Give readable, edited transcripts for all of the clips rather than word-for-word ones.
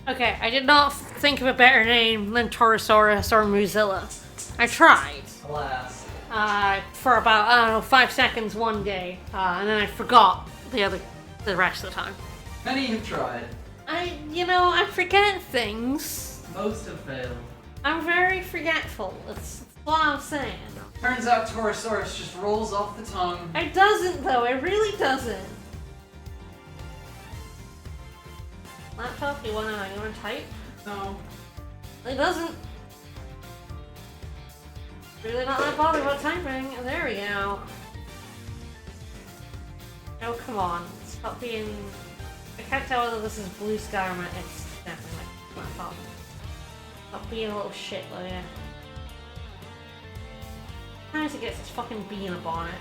Okay, I did not think of a better name than Torosaurus or Muzilla. I tried. Alas. For about, I don't know, 5 seconds one day, and then I forgot the rest of the time. Many have tried. I forget things. Most have failed. I'm very forgetful. That's what I'm saying. Turns out Torosaurus just rolls off the tongue. It doesn't, though. It really doesn't. Laptop, you wanna type? No. It doesn't. Really not that bothered about typing. There we go. Oh, come on. Stop being... I can't tell whether this is blue sky or not. It's definitely my laptop. Stop being a little shit, though, yeah. Sometimes it gets this fucking bee in a bonnet.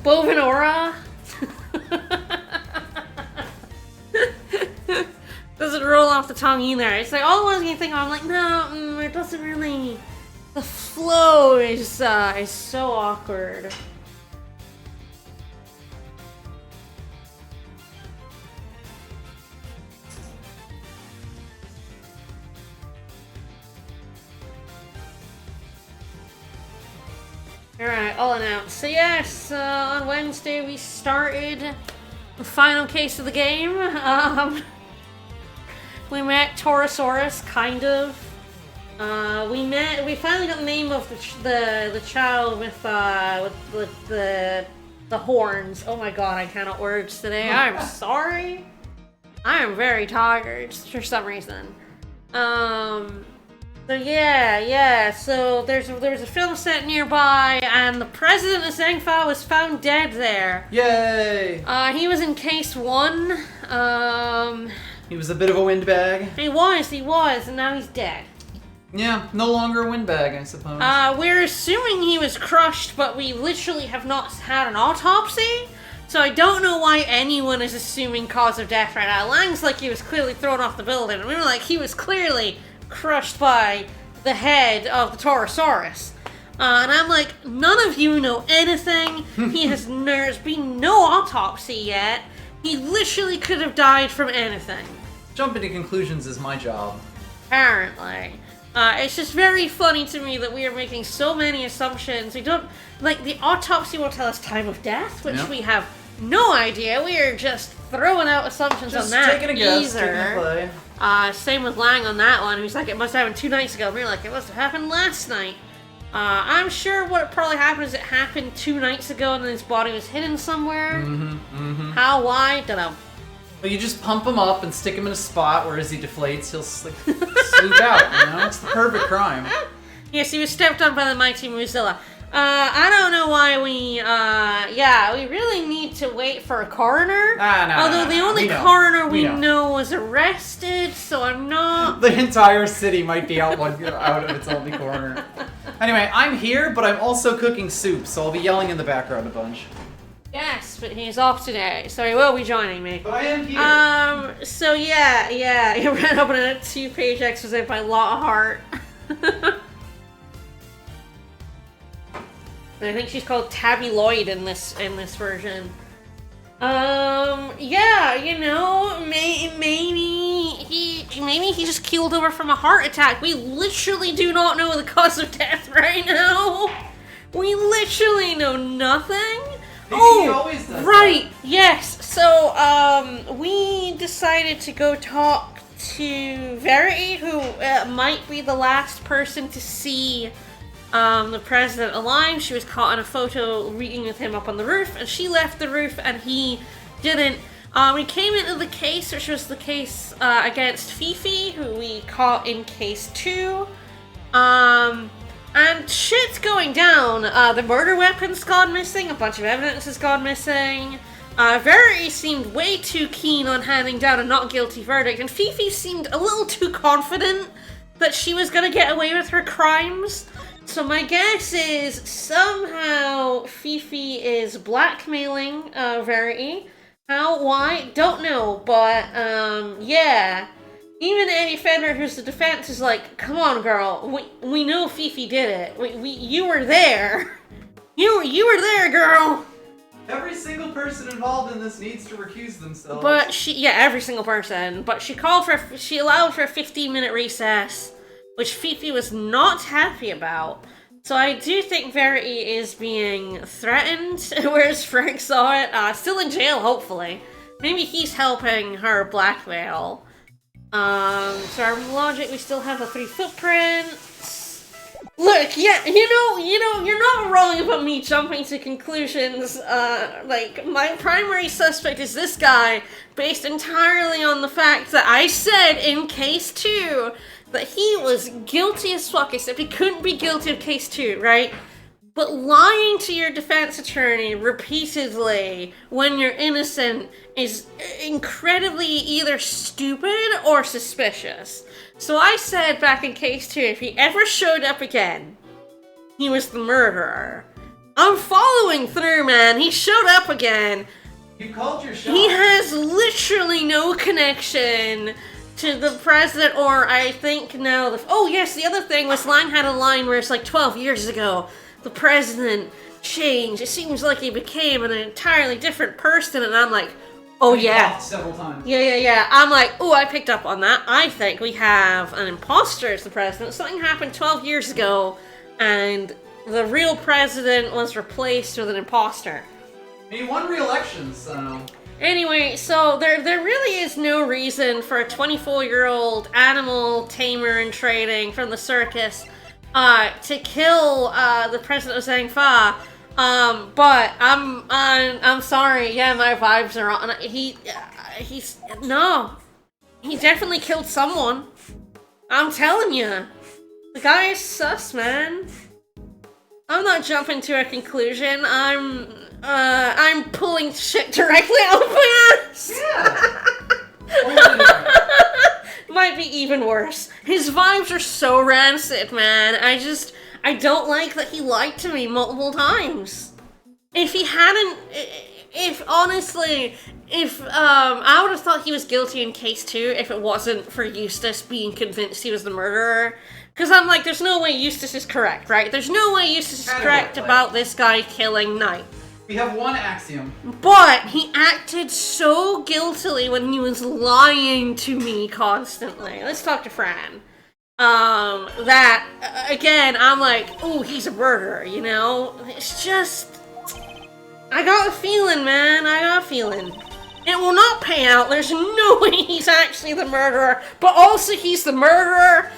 Bovinora? Doesn't roll off the tongue either. It's like all the ones you think of, I'm like, no, it doesn't really. The flow is so awkward. Alright, I'll announce. So yes, on Wednesday we started the final case of the game. We met Torosaurus, kind of. We finally got the name of the child with the horns. Oh my god, I cannot words today. I'm sorry. I am very tired for some reason. So yeah. So there was a film set nearby, and the president of Zengfa was found dead there. Yay! He was in case 1. He was a bit of a windbag. He was, and now he's dead. Yeah, no longer a windbag, I suppose. We're assuming he was crushed, but we literally have not had an autopsy. So I don't know why anyone is assuming cause of death right now. Lang's like he was clearly thrown off the building, and we were like he was clearly crushed by the head of the Torosaurus. And I'm like, none of you know anything. There's been no autopsy yet. He literally could have died from anything. Jumping to conclusions is my job. Apparently. It's just very funny to me that we are making so many assumptions. We don't, like, the autopsy will tell us time of death, which we have no idea. We are just throwing out assumptions on that. Just taking a guess, taking a play. Same with Lang on that one, who's like, it must have happened 2 nights ago. And we're like, it must have happened last night. I'm sure what probably happened is it happened 2 nights ago and then his body was hidden somewhere. How, why, don't know. Well, you just pump him up and stick him in a spot where as he deflates, he'll swoop out, you know? It's the perfect crime. Yes, he was stepped on by the mighty Muzilla. I don't know why we really need to wait for a coroner. Although the only coroner we know was arrested, so I'm not... The entire city might be out of its only coroner. Anyway, I'm here, but I'm also cooking soup, so I'll be yelling in the background a bunch. Yes, but he's off today, so he will be joining me. But I am here. So yeah, he ran up on a 2-page expose by Lockhart. And I think she's called Tabby Lloyd in this version. Yeah, you know, maybe he just keeled over from a heart attack. We literally do not know the cause of death right now. We literally know nothing. He always does right, that. Yes. So, we decided to go talk to Verity, who might be the last person to see the president alive. She was caught in a photo reading with him up on the roof, and she left the roof, and he didn't. We came into the case, which was the case against Fifi, who we caught in case 2. And shit's going down. The murder weapon's gone missing, a bunch of evidence has gone missing. Verity seemed way too keen on handing down a not guilty verdict, and Fifi seemed a little too confident that she was gonna get away with her crimes. So my guess is somehow Fifi is blackmailing Verity. How? Why? Don't know, but yeah. Even Eddie Fender, who's the defense, is like, come on, girl, we know Fifi did it. You were there. You were there, girl. Every single person involved in this needs to recuse themselves. But every single person. But she allowed for a 15-minute recess, which Fifi was not happy about. So I do think Verity is being threatened, whereas Frank saw it. Still in jail, hopefully. Maybe he's helping her blackmail. So our logic, we still have the 3 footprints. Look, yeah, you know, you're not wrong about me jumping to conclusions. Like, my primary suspect is this guy, based entirely on the fact that I said in case 2 that he was guilty as fuck, except he couldn't be guilty of case 2, right? But lying to your defense attorney repeatedly when you're innocent is incredibly either stupid or suspicious. So I said back in case 2, if he ever showed up again, he was the murderer. I'm following through, man. He showed up again. You called your shot. He has literally no connection to the president, or I think now oh yes, the other thing was Line had a line where it's like 12 years ago, the president changed. It seems like he became an entirely different person, and I'm like, oh yeah. Several times. Yeah. I'm like, oh, I picked up on that. I think we have an imposter as the president. Something happened 12 years ago, and the real president was replaced with an imposter. He won re-election, so... Anyway, so there really is no reason for a 24-year-old animal tamer in training from the circus to kill the president of Zhangfa. But I'm sorry. Yeah, my vibes are on. He definitely killed someone. I'm telling you, the guy is sus, man. I'm not jumping to a conclusion. I'm pulling shit directly out of my ass. Yeah. Might be even worse. His vibes are so rancid, man. I don't like that he lied to me multiple times. If he hadn't, I would have thought he was guilty in case 2 if it wasn't for Eustace being convinced he was the murderer. Because I'm like, there's no way Eustace is correct, right? There's no way Eustace is correct about this guy killing Knight. We have one axiom. But he acted so guiltily when he was lying to me constantly. Let's talk to Fran. Again, I'm like, ooh, he's a murderer, you know? It's just... I got a feeling, man. I got a feeling. It will not pay out. There's no way he's actually the murderer. But also, he's the murderer.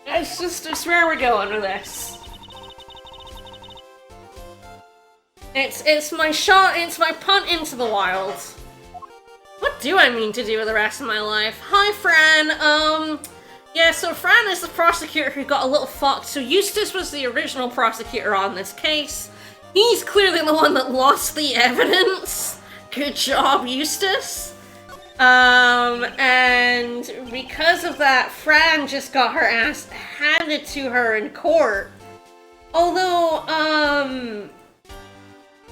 It's where we're going with this. It's my shot, it's my punt into the wild. What do I mean to do with the rest of my life? Hi, Fran. Yeah, so Fran is the prosecutor who got a little fucked. So Eustace was the original prosecutor on this case. He's clearly the one that lost the evidence. Good job, Eustace. And because of that, Fran just got her ass handed to her in court. Although,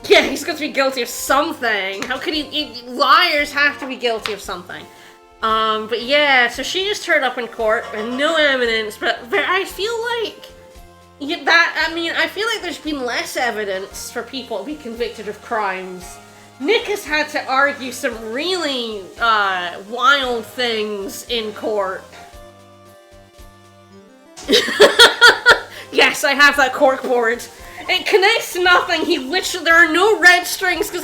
yeah, he's going to be guilty of something. How could liars have to be guilty of something. But yeah, so she just turned up in court with no evidence, but I feel like... I feel like there's been less evidence for people to be convicted of crimes. Nick has had to argue some really, wild things in court. Yes, I have that cork board. It connects to nothing. There are no red strings because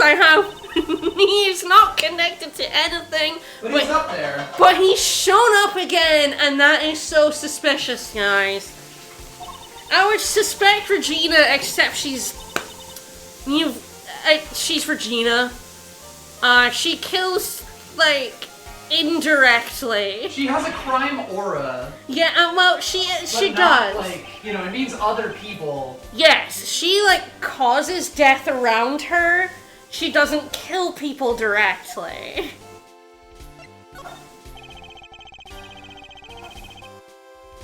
he is not connected to anything. But he's up there. But he's shown up again, and that is so suspicious, guys. I would suspect Regina, except she's Regina. She kills, like, indirectly. She has a crime aura. Yeah, well, she But not, does. like, you know, it means other people. Yes, she, like, causes death around her. She doesn't kill people directly.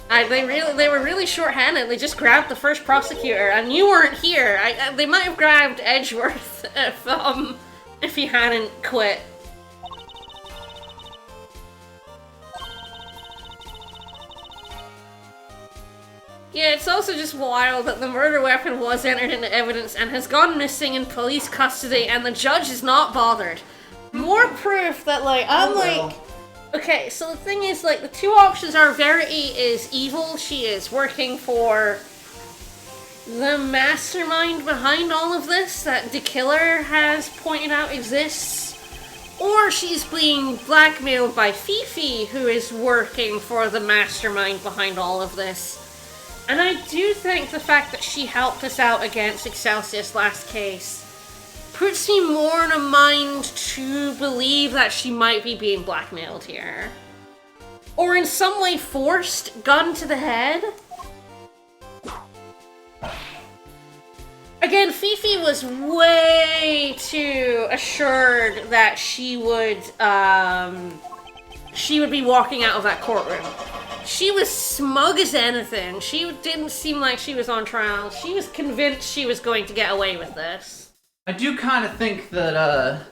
They were really short-handed. They just grabbed the first prosecutor, and you weren't here. They might have grabbed Edgeworth if he hadn't quit. Yeah, it's also just wild that the murder weapon was entered into evidence and has gone missing in police custody, and the judge is not bothered. More proof that, like, okay, so the thing is, like, the two options are Verity is evil, she is working for the mastermind behind all of this that the killer has pointed out exists, or she's being blackmailed by Fifi, who is working for the mastermind behind all of this. And I do think the fact that she helped us out against Excelsius last case puts me more in a mind to believe that she might be being blackmailed here. Or in some way forced, gun to the head. Again, Fifi was way too assured that she would be walking out of that courtroom. She was smug as anything. She didn't seem like she was on trial. She was convinced she was going to get away with this. I do kind of think that,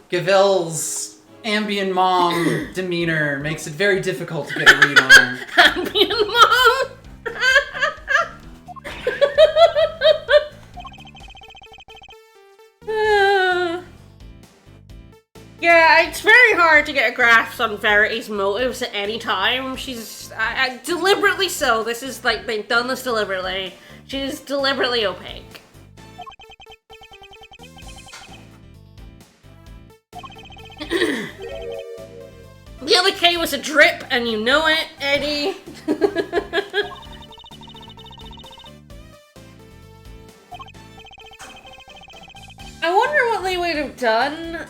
Gavelle's ambient mom demeanor makes it very difficult to get a read on her. Ambient mom? Yeah, it's very hard to get a grasp on Verity's motives at any time. She's deliberately so. This is like, they've done this deliberately. She's deliberately opaque. The other K was a drip, and you know it, Eddie. I wonder what they would have done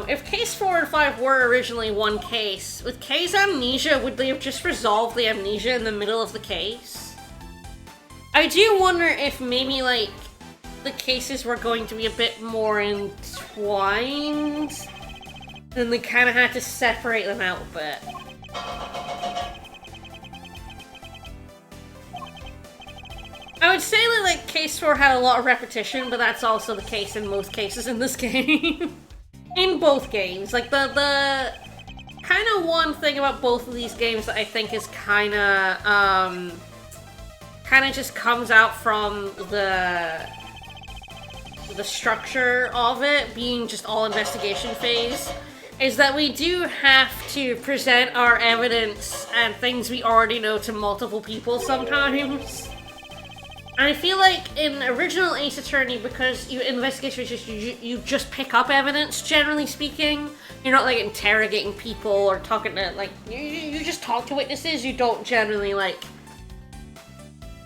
if case 4 and 5 were originally one case. With K's amnesia, would they have just resolved the amnesia in the middle of the case? I do wonder if maybe, like, the cases were going to be a bit more entwined, and they kind of had to separate them out a bit. I would say that, like, case 4 had a lot of repetition, but that's also the case in most cases in this game. In both games. Like, the kind of one thing about both of these games that I think is kind of just comes out from the structure of it being just all investigation phase, is that we do have to present our evidence and things we already know to multiple people sometimes. And I feel like in original Ace Attorney, because investigation is just you just pick up evidence, generally speaking. You're not like interrogating people or talking to, like, you just talk to witnesses. You don't generally like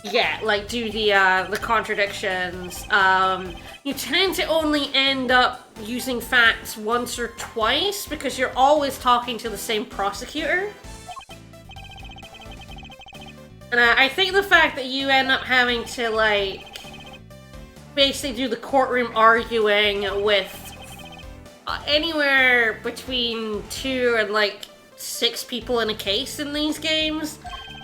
do the contradictions. You tend to only end up using facts once or twice because you're always talking to the same prosecutor. And I think the fact that you end up having to, like, basically do the courtroom arguing with anywhere between 2 and, like, 6 people in a case in these games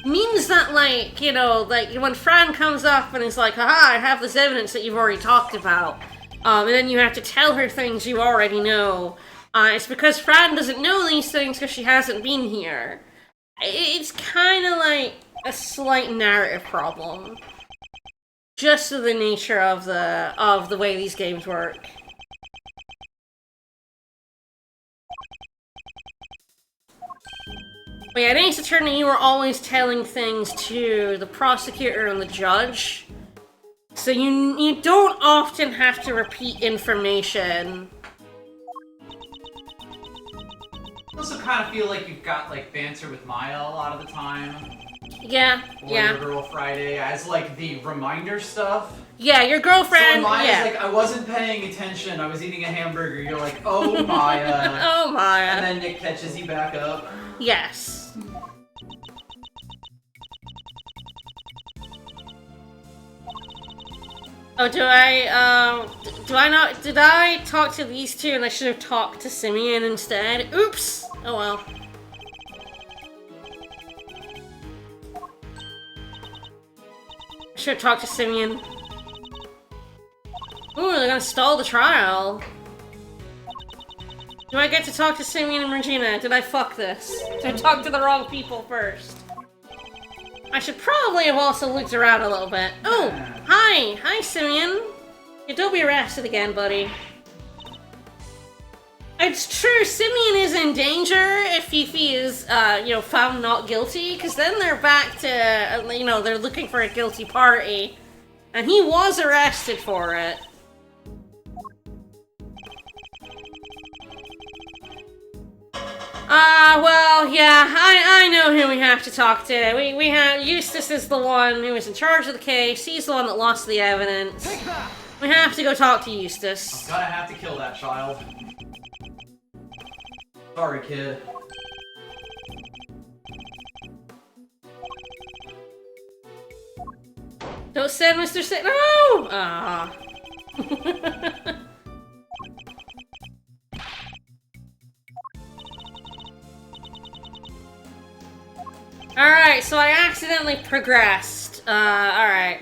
means that, like, you know, like, when Fran comes up and is like, haha, I have this evidence that you've already talked about, and then you have to tell her things you already know, it's because Fran doesn't know these things because she hasn't been here. It's kind of like a slight narrative problem, just to the nature of the way these games work. But yeah, in Ace Attorney, you were always telling things to the prosecutor and the judge, so you don't often have to repeat information. I also kind of feel like you've got, like, banter with Maya a lot of the time. Yeah, or Your Girl Friday as, like, the reminder stuff. Yeah, your So girlfriend. Maya's Yeah. like, I wasn't paying attention. I was eating a hamburger. You're like, oh Maya. Oh Maya. And then Nick catches you back up. Yes. Oh, do I not? Did I talk to these two and I should have talked to Simeon instead? Oops! Oh well. I should have talked to Simeon. Ooh, they're gonna stall the trial. Do I get to talk to Simeon and Regina? Did I fuck this? Did I talk to the wrong people first? I should probably have also looked around a little bit. Oh, hi! Hi, Simeon! Yeah, don't be arrested again, buddy. It's true, Simeon is in danger if Fifi is, found not guilty, because then they're back to, they're looking for a guilty party. And he was arrested for it. Well, yeah, I know who we have to talk to. We have, Eustace is the one who is in charge of the case. He's the one that lost the evidence. We have to go talk to Eustace. Gonna have to kill that child. Sorry, kid. Don't send Mr. No! Ah. Alright, so I accidentally progressed. Alright.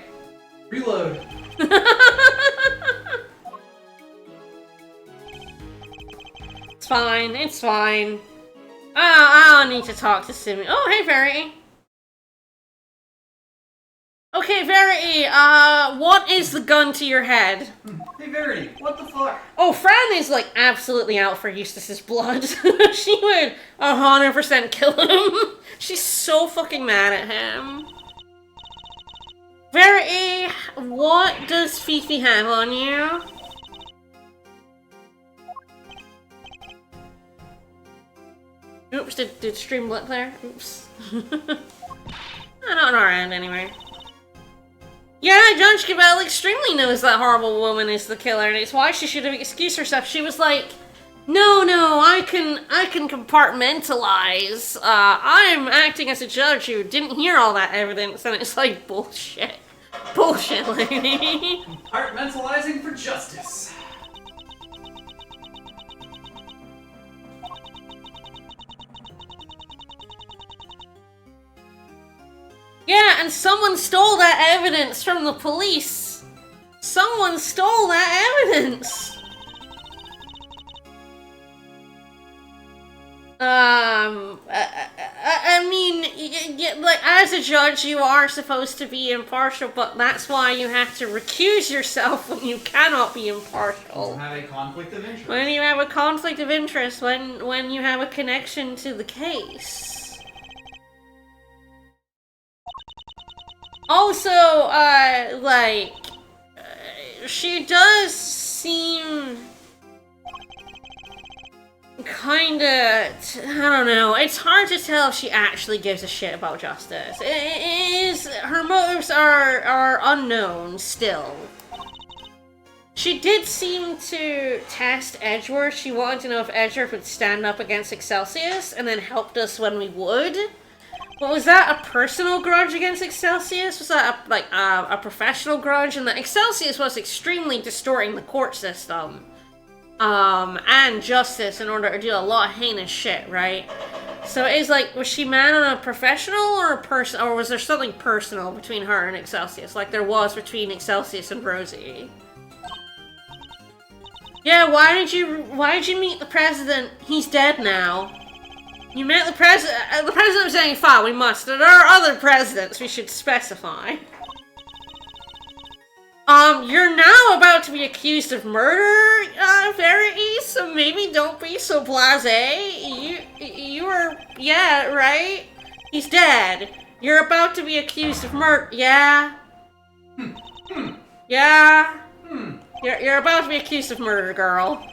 Reload. It's fine, it's fine. Oh, I don't need to talk to Simeon. Oh, hey, Verity. Okay, Verity, what is the gun to your head? Hey, Verity, what the fuck? Oh, Fran is, like, absolutely out for Eustace's blood. She would 100% kill him. She's so fucking mad at him. Verity, what does Fifi have on you? Oops, did stream blip there? Oops. Not on our end, anyway. Yeah, Judge Cabell extremely knows that horrible woman is the killer, and it's why she should have excused herself. She was like, no, I can compartmentalize. I'm acting as a judge who didn't hear all that evidence, and it's like, bullshit. Bullshit, lady. Compartmentalizing for justice. Yeah, and someone stole that evidence from the police. Someone stole that evidence. I mean, like, as a judge, you are supposed to be impartial, but that's why you have to recuse yourself when you cannot be impartial. You have a conflict of interest. When you have a conflict of interest, when you have a connection to the case. Also, she does seem kinda, I don't know, it's hard to tell if she actually gives a shit about justice. Her motives are unknown still. She did seem to test Edgeworth. She wanted to know if Edgeworth would stand up against Excelsius and then helped us when we would. But was that a personal grudge against Excelsius? Was that a professional grudge? And that Excelsius was extremely distorting the court system. And justice in order to do a lot of heinous shit, right? So it's like, was she mad on a professional or a person, or was there something personal between her and Excelsius, like there was between Excelsius and Rosie? Yeah, why did you meet the president? He's dead now. You met the president. The president was saying, fine, we must. There are other presidents we should specify. You're now about to be accused of murder, Verity, so maybe don't be so blasé. You were, yeah, right? He's dead. You're about to be accused of murder, yeah? Yeah? You're about to be accused of murder, girl.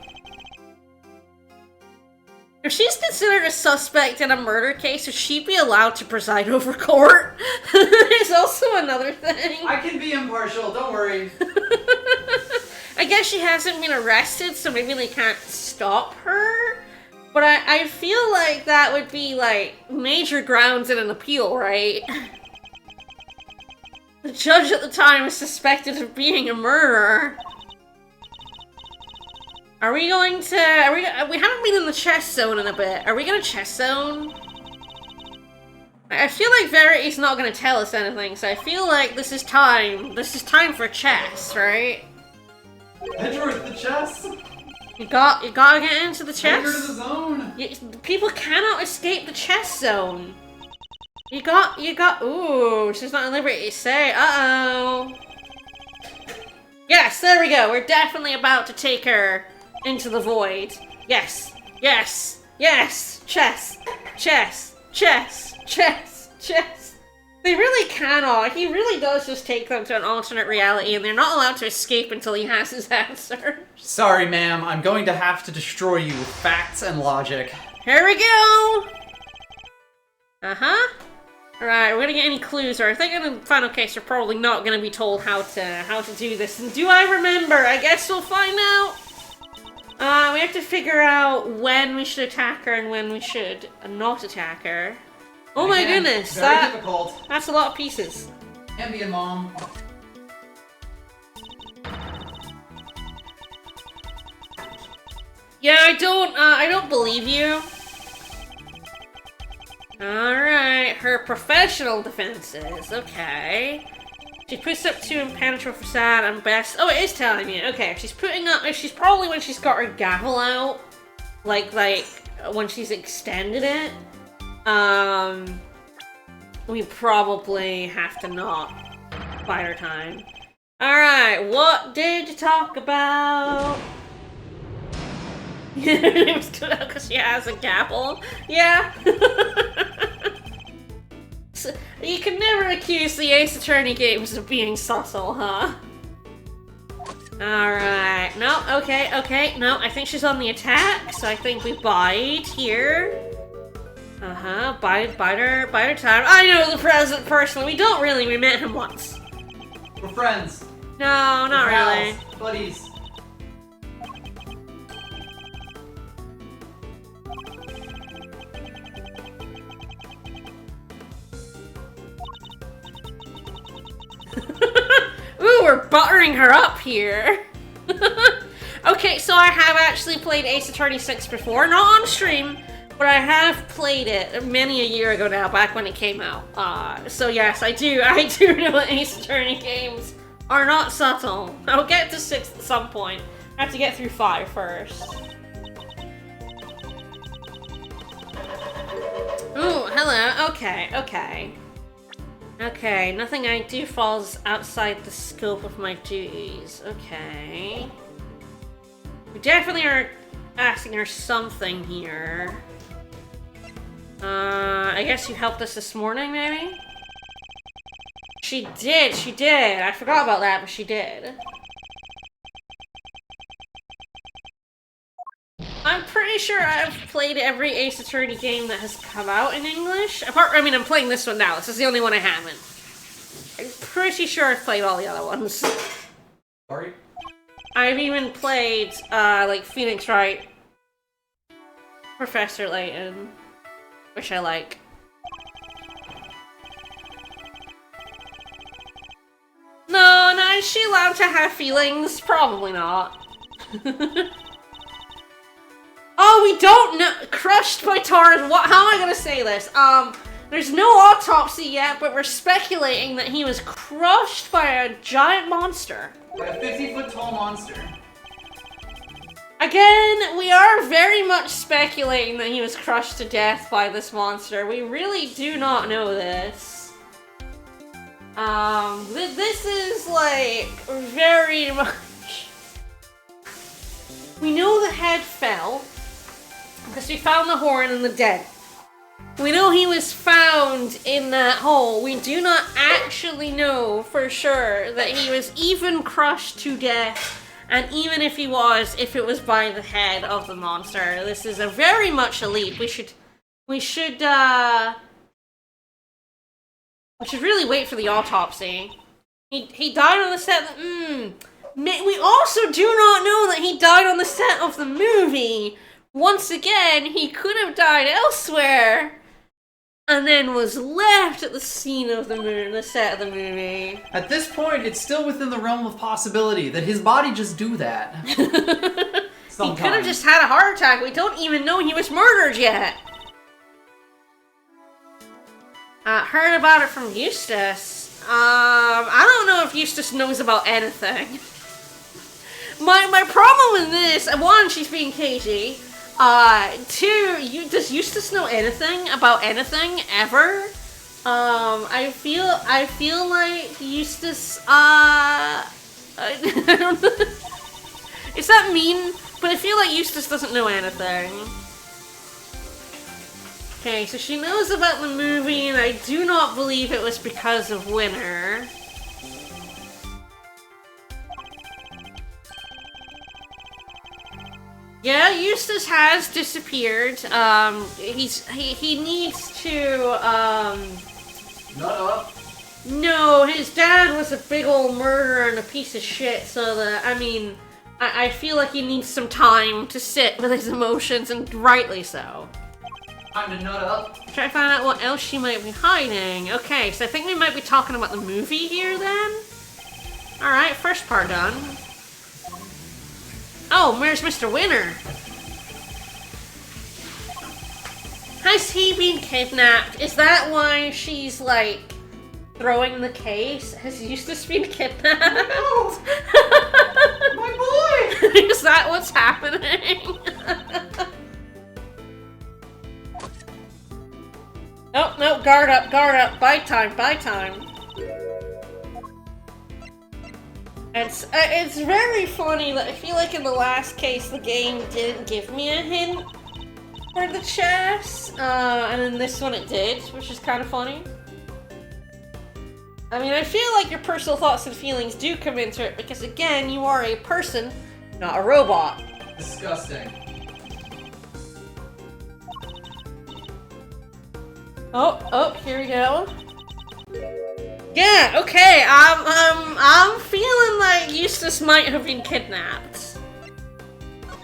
If she's considered a suspect in a murder case, should she be allowed to preside over court? There's also another thing. I can be impartial, don't worry. I guess she hasn't been arrested, so maybe they can't stop her. But I feel like that would be, like, major grounds in an appeal, right? The judge at the time was suspected of being a murderer. Are we going to... we haven't been in the chess zone in a bit. Are we gonna chess zone? I feel like Verity's not gonna tell us anything, so I feel like this is time. This is time for chess, right? Enter the chess. You gotta get into the chess. Enter the zone. People cannot escape the chess zone. You got. Ooh, she's not at liberty to say. Uh-oh. Yes, there we go. We're definitely about to take her into the void. Yes, yes, yes. Chess, chess, chess, chess, chess. They really cannot. He really does just take them to an alternate reality, and they're not allowed to escape until he has his answer. Sorry, ma'am. I'm going to have to destroy you with facts and logic. Here we go! Uh-huh. Alright, we're gonna get any clues, or I think in the final case we're probably not gonna be told how to do this. And do I remember? I guess we'll find out. We have to figure out when we should attack her and when we should not attack her. Oh my goodness, very difficult. That's a lot of pieces. Ambient Mom. Yeah, I don't believe you. Alright, her professional defenses, okay. She puts up 2 impenetrable facade and best. Oh, it is telling me. Okay, if she's probably when she's got her gavel out, like when she's extended it. We probably have to not bide our time. Alright, what did you talk about? It was good because she has a gavel. Yeah. So, you can never accuse the Ace Attorney games of being subtle, huh? Alright. No, okay. No, I think she's on the attack, so I think we bide here. Uh-huh. Bide her time. I know the president personally. We don't really. We met him once. We're friends. No, not really. Buddies. Ooh, we're buttering her up here. Okay, so I have actually played Ace Attorney 6 before. Not on stream, but I have played it many a year ago now, back when it came out. So yes, I do know that Ace Attorney games are not subtle. I'll get to 6 at some point. I have to get through 5 first. Ooh, hello. Okay. Okay, nothing I do falls outside the scope of my duties. Okay. We definitely are asking her something here. I guess you helped us this morning, maybe? She did. I forgot about that, but she did. I'm pretty sure I've played every Ace Attorney game that has come out in English. I'm playing this one now. This is the only one I haven't. I'm pretty sure I've played all the other ones. Sorry? I've even played, like, Phoenix Wright, Professor Layton, which I like. No, is she allowed to have feelings? Probably not. Oh, we don't know. Crushed by Taurus. What? How am I gonna say this? There's no autopsy yet, but we're speculating that he was crushed by a giant monster. By a 50-foot tall monster. Again, we are very much speculating that he was crushed to death by this monster. We really do not know this. This is like very much. We know the head fell. Because we found the horn and the den. We know he was found in that hole. We do not actually know for sure that he was even crushed to death And even if he was, if it was by the head of the monster, this is a very much a leap. We should really wait for the autopsy. He died on the set. We also do not know that he died on the set of the movie. Once again, he could have died elsewhere, and then was left at the scene of the set of the movie. At this point, it's still within the realm of possibility that his body just do that. He could have just had a heart attack. We don't even know he was murdered yet. Heard about it from Eustace. I don't know if Eustace knows about anything. My problem with this, one, she's being cagey. Two, does Eustace know anything about anything ever? I feel like Eustace, I don't know. Is that mean? But I feel like Eustace doesn't know anything. Okay, so she knows about the movie, and I do not believe it was because of Winner. Yeah, Eustace has disappeared. He needs to, Nut up. No, his dad was a big old murderer and a piece of shit, so that, I feel like he needs some time to sit with his emotions, and rightly so. Time to nut up. Try to find out what else she might be hiding. Okay, so I think we might be talking about the movie here, then? Alright, first part done. Oh, where's Mr. Winner? Has he been kidnapped? Is that why she's, like, throwing the case? Has Eustace been kidnapped? No! My boy! Is that what's happening? Oh, no, guard up, bite time. It's very funny that I feel like in the last case the game didn't give me a hint for the chess, and in this one it did, which is kind of funny. I feel like your personal thoughts and feelings do come into it, because again, you are a person, not a robot. Disgusting. Oh, here we go. Yeah, okay, I'm feeling like Eustace might have been kidnapped.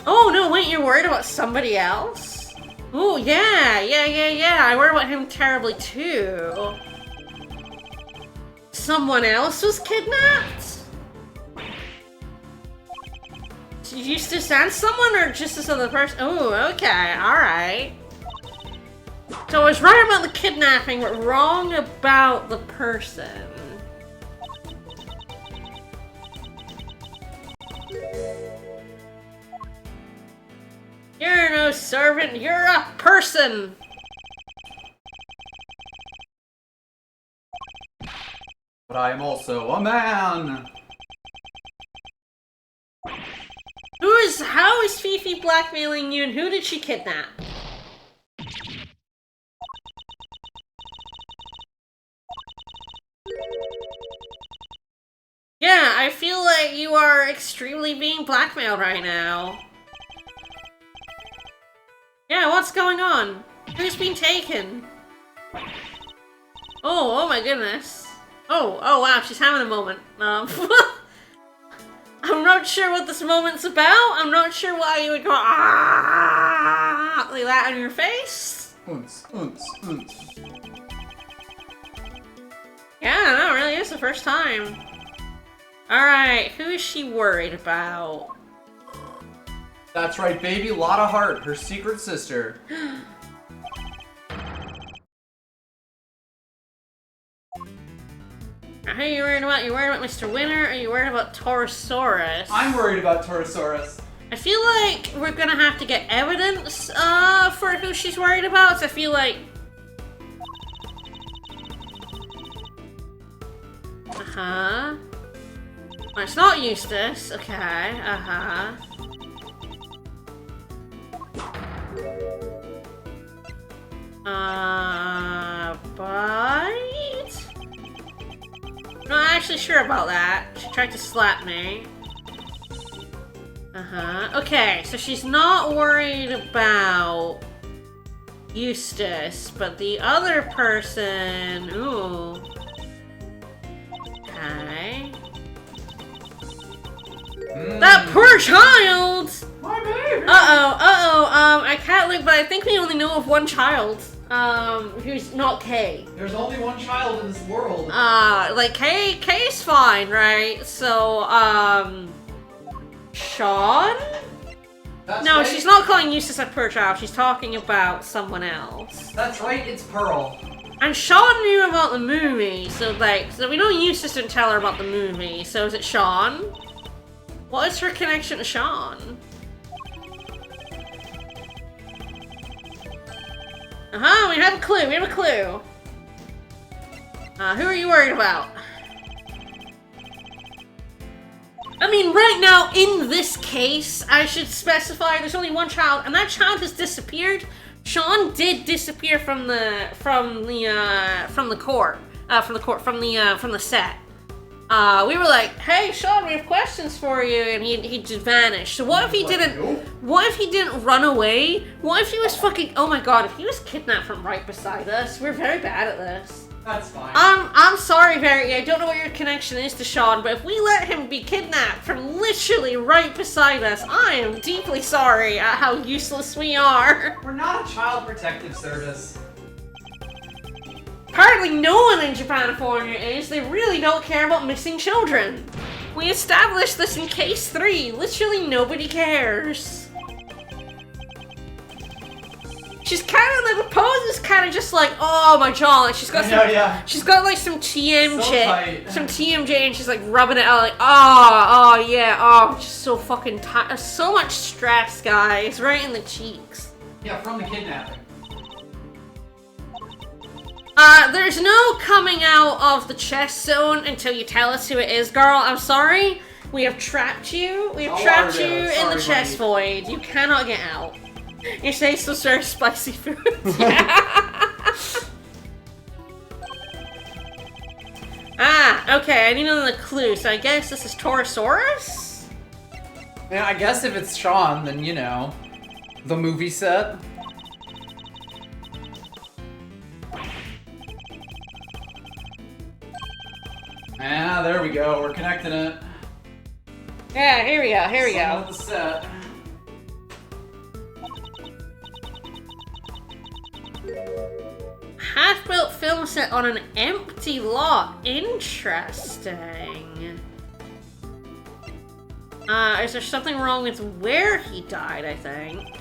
Oh, no, wait, you're worried about somebody else? Oh, yeah, I worry about him terribly, too. Someone else was kidnapped? Eustace and someone, or just this other person? Oh, okay, alright. So I was right about the kidnapping, but wrong about the person. You're no servant, you're a person! But I am also a man! How is Fifi blackmailing you, and who did she kidnap? Yeah, I feel like you are extremely being blackmailed right now. Yeah, what's going on? Who's been taken? Oh my goodness. Oh wow, she's having a moment. I'm not sure what this moment's about. I'm not sure why you would go ah like that on your face. Yeah, no, it really is the first time. Alright, who is she worried about? That's right, baby. Lotta Hart, her secret sister. Who are you worried about? You worried about Mr. Winner, or are you worried about Torosaurus? I'm worried about Torosaurus. I feel like we're gonna have to get evidence for who she's worried about. So I feel like... Uh-huh. Well, it's not Eustace. Okay, uh-huh. Bite? I'm not actually sure about that. She tried to slap me. Okay, so she's not worried about Eustace, but the other person... Ooh. Okay. That poor child! My baby! I can't look, but I think we only know of one child. Who's not Kay. There's only one child in this world. Like, Kay's fine, right? So, Sean? That's No, right. she's not calling Eustace a poor child, she's talking about someone else. That's right, it's Pearl. And Sean knew about the movie, so we know Eustace didn't tell her about the movie, so is it Sean? What is her connection to Sean? We have a clue, who are you worried about? I mean, right now, in this case, I should specify there's only one child, and that child has disappeared. Sean did disappear from the set. We were like, hey, Sean, we have questions for you, and he just vanished. So what if he didn't run away? What if he was fucking, oh my god, if he was kidnapped from right beside us? We're very bad at this. That's fine. I'm sorry, Verity, I don't know what your connection is to Sean, but if we let him be kidnapped from literally right beside us, I am deeply sorry at how useless we are. We're not a child protective service. Apparently no one in Japanifornia is. They really don't care about missing children. We established this in case 3. Literally nobody cares. She's kind of like, the pose is kind of just like, oh my jaw, like she's got she's got like some TMJ, and she's like rubbing it out like, oh yeah, just so fucking tight, so much stress, guys, right in the cheeks. Yeah, from the kidnapping. There's no coming out of the chest zone until you tell us who it is, girl. I'm sorry, we have trapped you. We have trapped you in the chest void. You cannot get out. Your face will serve spicy food. Okay, I need another clue, so I guess this is Torosaurus? Yeah, I guess if it's Sean, then you know, the movie set. Ah, there we go, we're connecting it. Yeah, here we go. The set. Half-built film set on an empty lot. Interesting. Is there something wrong with where he died, I think?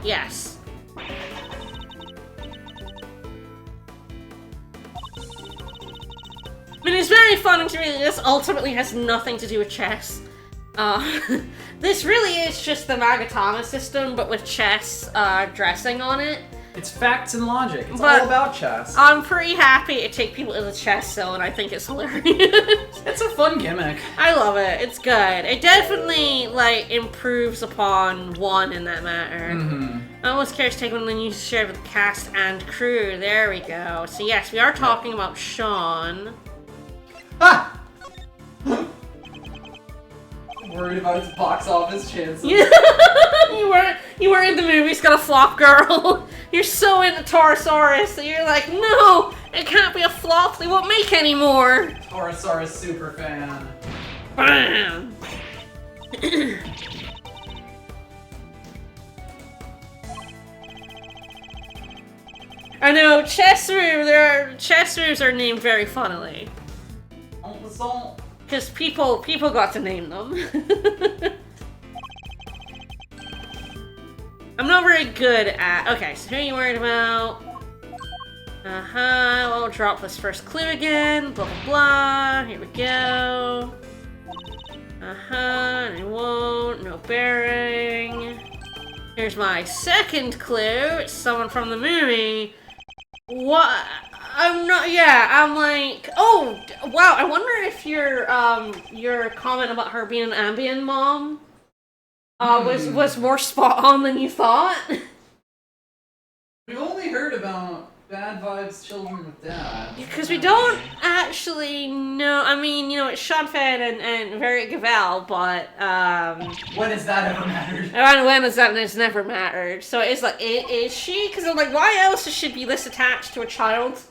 Yes. I mean, it's very fun to me that this ultimately has nothing to do with chess. This really is just the Magatama system, but with chess dressing on it. It's facts and logic. It's all about chess. I'm pretty happy to take people to the chess zone. I think it's hilarious. It's a fun gimmick. I love it. It's good. It definitely, like, improves upon 1 in that matter. I almost care to take one of the news shared with the cast and crew. There we go. So yes, we are talking about Sean. Ah! Worried about his box office chances. You weren't in the movie. It's got a flop, girl. You're so into Torosaurus that you're like, no, it can't be a flop. They won't make any more. Torosaurus super fan. Bam. I know chess rooms are named very funnily. Because people got to name them. I'm not very good at... Okay, so who are you worried about? We'll drop this first clue again. Blah, blah, blah. Here we go. And I won't. No bearing. Here's my second clue. It's someone from the movie. What? I'm not... Yeah, I'm like... Oh, wow. I wonder if your comment about her being an ambient mom was more spot on than you thought. We've only heard about bad vibes children with dad. Because we don't actually know. I mean, you know, it's Sean Fenn and Vera Gavel, but when has that ever mattered? around when has that? It's never mattered. So it's like, is she? Because I'm like, why else should she be this attached to a child?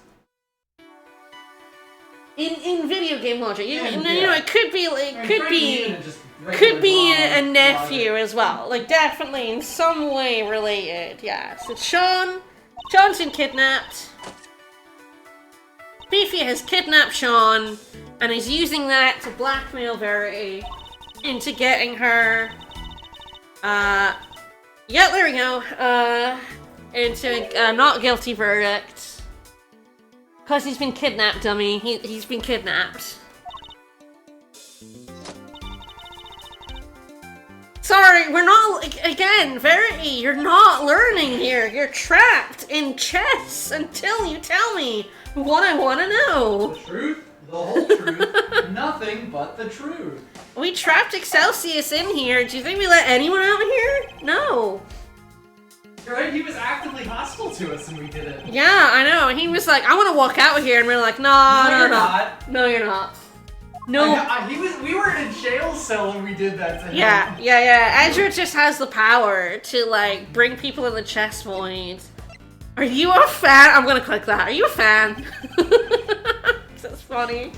In video game logic, you know, it could be a nephew as well. Like, definitely in some way related. Yeah. So Sean's been kidnapped. Beefy has kidnapped Sean, and is using that to blackmail Verity into getting her. Yeah, there we go. Into a not guilty verdict. Because he's been kidnapped, dummy. He's been kidnapped. Sorry, we're not... Again, Verity, you're not learning here. You're trapped in chess until you tell me what I want to know. The truth, the whole truth, nothing but the truth. We trapped Excelsius in here. Do you think we let anyone out here? No. Right? He was actively hostile to us when we did it. Yeah, I know. He was like, I want to walk out of here, and we're like, no, you're not. No, you're not. No. We were in a jail cell when we did that to him. Yeah. Edgar just has the power to, like, bring people in the chest void. Are you a fan? I'm gonna click that. Are you a fan? That's funny.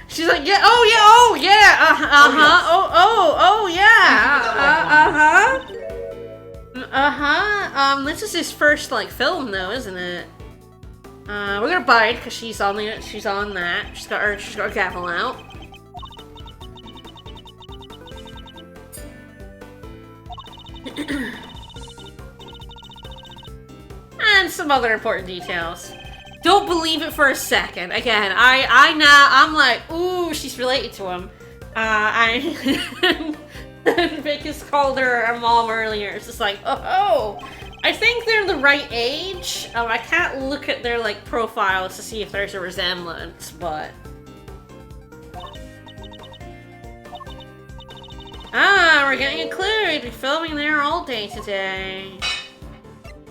She's like, yeah, oh yeah. This is his first, like, film, though, isn't it? We're gonna buy it because she's on that. She's got her gavel out. And some other important details. Don't believe it for a second. Again, I'm like, ooh, she's related to him. Vickers called her a mom earlier. It's just like, oh, I think they're the right age. I can't look at their, like, profiles to see if there's a resemblance, but... we're getting a clue. We'd be filming there all day today.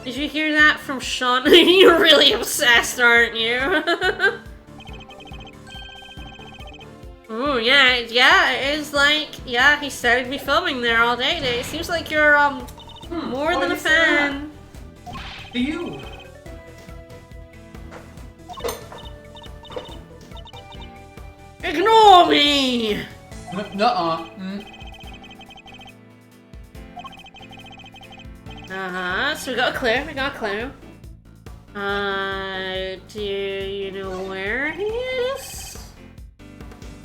Did you hear that from Sean? You're really obsessed, aren't you? Ooh, yeah, it is like, yeah, he said he'd be filming there all day today. It seems like you're, more than a fan. To you. Ignore me! Nuh-uh. So we got a clue, do you know where he is?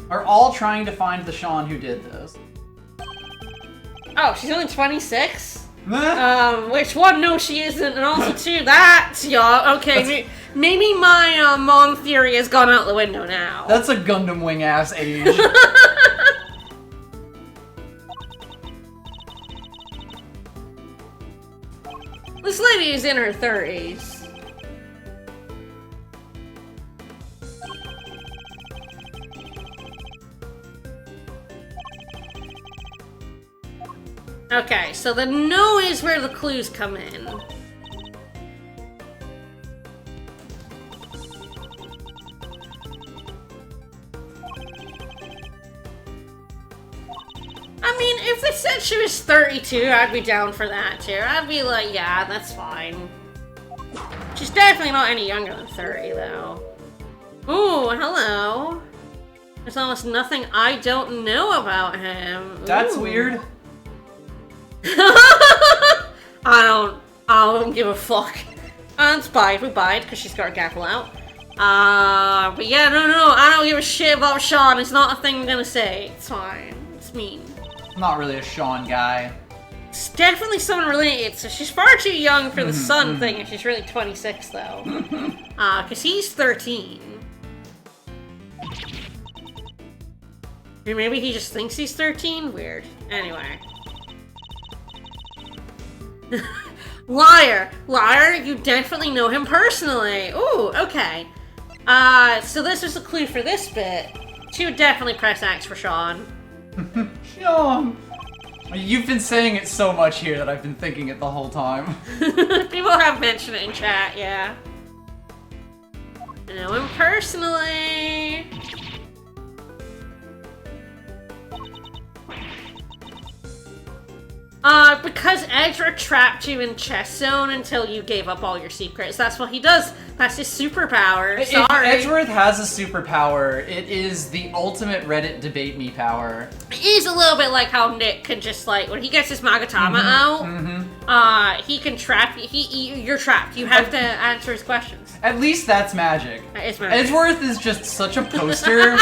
Are all trying to find the Sean who did this. Oh, she's only 26? Which one? No, she isn't, and also two, that's y'all. Okay, maybe my, mom theory has gone out the window now. That's a Gundam Wing ass age. This lady is in her 30s. Okay, so the no is where the clues come in. I mean, if they said she was 32, I'd be down for that too. I'd be like, yeah, that's fine. She's definitely not any younger than 30, though. Ooh, hello. There's almost nothing I don't know about him. Ooh. That's weird. I don't give a fuck. It's bide. We bide because she's got her gavel out. But yeah, no, I don't give a shit about Sean. It's not a thing I'm gonna say. It's fine. It's mean. I'm not really a Sean guy. It's definitely someone related, so she's far too young for the son thing if she's really 26, though. Because he's 13. Or maybe he just thinks he's 13? Weird. Anyway. Liar! Liar, you definitely know him personally. Ooh, okay. So this was a clue for this bit. She would definitely press X for Sean. Sean! You've been saying it so much here that I've been thinking it the whole time. People have mentioned it in chat, yeah. I know him personally. Because Ezra trapped you in chess zone until you gave up all your secrets. That's what he does. That's his superpower. Sorry. If Edgeworth has a superpower, it is the ultimate Reddit debate me power. It is a little bit like how Nick can just, like, when he gets his Magatama out, he can trap you. You're trapped. You have to answer his questions. At least that's magic. It's magic. Edgeworth is just such a poster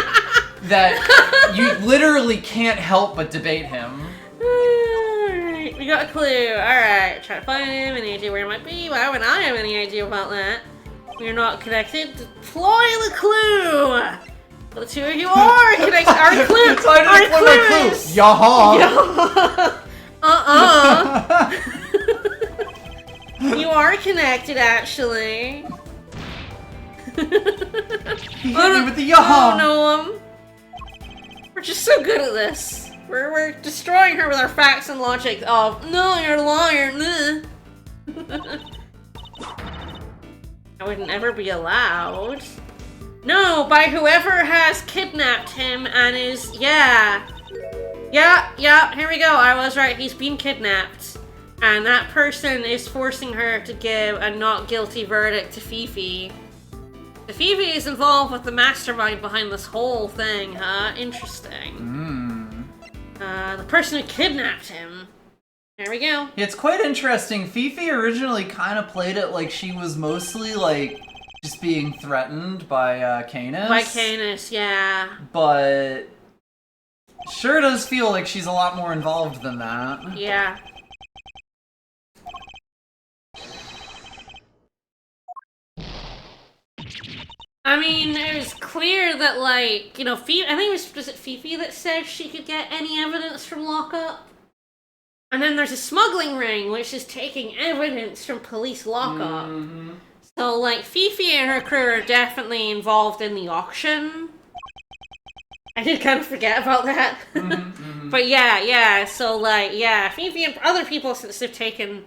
that you literally can't help but debate him. Alright, we got a clue. Alright, try to find him. Any idea where he might be? Why would I have any idea about that? We're not connected. Deploy the clue! Well, the two of you are connected. Our clue! Our clue is... Yaha! You are connected, actually. He hit me with the yaha! I don't know him. We're just so good at this. We're destroying her with our facts and logic of, no, you're a liar, I would never be allowed. No, by whoever has kidnapped him and is, yeah, here we go, I was right, he's been kidnapped. And that person is forcing her to give a not guilty verdict to Fifi. The Fifi is involved with the mastermind behind this whole thing, huh? Interesting. The person who kidnapped him. There we go. It's quite interesting. Fifi originally kind of played it like she was mostly, like, just being threatened by, Canis. By Canis, yeah. But... sure does feel like she's a lot more involved than that. Yeah. I mean, it was clear that, like, you know, Fifi, I think was it Fifi that said she could get any evidence from lockup? And then there's a smuggling ring, which is taking evidence from police lockup. So, like, Fifi and her crew are definitely involved in the auction. I did kind of forget about that. But yeah, so, like, yeah, Fifi and other people, since they've taken,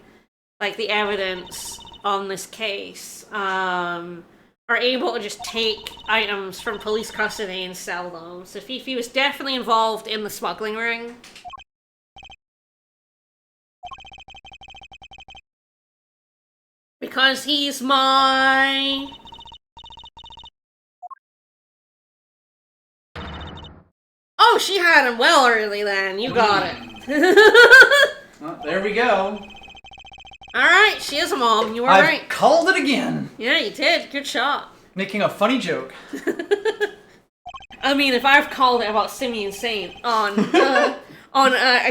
like, the evidence on this case, are able to just take items from police custody and sell them. So Fifi was definitely involved in the smuggling ring. Because he's my... Oh, she had him well early then. You got it. Well, there we go. Alright, she is a mom. You were right. I've called it again. Yeah, you did. Good shot. Making a funny joke. I mean, if I've called it about Simian Saint on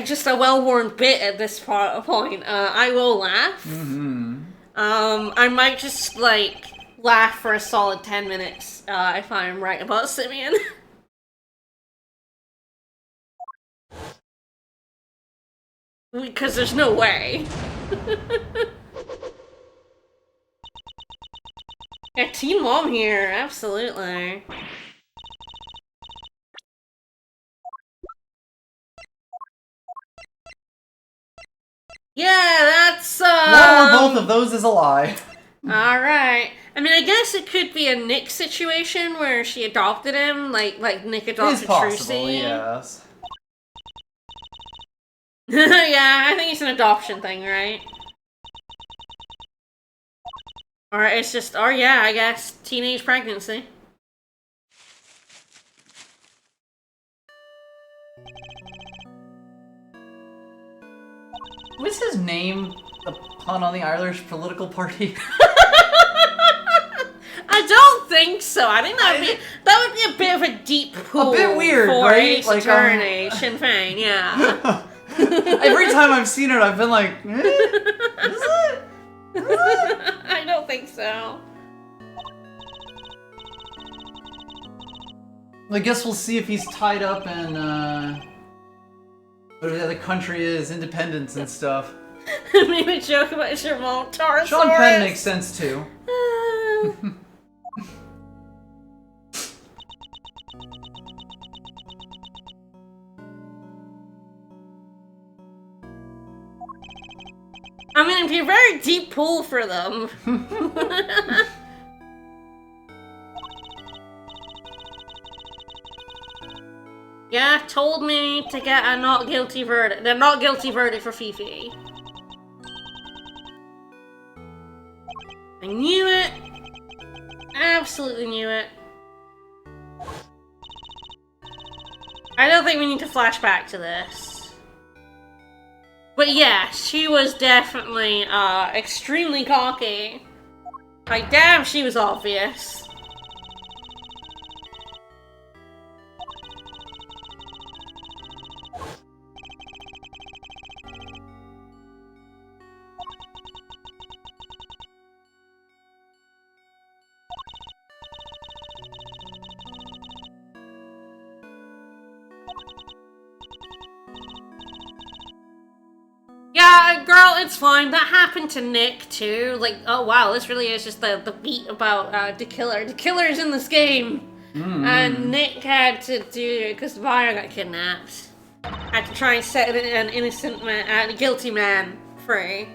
just a well-worn bit at this point, I will laugh. I might just, like, laugh for a solid 10 minutes if I'm right about Simian. Because there's no way. Yeah, Teen Mom here, absolutely. Yeah, that's, One or both of those is a lie. Alright. I mean, I guess it could be a Nick situation where she adopted him, like Nick adopted Trucy. It's possible, yes. Yeah, I think it's an adoption thing, right? Or it's just, or yeah, I guess, teenage pregnancy. Was his name a pun on the Irish political party? I don't think so. I think that would be a bit of a deep pool. A bit weird, for right? Ace Like, Attorney, Sinn Féin, yeah. Every time I've seen it, I've been like, is it? I don't think so. I guess we'll see if he's tied up in, whatever the other country is, independence and stuff. Made a joke about it's your mom, Taurus. Sean Penn makes sense too. I mean, it'd be a very deep pool for them. Yeah, told me to get a not guilty verdict. The not guilty verdict for Fifi. I knew it. Absolutely knew it. I don't think we need to flash back to this. But yeah, she was definitely extremely cocky. Like, damn, she was obvious. Yeah, girl, it's fine. That happened to Nick, too. Like, oh wow, this really is just the beat about the killer. The killer's in this game. And Nick had to do it because Maya got kidnapped. Had to try and set an innocent man, a guilty man free.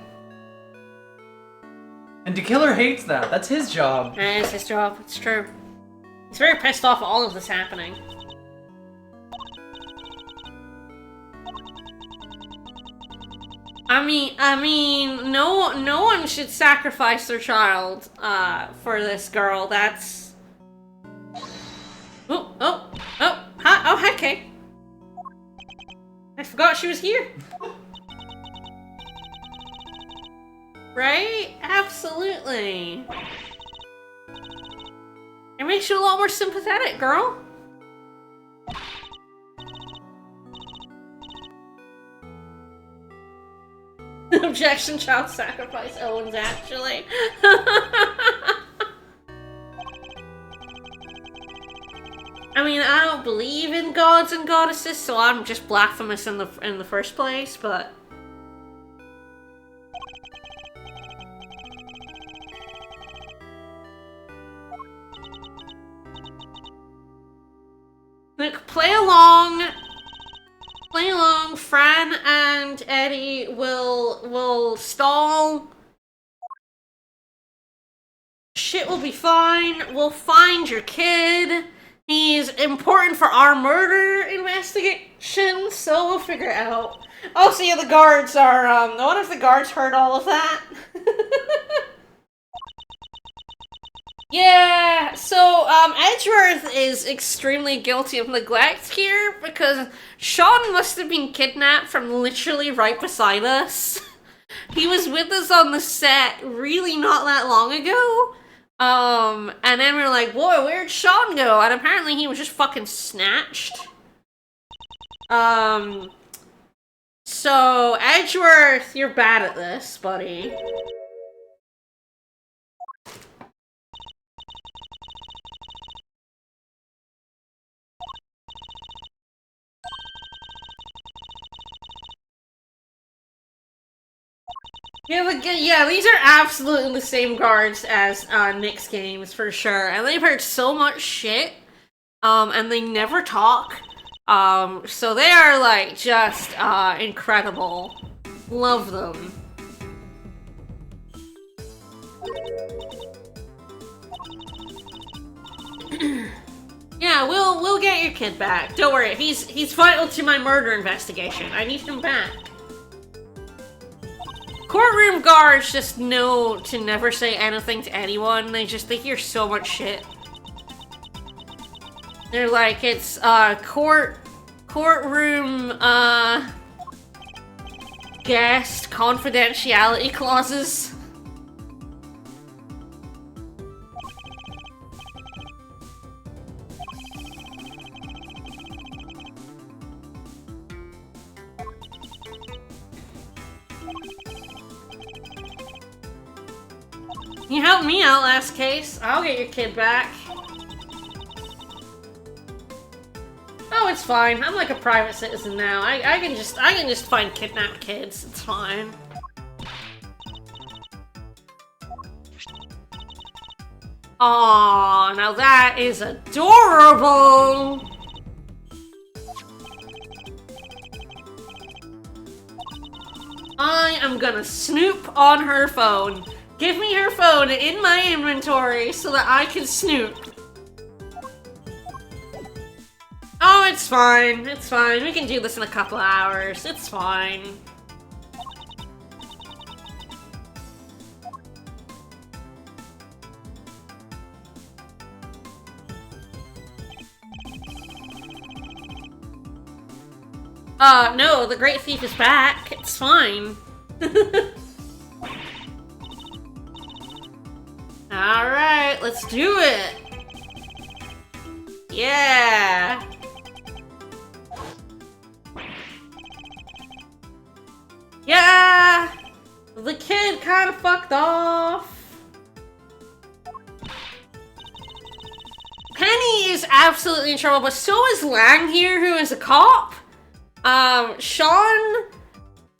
And the killer hates that. That's his job. It's his job, it's true. He's very pissed off at all of this happening. I mean, no one should sacrifice their child, for this girl. That's... Oh, okay. I forgot she was here. Right? Absolutely. It makes you a lot more sympathetic, girl. Objection, child sacrifice Owens, actually. I mean, I don't believe in gods and goddesses, so I'm just blasphemous in the first place, but... Look, play along. Fran and Eddie will stall. Shit will be fine. We'll find your kid. He's important for our murder investigation, so we'll figure it out. Oh, so yeah, the guards are, I wonder if the guards heard all of that. Yeah, so, Edgeworth is extremely guilty of neglect here, because Sean must have been kidnapped from literally right beside us. He was with us on the set really not that long ago. And then we were like, whoa, where'd Sean go? And apparently he was just fucking snatched. So, Edgeworth, you're bad at this, buddy. Yeah, these are absolutely the same guards as Nick's games for sure, and they've heard so much shit, and they never talk, so they are like just incredible. Love them. Yeah, we'll get your kid back. Don't worry, he's vital to my murder investigation. I need him back. Courtroom guards just know to never say anything to anyone. They hear so much shit. They're like, it's, courtroom, guest confidentiality clauses. You helped me out last case. I'll get your kid back. Oh, it's fine. I'm like a private citizen now. I can just find kidnapped kids. It's fine. Aw, now that is adorable. I am gonna snoop on her phone. Give me her phone in my inventory so that I can snoop. Oh, it's fine. It's fine. We can do this in a couple hours. It's fine. No, the Great Thief is back. It's fine. Alright, let's do it. Yeah. Yeah. The kid kind of fucked off. Penny is absolutely in trouble, but so is Lang here, who is a cop. Sean,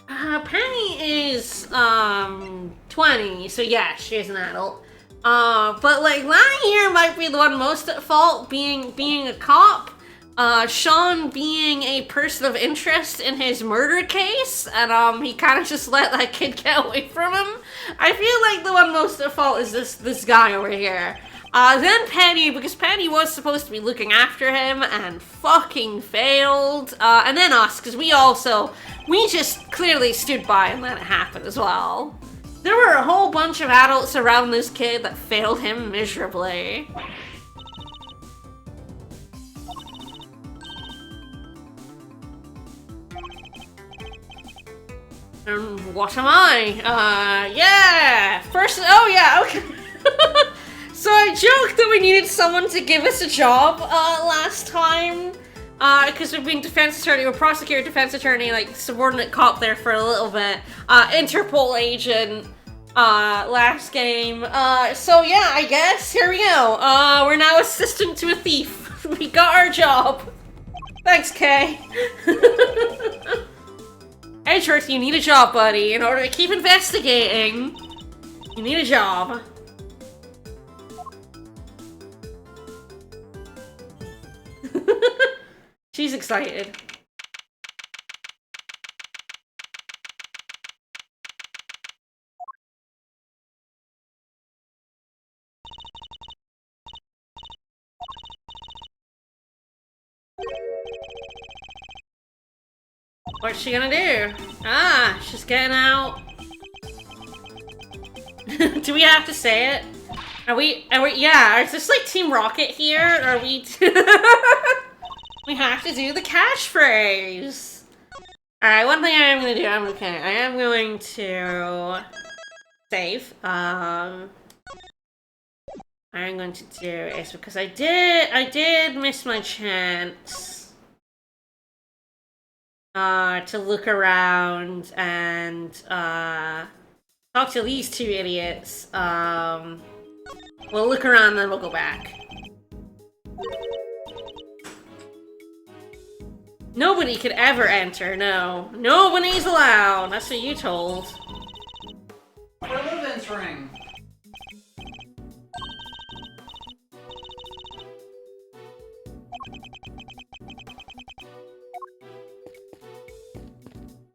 Penny is, 20, so yeah, she is an adult. But like, Lang here might be the one most at fault, being a cop. Sean being a person of interest in his murder case, and, he kind of just let that kid get away from him. I feel like the one most at fault is this guy over here. Then Penny, because Penny was supposed to be looking after him and fucking failed. And then us, because we just clearly stood by and let it happen as well. There were a whole bunch of adults around this kid that failed him miserably. What am I? Yeah! First, oh yeah, okay. So I joked that we needed someone to give us a job, last time. Because we've been defense attorney, or prosecutor, defense attorney, like, subordinate cop there for a little bit. Interpol agent, last game. So yeah, I guess, here we go. We're now assistant to a thief. We got our job. Thanks, Kay. Edgeworth, you need a job, buddy. In order to keep investigating, you need a job. She's excited. What's she gonna do? Ah, she's getting out. Do we have to say it? Are we, yeah, is this like Team Rocket here? Are we, we have to do the catchphrase. Alright, one thing I am gonna do, I am going to save. I'm going to do is because I did miss my chance to look around and talk to these two idiots. We'll look around and then we'll go back. Nobody could ever enter, no. Nobody's allowed, that's what you told. I love entering.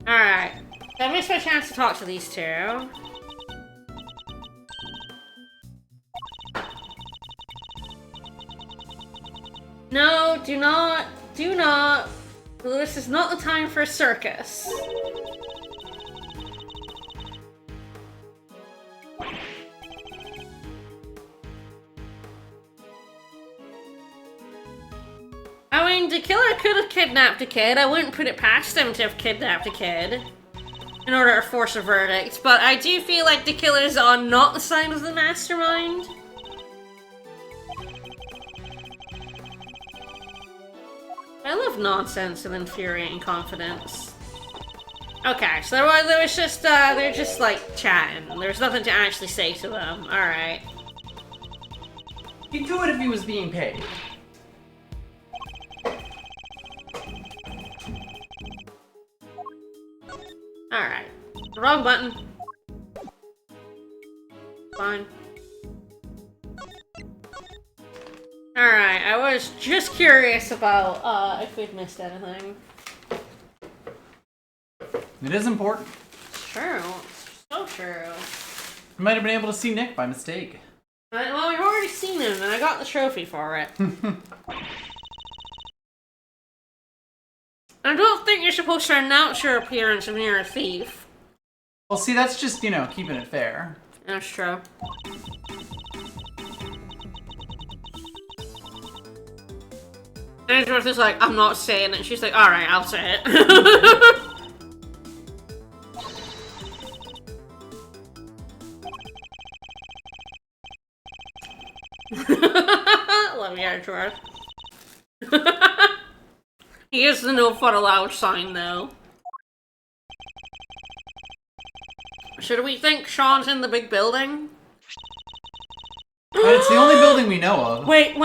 Alright. I missed my chance to talk to these two. No, do not. This is not the time for a circus. I mean, the killer could have kidnapped a kid. I wouldn't put it past him to have kidnapped a kid in order to force a verdict, but I do feel like the killer's on not the side of the mastermind. I love nonsense and infuriating confidence. Okay, so there was just, they're just, like, chatting. There's nothing to actually say to them. Alright. He'd do it if he was being paid. Alright. Wrong button. Fine. Alright, I was just curious about, if we'd missed anything. It is important. true. So true. You might have been able to see Nick by mistake. Well, we've already seen him, and I got the trophy for it. I don't think you're supposed to announce your appearance when you're a thief. Well, see, that's just, keeping it fair. That's true. Edgeworth is like, I'm not saying it. She's like, alright, I'll say it. Love you, Edgeworth. He is the no fun allowed sign, though. Should we think Sean's in the big building? But it's the only building we know of. Wait.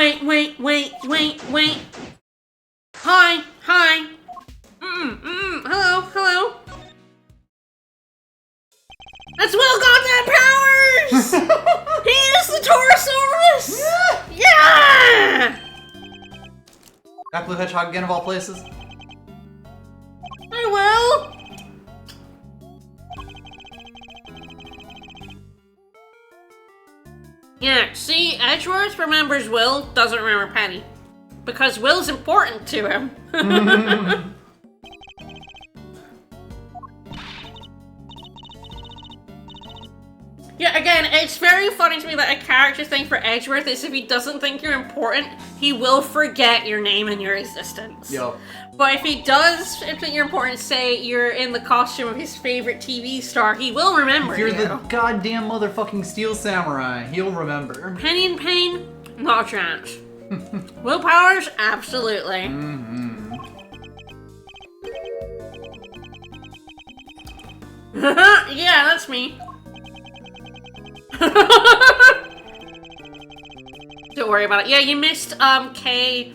Hi. Hello. That's Will Goddamn Powers! He is the Taurosaurus! Yeah! Jack Blue Hedgehog again of all places. Hi, Will! Yeah, see, Edgeworth remembers Will, doesn't remember Penny. Because Will's important to him. Yeah, again, it's very funny to me that a character thing for Edgeworth is if he doesn't think you're important, he will forget your name and your existence. Yo. But if he does think you're important, say you're in the costume of his favorite TV star, he will remember If you're the goddamn motherfucking Steel Samurai, he'll remember. Penny and Pain? Not a chance. Will Powers? Absolutely. Yeah, that's me. Don't worry about it. Yeah, you missed Kay.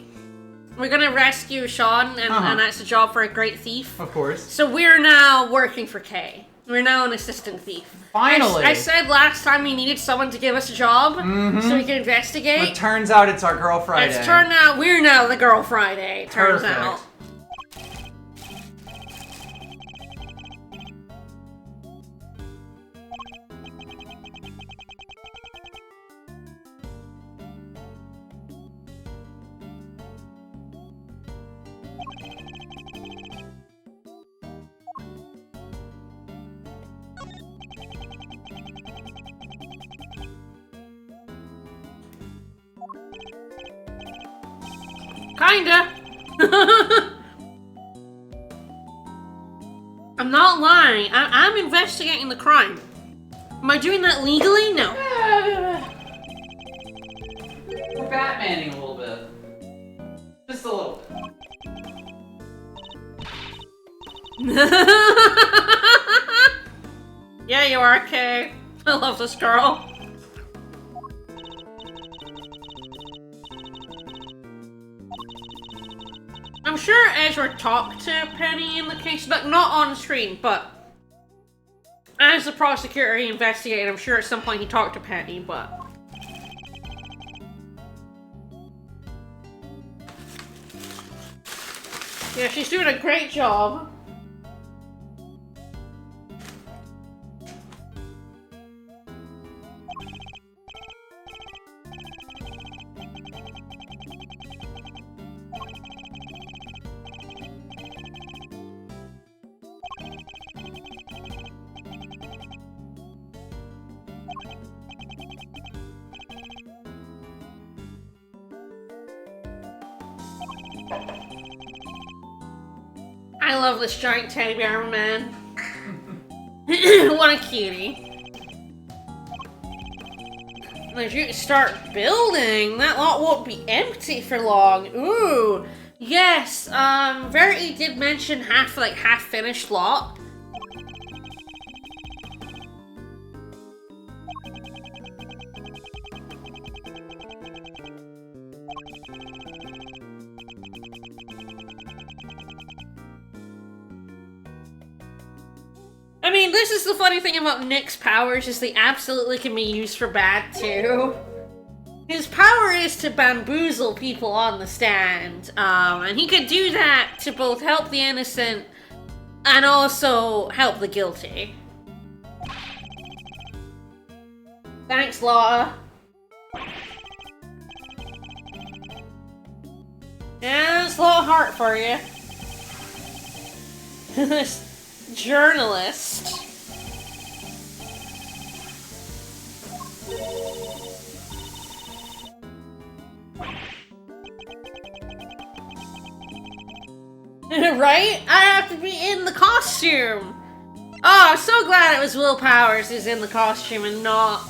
We're gonna rescue Sean, and that's a job for a great thief. Of course. So we're now working for Kay. We're now an assistant thief. Finally! I said last time we needed someone to give us a job so we could investigate. It turns out it's our Girl Friday. It's turned out we're now the Girl Friday, it turns Perfect. out. Kinda. I'm not lying. I'm investigating the crime. Am I doing that legally? No. We're Batmaning a little bit. Just a little bit. Yeah, you are, Kay. I love this girl. I'm sure Ezra talked to Penny in the case, but not on screen, but as the prosecutor he investigated, I'm sure at some point he talked to Penny, but... Yeah, she's doing a great job. I love this giant teddy bear man. What a cutie. As you start building, that lot won't be empty for long. Ooh. Yes, Verity did mention half finished lot. I mean, this is the funny thing about Nick's powers, is they absolutely can be used for bad, too. His power is to bamboozle people on the stand, and he could do that to both help the innocent and also help the guilty. Thanks, Lotta. Yeah, that's a little heart for you. This journalist. Right? I have to be in the costume! Oh, I'm so glad it was Will Powers who's in the costume and not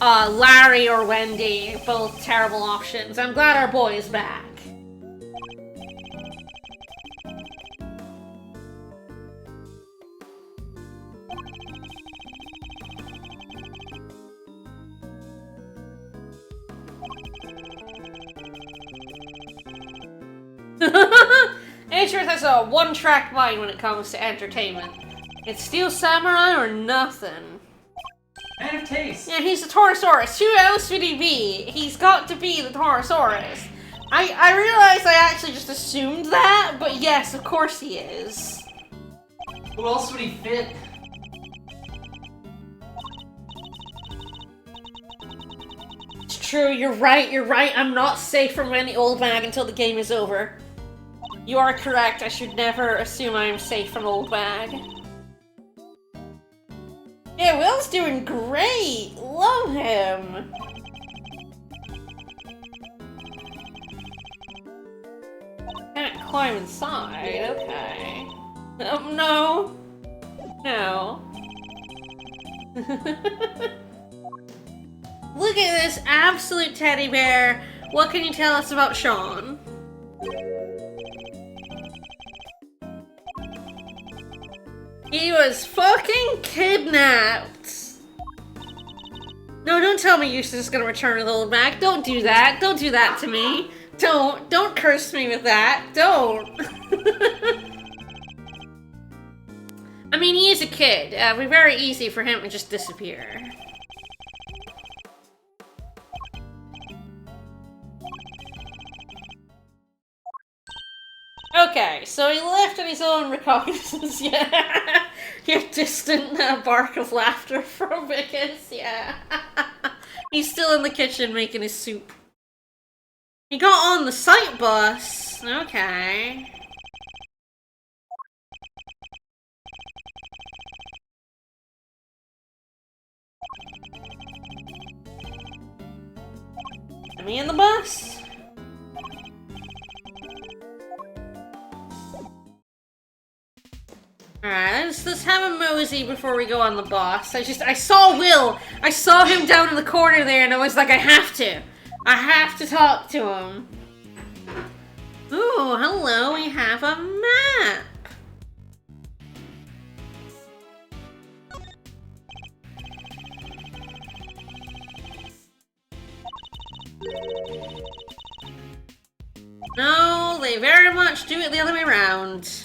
Larry or Wendy. Both terrible options. I'm glad our boy is back. H-Earth has a one-track mind when it comes to entertainment. It's Steel Samurai or nothing. Man of taste. Yeah, he's the Torosaurus. Who else would he be? He's got to be the Torosaurus. I realized I actually just assumed that, but yes, of course he is. Who else would he fit? It's true, you're right. I'm not safe from any old bag until the game is over. You are correct. I should never assume I am safe from old bag. Yeah, Will's doing great. Love him. Can't climb inside. Okay. No. No. Look at this absolute teddy bear. What can you tell us about Sean? He was fucking kidnapped! No, don't tell me you're just gonna return to the old bag. Don't do that. Don't do that to me. Don't curse me with that. Don't. I mean, he is a kid. It'd be very easy for him to just disappear. Okay, so he left on his own recognizance, yeah. Your distant bark of laughter from Vickers, yeah. He's still in the kitchen making his soup. He got on the sight bus. Okay. Am I in the bus? Alright, let's have a mosey before we go on the bus. I saw Will! I saw him down in the corner there and I was like, I have to talk to him. Ooh, hello, we have a map! No, they very much do it the other way around.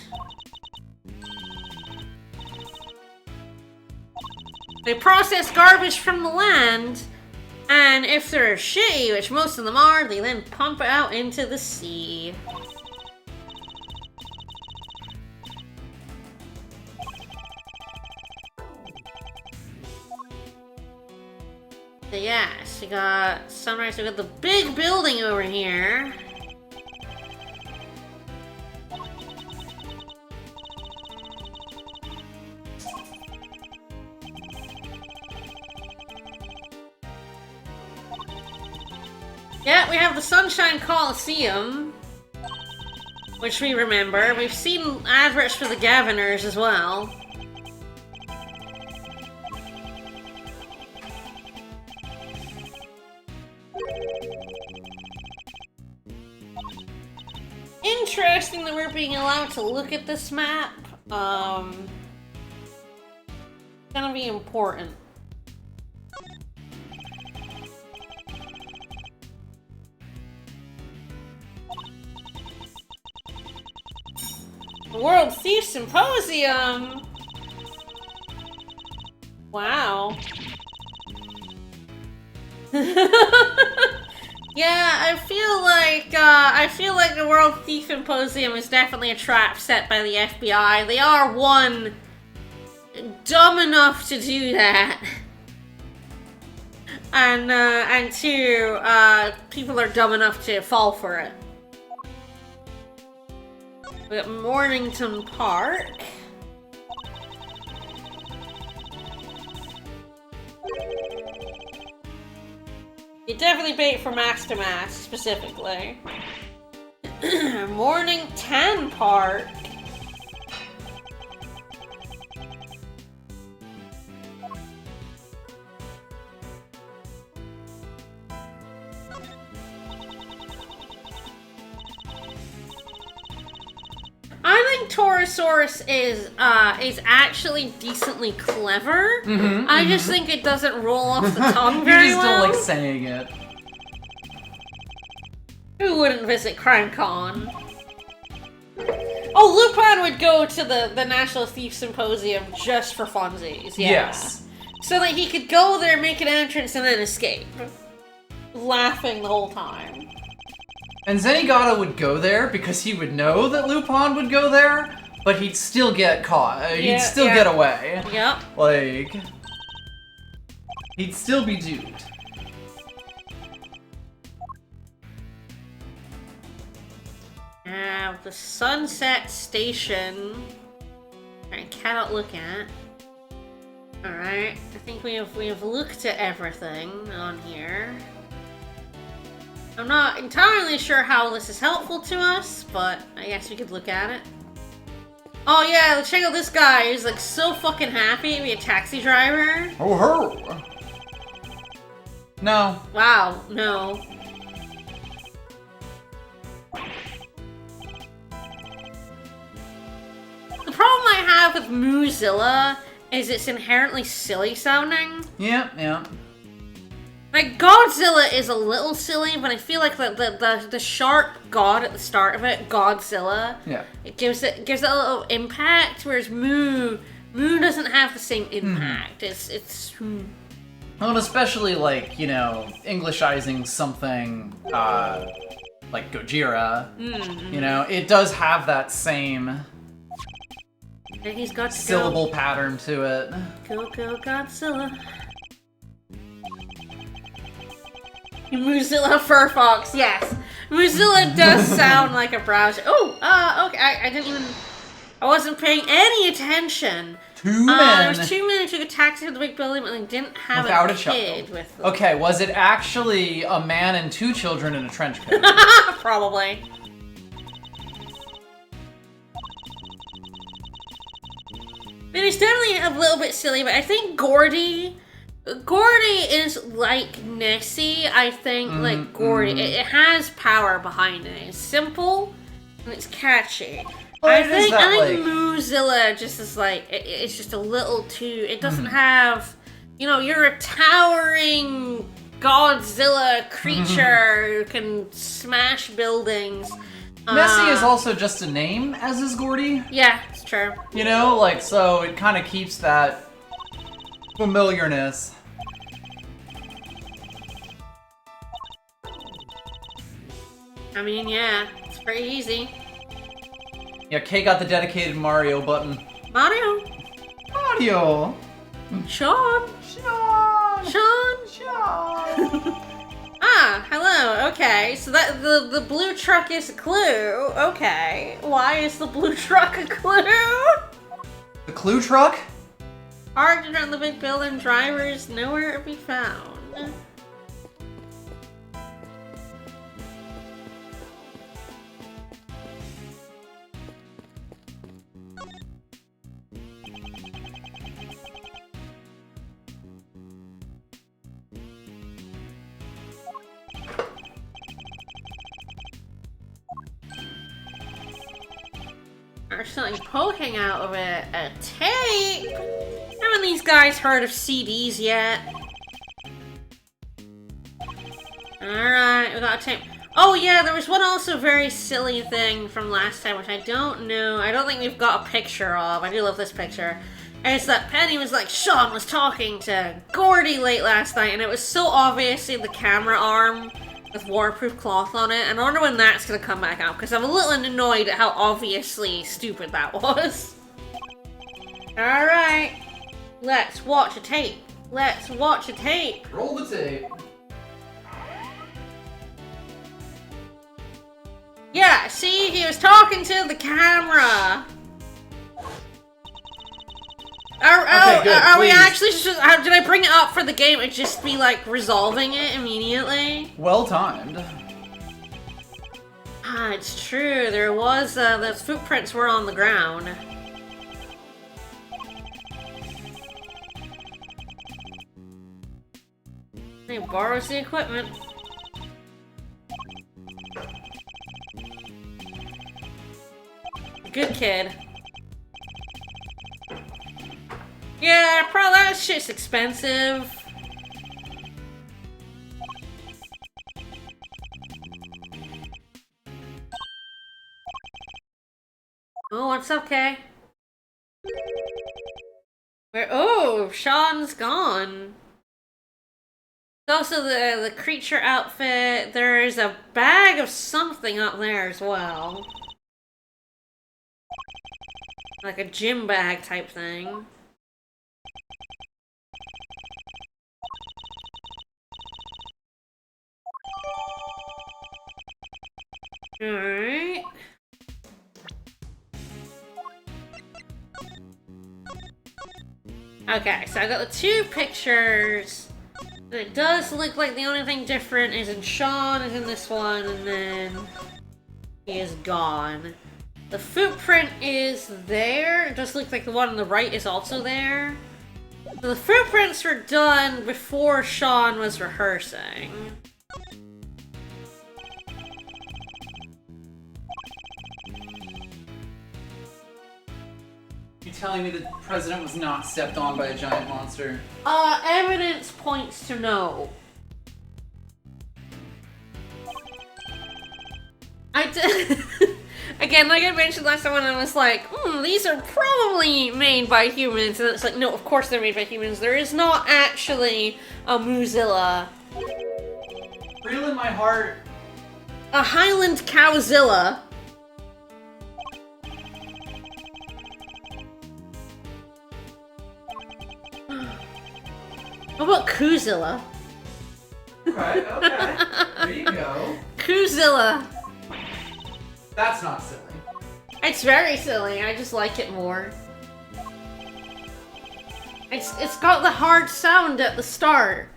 They process garbage from the land, and if they're shitty, which most of them are, they then pump it out into the sea. So yes, we got Sunrise, we got the big building over here. Yeah, we have the Sunshine Coliseum, which we remember. We've seen adverts for the Governors as well. Interesting that we're being allowed to look at this map. Gonna be important. World Thief Symposium! Wow. Yeah, I feel like the World Thief Symposium is definitely a trap set by the FBI. They are dumb enough to do that. and two, people are dumb enough to fall for it. We got Mornington Park. You definitely bait for Max to Max, specifically. Mornington Park. I think Torosaurus is actually decently clever. I just think it doesn't roll off the tongue very You just well. don't like saying it. Who wouldn't visit CrimeCon? Oh, Lupin would go to the National Thief Symposium just for funsies. Yeah. Yes. So that he could go there, make an entrance, and then escape, laughing the whole time. And Zenigata would go there because he would know that Lupin would go there, but he'd still get caught. He'd still get away. Yep. Like, he'd still be duped. Now, the Sunset Station, I cannot look at. Alright, I think we have looked at everything on here. I'm not entirely sure how this is helpful to us, but I guess we could look at it. Oh yeah, check out this guy. He's like so fucking happy to be a taxi driver. Oh ho! No. Wow, no. The problem I have with Moozilla is it's inherently silly sounding. Yeah. Like, Godzilla is a little silly, but I feel like the sharp God at the start of it, Godzilla, it gives it a little impact, whereas Moo doesn't have the same impact. It's Well, and especially like, you know, Englishizing something like Gojira, you know, it does have that same and he's got to syllable pattern to it. Go Godzilla. Moozilla Fur Fox, yes. Moozilla does sound like a browser. Oh, okay. I wasn't paying any attention. Two men. It was 2 men who took a taxi to the big building, but they didn't have Without a a kid child. with them. Okay, was it actually a man and 2 children in a trench coat? Probably. It is definitely a little bit silly, but I think Gordy is like Nessie. I think like Gordy, it has power behind it. It's simple and it's catchy. Well, I think like... Moozilla just is like it's just a little too. It doesn't have, you know, you're a towering Godzilla creature who can smash buildings. Nessie is also just a name, as is Gordy. Yeah, it's true. You know, like, so it kind of keeps that familiarness. I mean, yeah, it's pretty easy. Yeah, Kay got the dedicated Mario button. Mario. Sean. Ah, hello. Okay, so that the blue truck is a clue. Okay, why is the blue truck a clue? The clue truck? Parked around the big building, driver is nowhere to be found. There's something poking out of it. A tape? Haven't these guys heard of CDs yet? Alright, we got a tape. Oh yeah, there was one also very silly thing from last time, which I don't know. I don't think we've got a picture of. I do love this picture. And it's that Penny was like, Sean was talking to Gordy late last night, and it was so obviously the camera arm with waterproof cloth on it, and I wonder when that's gonna come back out, because I'm a little annoyed at how obviously stupid that was. Alright, let's watch a tape. Let's watch a tape. Roll the tape. Yeah, see, he was talking to the camera. Are we actually just, did I bring it up for the game and just be like resolving it immediately? Well timed. Ah, it's true. There was, those footprints were on the ground. He borrows the equipment. Good kid. Yeah, probably that shit's expensive. Oh, it's okay. Oh, Sean's gone. There's also the creature outfit. There's a bag of something up there as well. Like a gym bag type thing. Alright. Okay, so I got the two pictures. And it does look like the only thing different is in Sean is in this one, and then he is gone. The footprint is there. It does look like the one on the right is also there. So the footprints were done before Sean was rehearsing. You telling me the president was not stepped on by a giant monster? Evidence points to no. I did. Again, like I mentioned last time when I was like, these are probably made by humans. And it's like, no, of course they're made by humans. There is not actually a Moozilla. Real in my heart. A Highland Cowzilla. How about Coozilla? Right, okay. There you go. Coozilla. That's not silly. It's very silly. I just like it more. It's got the hard sound at the start.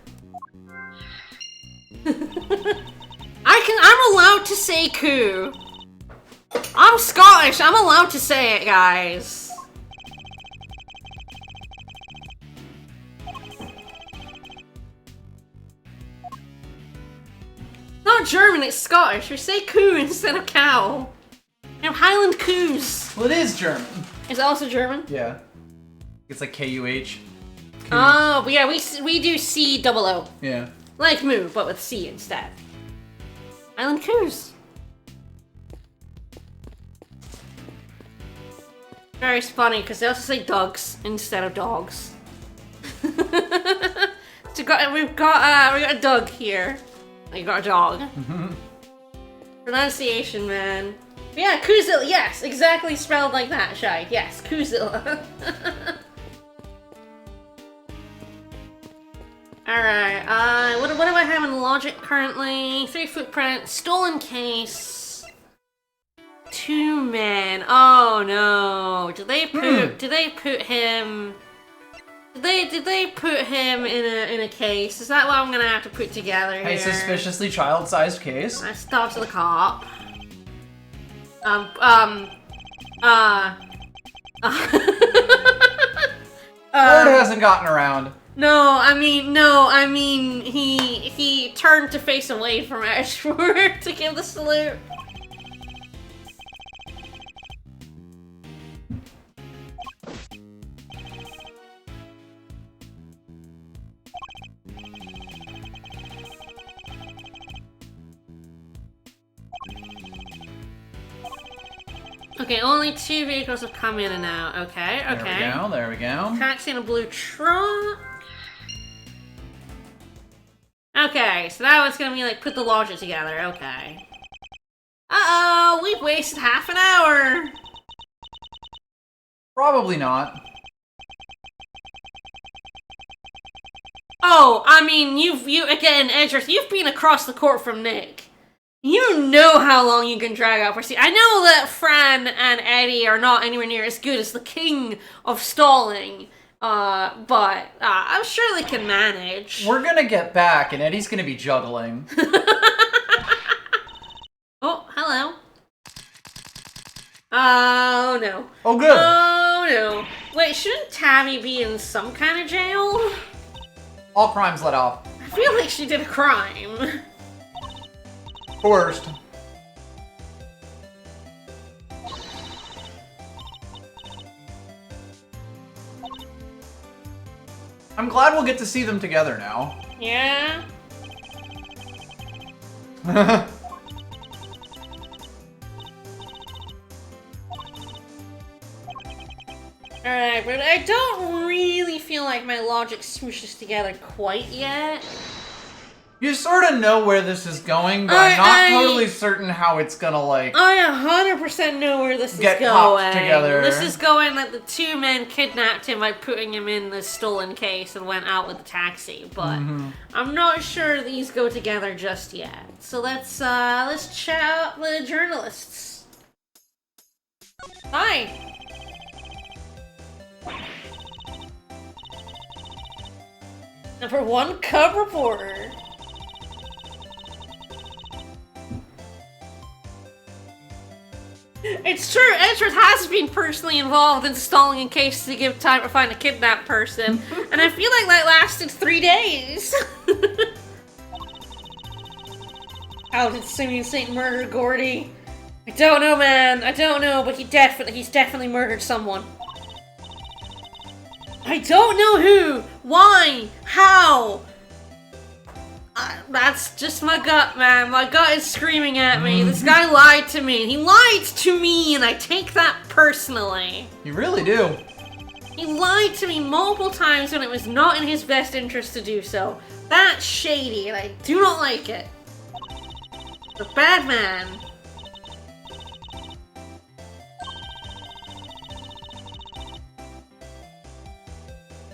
I'm allowed to say coo. I'm Scottish. I'm allowed to say it, guys. Not German, it's Scottish. We say coo instead of cow. We have Highland coos. Well, it is German. Is it also German? Yeah. It's like K-U-H. Oh, but yeah, we do C-double-O. Yeah. Like moo, but with C instead. Highland coos. Very funny, because they also say dogs instead of dogs. So we've got a dog here. You got a dog. Pronunciation, man. But yeah, Coozilla, yes, exactly spelled like that, Shy. Yes, Coozilla. Alright, what do I have in logic currently? 3 footprints, stolen case. 2 men. Oh no. Did they put him in a case? Is that what I'm gonna have to put together here? A suspiciously child-sized case. Let's talk to the cop. Word hasn't gotten around. No, I mean, he turned to face away from Ashford to give the salute. Okay, only 2 vehicles have come in and out. Okay, okay. There we go. Taxi in a blue truck. Okay, so that was gonna be like, put the logic together. Okay. Uh-oh, we've wasted half an hour. Probably not. Oh, I mean, you again, Edgeworth, you've been across the court from Nick. You know how long you can drag out proceedings. I know that Fran and Eddie are not anywhere near as good as the king of stalling, but I'm sure they can manage. We're gonna get back, and Eddie's gonna be juggling. Oh, hello. Oh, no. Oh, good. Oh, no. Wait, shouldn't Tabby be in some kind of jail? All crimes let off. I feel like she did a crime. Coerced. I'm glad we'll get to see them together now. Yeah? Alright, but I don't really feel like my logic smooshes together quite yet. You sort of know where this is going, but I'm not totally certain how it's gonna, like... I 100% know where this is going. Get popped together. This is going like the two men kidnapped him by putting him in the stolen case and went out with the taxi, but I'm not sure these go together just yet. So let's chat up with the journalists. Hi. Number 1 cub reporter. It's true, Edgeworth has been personally involved in stalling in case to give time to find a kidnapped person, and I feel like that lasted 3 days. How did Simeon Saint murder Gordy? I don't know, man. I don't know, but he's definitely murdered someone. I don't know who, why, how. That's just my gut, man. My gut is screaming at me. This guy lied to me. He lied to me, and I take that personally. You really do. He lied to me multiple times when it was not in his best interest to do so. That's shady, and I do not like it. A bad man.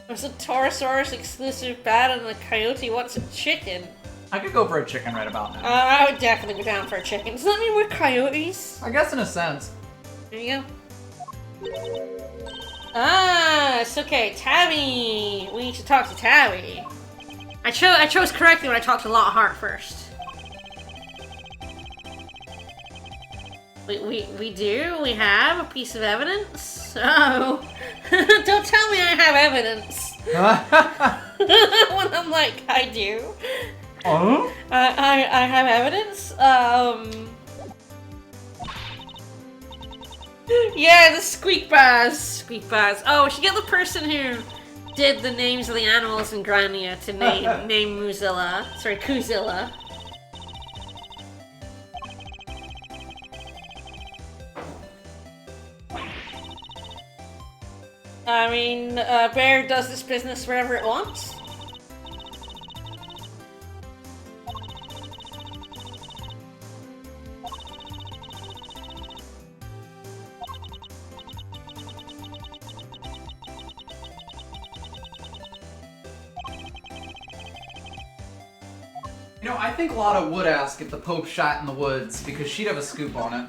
There's a Taurosaurus exclusive bat and a coyote wants a chicken. I could go for a chicken right about now. I would definitely be down for a chicken. Does that mean we're coyotes? I guess in a sense. There you go. Ah, it's okay. Tabby! We need to talk to Tabby. I chose correctly when I talked to Lockhart first. We do? We have a piece of evidence? Oh. Don't tell me I have evidence. When I'm like, I do. I have evidence? Yeah, the squeak bars. Squeak bars. Oh, we should get the person who did the names of the animals in Grania to name Muzilla. Sorry, Kuzilla. I mean, Bear does this business wherever it wants. You know, I think Lotta would ask if the Pope shot in the woods, because she'd have a scoop on it.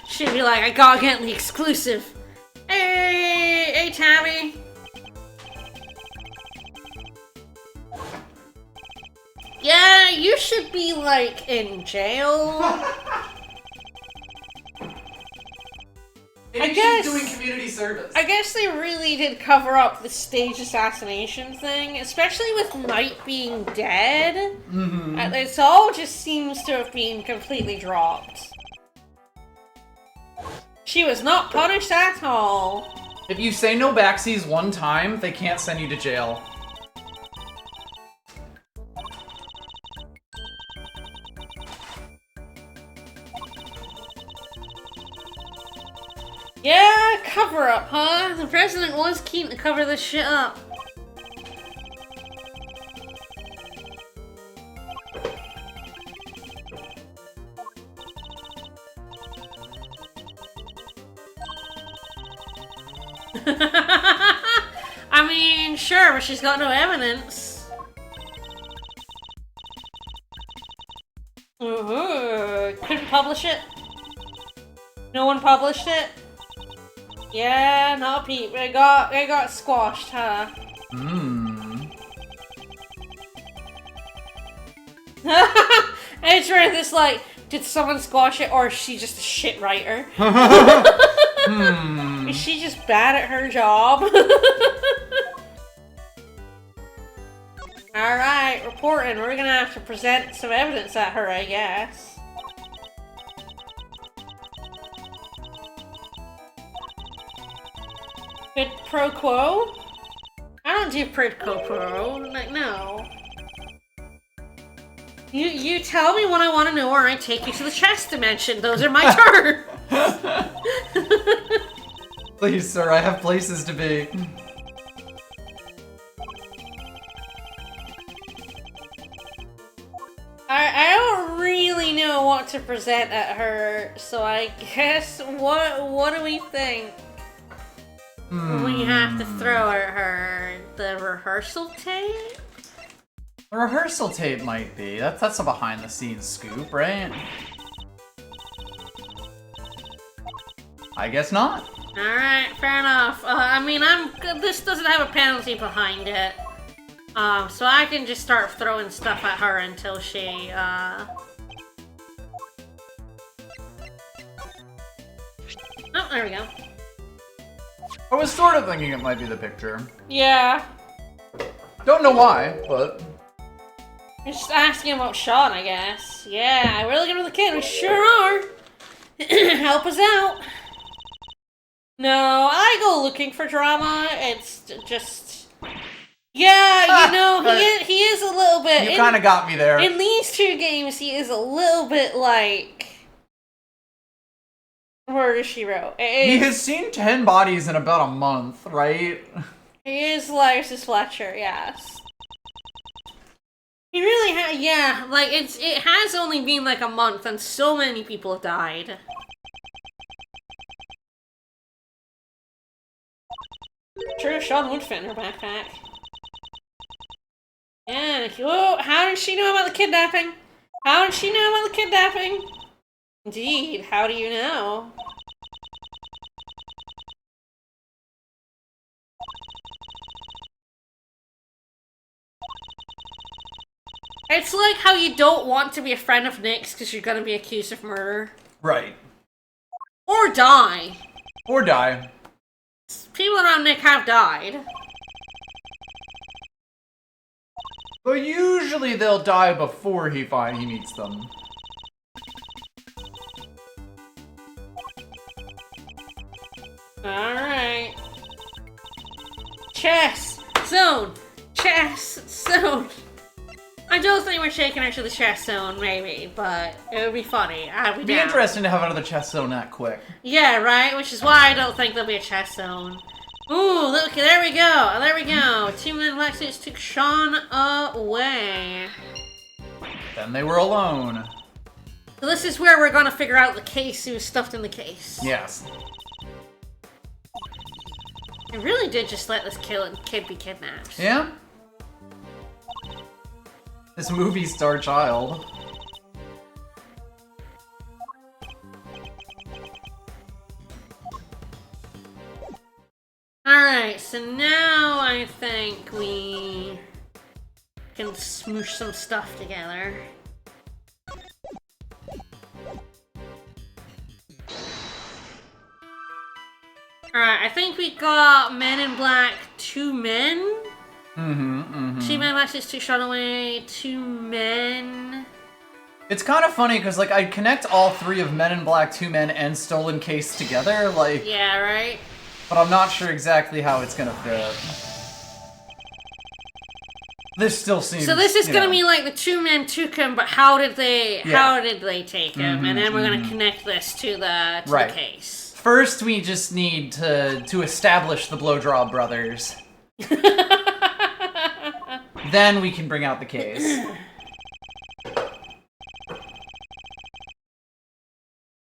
She'd be like, I gotta get the exclusive. Hey, Tabby. Yeah, you should be, like, in jail. Maybe she's doing community service. I guess they really did cover up the stage assassination thing, especially with Knight being dead. It all just seems to have been completely dropped. She was not punished at all. If you say no backsies one time, they can't send you to jail. Yeah, cover up, huh? The president was keen to cover this shit up. I mean, sure, but she's got no evidence. Couldn't publish it? No one published it? Yeah, not a peep. It got squashed, huh? It's right, this like, did someone squash it or is she just a shit writer? Is she just bad at her job? Alright, reporting. We're gonna have to present some evidence at her, I guess. Quid pro quo? I don't do quid pro quo. Like, no. You tell me what I want to know or I take you to the chess dimension. Those are my terms. Please, sir, I have places to be. I don't really know what to present at her, so I guess what do we think? We have to throw at her the rehearsal tape? A rehearsal tape might be. That's a behind-the-scenes scoop, right? I guess not. Alright, fair enough. I mean, this doesn't have a penalty behind it. So I can just start throwing stuff at her until she, Oh, there we go. I was sort of thinking it might be the picture. Yeah. Don't know why, but... You're just asking about Sean, I guess. Yeah, we're looking for the kid. We sure are. Help us out. No, I go looking for drama. It's just... Yeah, you know, he is a little bit... You kind of got me there. In these two games, he is a little bit like... Murder, She Wrote. He has seen 10 bodies in about a month, right? He is Lysis Fletcher, yes. He really yeah, like, it has only been like a month and so many people have died. Sure, Sean would fit in her backpack. Yeah, whoa, how did she know about the kidnapping? How did she know about the kidnapping? Indeed, how do you know? It's like how you don't want to be a friend of Nick's because you're gonna be accused of murder. Right. Or die. Or die. People around Nick have died. But usually they'll die before he meets them. Alright. Chess! Zone! Chess! Zone! I don't think we're taking her to the chess zone, maybe, but it would be funny. It'd be interesting to have another chess zone that quick. Yeah, right? Which is why I don't think there'll be a chess zone. Ooh, look, there we go. There we go. Two men Lexus took Sean away. Then they were alone. So this is where we're gonna figure out the case who was stuffed in the case. Yes. I really did just let this kid be kidnapped. Yeah? This movie star child. Alright, so now I think we can smoosh some stuff together. Alright, I think we got Men in Black 2 men. Two men matches, 2 shot away, 2 men. It's kind of funny because, like, I'd connect all 3 of Men in Black, 2 Men, and Stolen Case together, like... Yeah, right? But I'm not sure exactly how it's gonna fit. This still seems... So this is gonna be like the 2 men took him, but how did they take him? And then we're gonna connect this to the case. First, we just need to establish the Blowdraw brothers. Then we can bring out the case.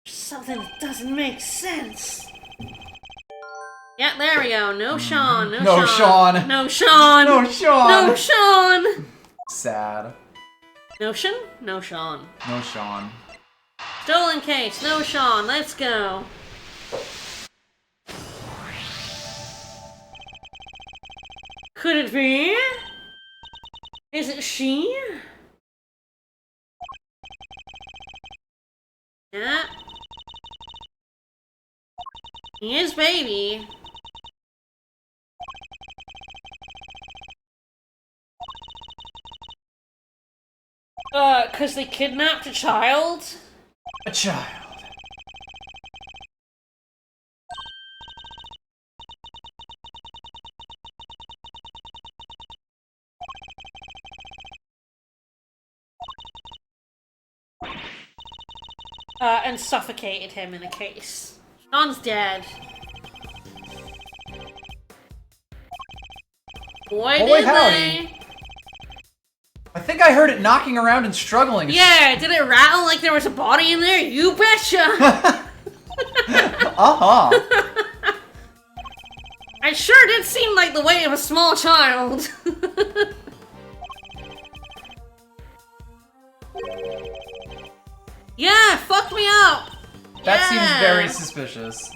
Something that doesn't make sense. Yeah, there we go. No Sean. No, No Sean. Sean. No Sean. No Sean. No Sean. Sad. Notion? No Sean. No Sean. Stolen case. No Sean. Let's go. Could it be? Is it she? Yeah. He is baby. Cause they kidnapped a child? A child. And suffocated him in a case. Sean's dead. Boy, did howdy. they. I think I heard it knocking around and struggling. Yeah, did it rattle like there was a body in there? You betcha! Uh-huh. I sure did seem like the weight of a small child. Yeah, fuck me up! That Yeah. seems very suspicious.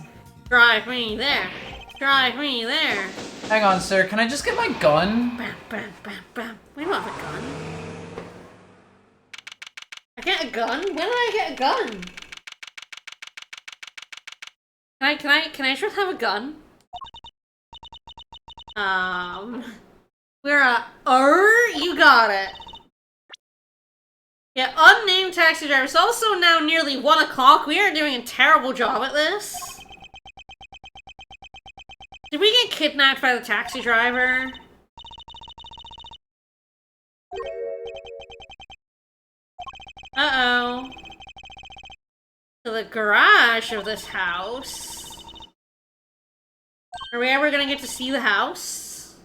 Drive me there. Drive me there. Hang on, sir. Can I just get my gun? Bam, bam, bam, bam. We don't have a gun. I get a gun? When did I get a gun? Can I just have a gun? We're you got it. Yeah, unnamed taxi driver. It's also now nearly 1 o'clock. We are doing a terrible job at this. Did we get kidnapped by the taxi driver? Uh-oh. To the garage of this house. Are we ever gonna get to see the house?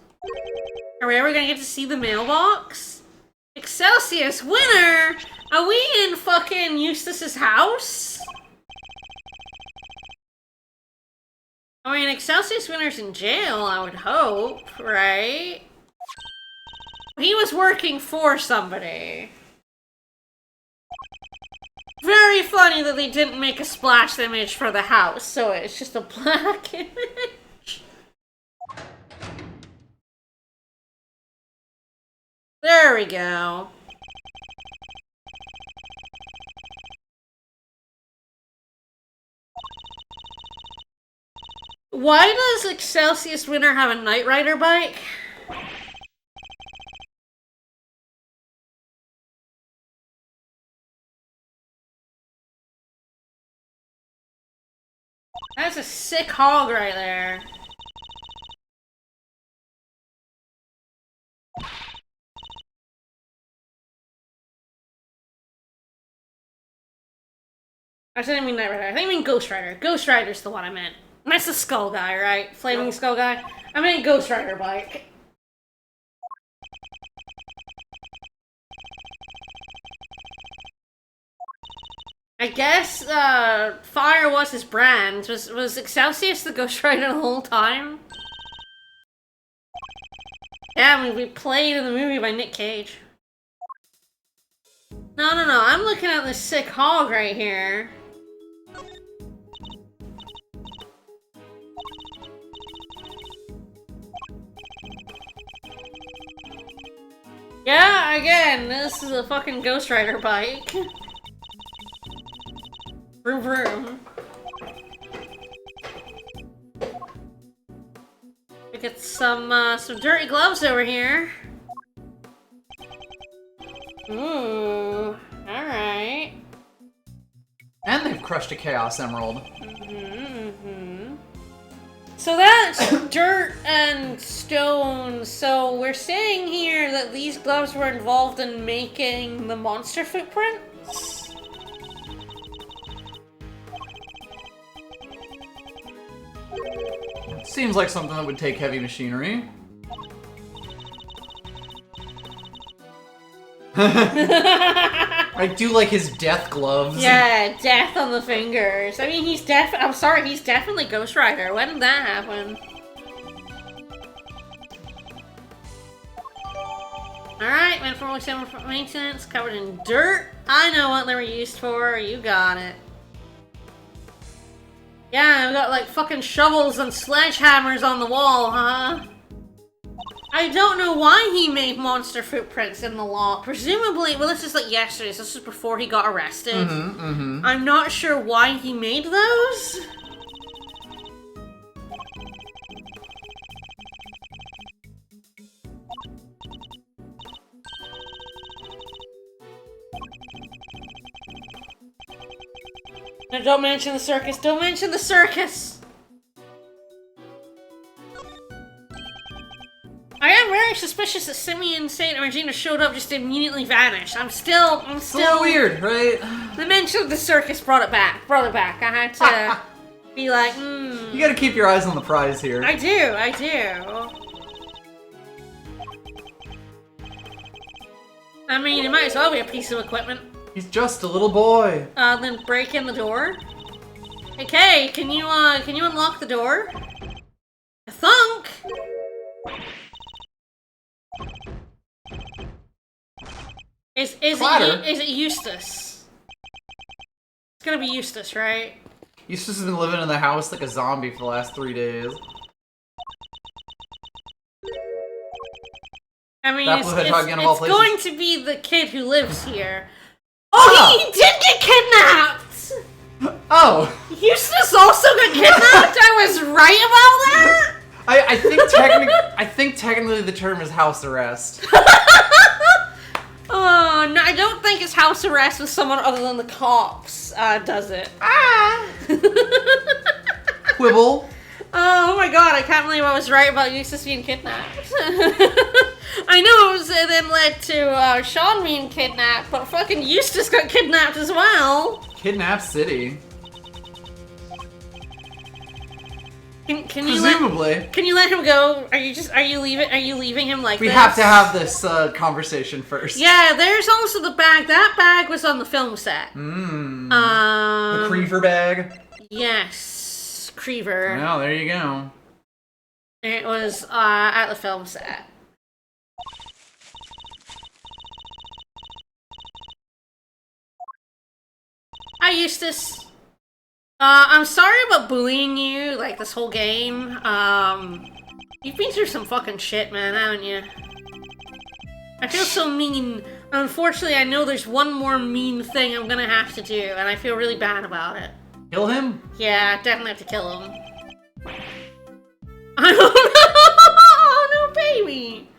Are we ever gonna get to see the mailbox? Excelsius, winner! Are we in fucking Eustace's house? I mean, Excelsius Winner's in jail, I would hope, right? He was working for somebody. Very funny that they didn't make a splash image for the house, so it's just a black image. There we go. Why does Excelsius Winner have a Knight Rider bike? That's a sick hog right there. I didn't mean Knight Rider. I think I mean Ghost Rider. Ghost Rider's the one I meant. And that's the skull guy, right? Flaming skull guy. I meant Ghost Rider bike. I guess fire was his brand. Was Excelsius the Ghost Rider the whole time? Yeah, I mean, we played in the movie by Nick Cage. No, I'm looking at this sick hog right here. Yeah, again, this is a fucking Ghost Rider bike. Vroom vroom. We get some dirty gloves over here. Ooh, alright. And they've crushed a Chaos Emerald. So that's dirt and stone. So we're saying here that these gloves were involved in making the monster footprints? Seems like something that would take heavy machinery. I do like his death gloves. Yeah, death on the fingers. I mean, he's definitely Ghost Rider. When did that happen? Alright, for maintenance, covered in dirt. I know what they were used for, you got it. Yeah, we got like fucking shovels and sledgehammers on the wall, huh? I don't know why he made monster footprints in the law. Presumably, well, this is like yesterday, so this is before he got arrested. I'm not sure why he made those. No, don't mention the circus. Don't mention the circus. I am very suspicious that Simeon, Saint, and Regina showed up, just immediately vanished. I'm still. It's a little weird, right? The mention of the circus brought it back. I had to be like, You gotta keep your eyes on the prize here. I do. I mean, it might as well be a piece of equipment. He's just a little boy. Then break in the door. Hey, Kay, can you unlock the door? A thunk! Is it Eustace? It's gonna be Eustace, right? Eustace has been living in the house like a zombie for the last 3 days. I mean, It's going to be the kid who lives here. Oh, he did get kidnapped! Oh! Eustace also got kidnapped? I was right about that? I think technically the term is house arrest. Oh, no, I don't think it's house arrest with someone other than the cops, does it? Quibble. Oh my god, I can't believe I was right about Eustace being kidnapped. I know it then led to Sean being kidnapped, but fucking Eustace got kidnapped as well. Kidnap City. Can you Presumably. can you let him go? Are you leaving him like We this? have to have this conversation first. Yeah, there's also the bag. That bag was on the film set. The Creever bag. Yes, Creever. Well, there you go. It was at the film set. Hi, Eustace. I'm sorry about bullying you, like, this whole game. You've been through some fucking shit, man, haven't you? I feel so mean. Unfortunately, I know there's one more mean thing I'm gonna have to do, and I feel really bad about it. Kill him? Yeah, I definitely have to kill him. Oh no, baby!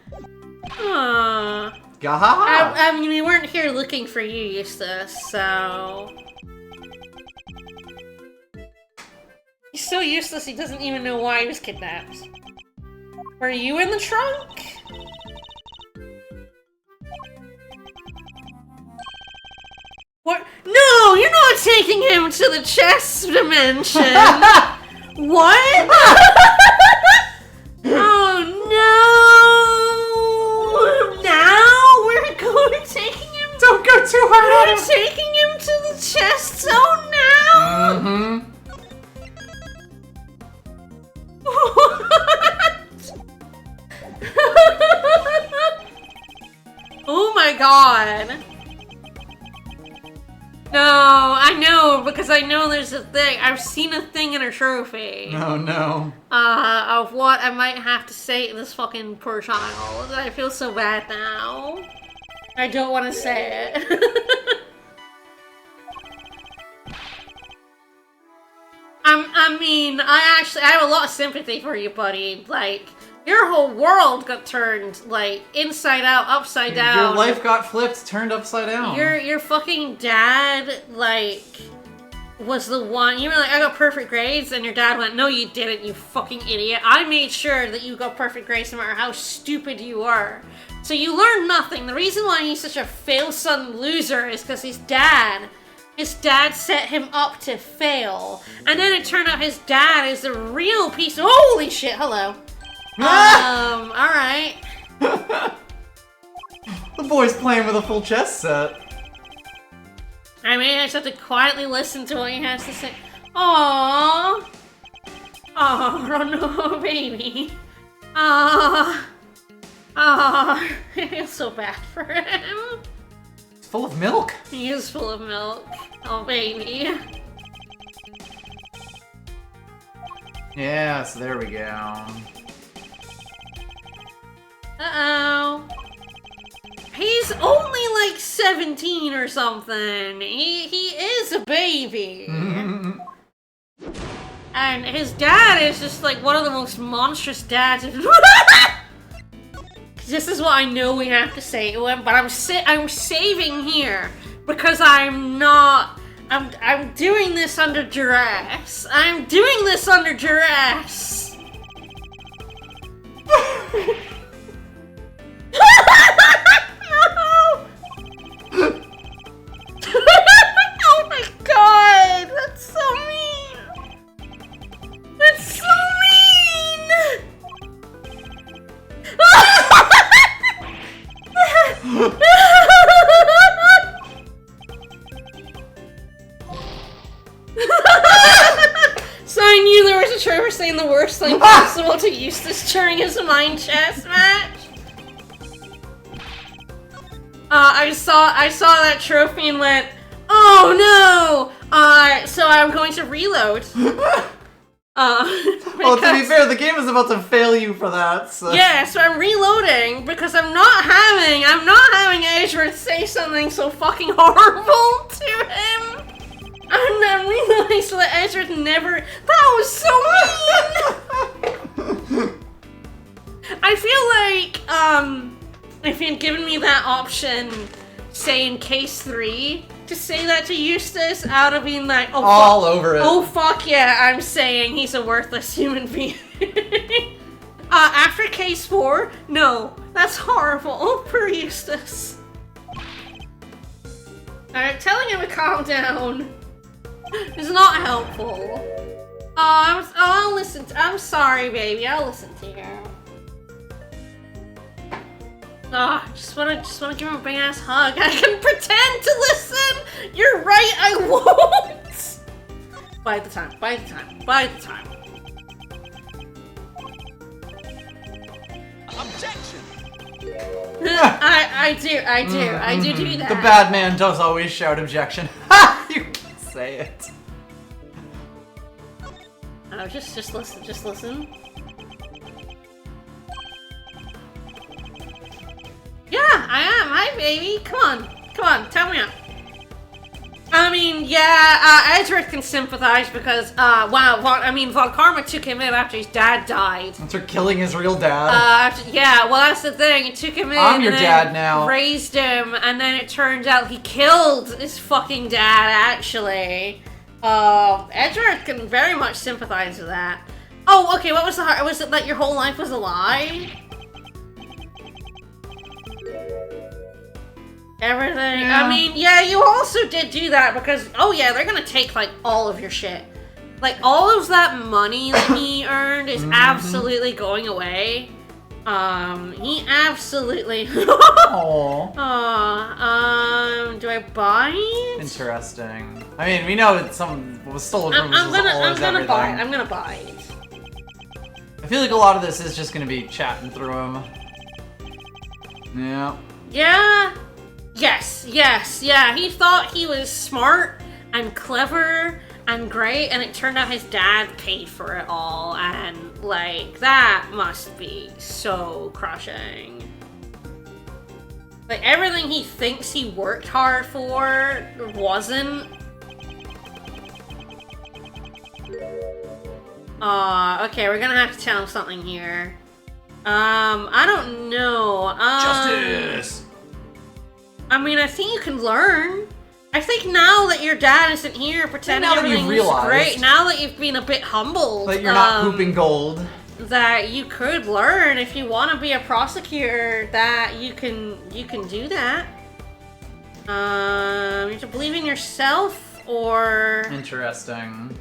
Aww. Gahaha! I mean, we weren't here looking for you, Eustace, so... He's so useless, he doesn't even know why he was kidnapped. Were you in the trunk? What? No, you're not taking him to the chess dimension! What? Oh no! Now we're taking him. Don't go too hard on him! We're taking him to the chest zone now. Oh my god. No, I know, because I know there's a thing. I've seen a thing in a trophy. Oh no. Of what I might have to say to this fucking poor child. I feel so bad now. I don't want to say it. I mean, I have a lot of sympathy for you, buddy. Like, your whole world got turned, like, inside out, upside down. Your life got flipped, turned upside down. Your fucking dad, like, was the one. You were like, I got perfect grades, and your dad went, no, you didn't, you fucking idiot. I made sure that you got perfect grades no matter how stupid you were. So you learned nothing. The reason why he's such a fail-son loser is because his dad set him up to fail. And then it turned out his dad is the real piece of— holy shit, hello. Alright. The boy's playing with a full chess set. I mean, I just have to quietly listen to what he has to say. Aww. Oh, no, baby. I feel so bad for him. It's full of milk. He is full of milk. Oh, baby. Yes, there we go. Uh-oh. He's only like 17 or something. He is a baby. And his dad is just like one of the most monstrous dads. This is what I know we have to say to him, but I'm saving here because I'm doing this under duress. I'm doing this under duress. Oh my god, that's so mean. That's so mean. So I knew there was a Trevor saying the worst thing possible to Eustace during his mind chess match. I saw that trophy and went, oh no! So I'm going to reload. Well, to be fair, the game is about to fail you for that, so... Yeah, so I'm reloading because I'm not having Edgeworth say something so fucking horrible to him. I'm reloading so that Edgeworth never... That was so mean! I feel like, if he had given me that option, say in case 3, to say that to Eustace, I would have been like, oh, all over it. Oh fuck yeah, I'm saying he's a worthless human being. After case 4, no, that's horrible. Oh, poor Eustace. Alright, telling him to calm down is not helpful. I'll listen. I'm sorry, baby. I'll listen to you. Just wanna give him a big ass hug. I can pretend to listen! You're right, I won't! By the time. Objection! I do that. The bad man does always shout objection. Ha! You can say it. Oh, just listen. Yeah, I am. Hi, baby. Come on, tell me up. I mean, yeah, Edgeworth can sympathize because, Von Karma took him in after his dad died. After killing his real dad. Yeah, well, that's the thing. He took him in I'm your and dad now. Raised him, and then it turns out he killed his fucking dad, actually. Edgeworth can very much sympathize with that. Oh, okay, what was the heart? Was it that your whole life was a lie? Everything. Yeah. I mean, yeah, you also did do that because, oh yeah, they're gonna take, like, all of your shit. Like, all of that money that he earned is absolutely going away. He absolutely... Aww. Do I buy it? Interesting. I mean, we know that some was stolen from I'm gonna buy it. everything. I'm gonna buy it. I feel like a lot of this is just gonna be chatting through him. Yeah. Yeah. Yes, yeah. He thought he was smart and clever and great, and it turned out his dad paid for it all, and, like, that must be so crushing. Like, everything he thinks he worked hard for wasn't. Okay, we're gonna have to tell him something here. I don't know. Justice! I mean, I think you can learn. I think now that your dad isn't here pretending everything's great, now that you've been a bit humbled, that you're not pooping gold, that you could learn if you want to be a prosecutor, that you can do that. You have to believe in yourself, or... Interesting.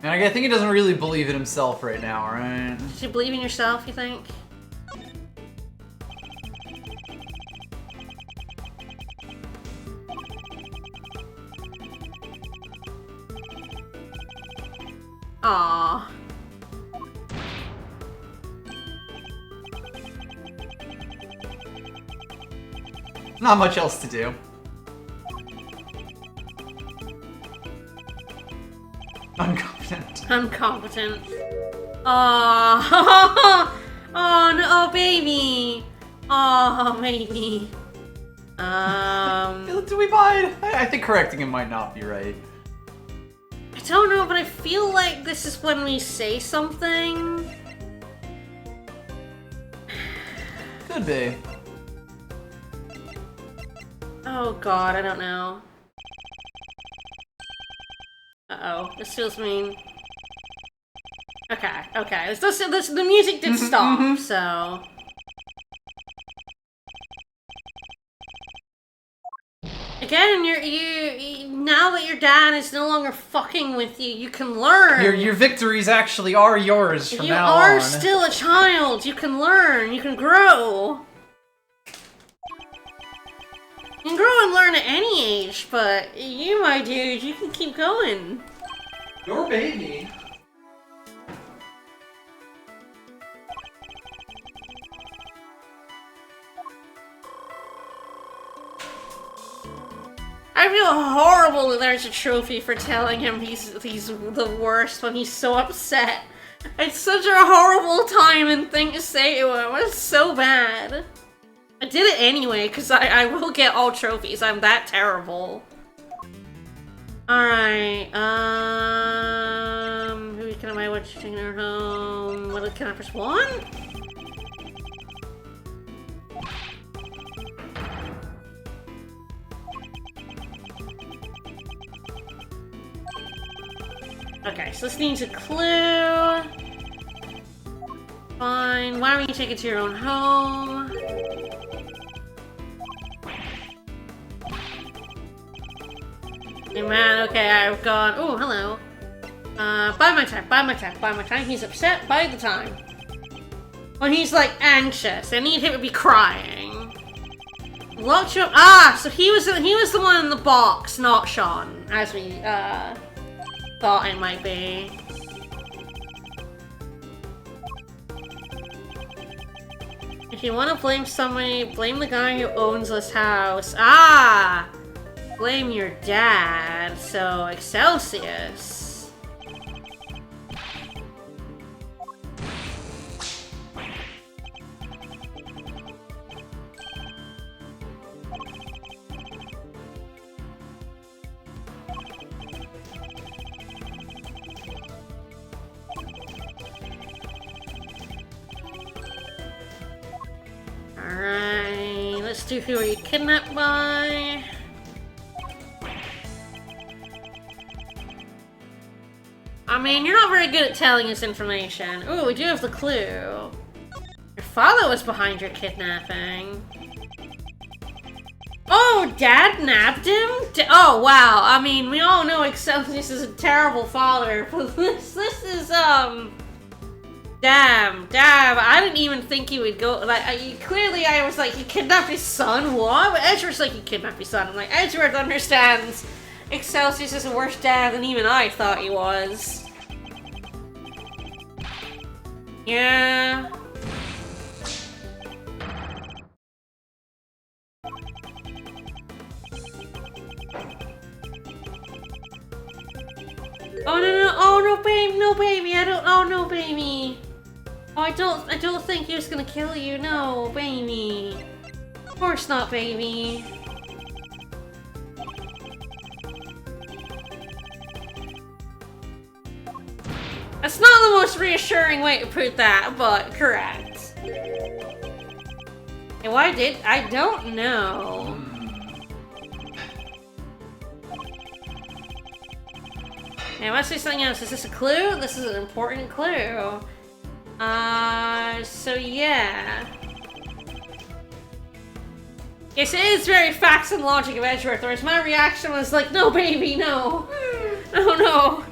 And I think he doesn't really believe in himself right now, right? You should believe in yourself, you think? Aw. Not much else to do. Incompetent. Incompetent. Aw. Oh no, baby. Oh, baby. Do we mind? I think correcting him might not be right. I don't know, but I feel like this is when we say something. Could be. Oh god, I don't know. Uh-oh, this feels mean. Okay, okay. The music did stop, so... Again, now that your dad is no longer fucking with you, you can learn. Your victories actually are yours from now on. You are still a child. You can learn. You can grow. You can grow and learn at any age, but you, my dude, you can keep going. Your baby. I feel horrible that there's a trophy for telling him he's the worst when he's so upset. It's such a horrible time and thing to say to him. It's so bad. I did it anyway, because I will get all trophies. I'm that terrible. Alright, who can I watch taking her home? What can I press 1? Okay, so this needs a clue. Fine. Why don't you take it to your own home? Hey man, okay, I've gone. Oh, hello. Buy my time, buy my time, buy my time. He's upset, buy the time. When he's like anxious, I need him to be crying. Locked you up. Ah, so he was the one in the box, not Sean, as we thought it might be. If you want to blame somebody, blame the guy who owns this house. Ah! Blame your dad, so Excelsius. Alright, let's do who are you kidnapped by? I mean, you're not very good at telling us information. Ooh, we do have the clue. Your father was behind your kidnapping. Oh, Dad nabbed him? Oh, wow. I mean, we all know Excelsius is a terrible father, but this is, Damn, I didn't even think he would go, like, clearly I was like, he kidnapped his son? What? But Edgeworth's like, he kidnapped his son. I'm like, Edgeworth understands Excelsius is a worse dad than even I thought he was. Yeah. Oh no, oh no baby, no baby, oh no baby. Oh, I don't think he was gonna kill you, no, baby. Of course not, baby. That's not the most reassuring way to put that, but correct. And why did I don't know. Yeah, let's say something else. Is this a clue? This is an important clue. So yeah. Yes, it is very facts and logic of Edgeworth, whereas my reaction was like, no baby, no. Oh no.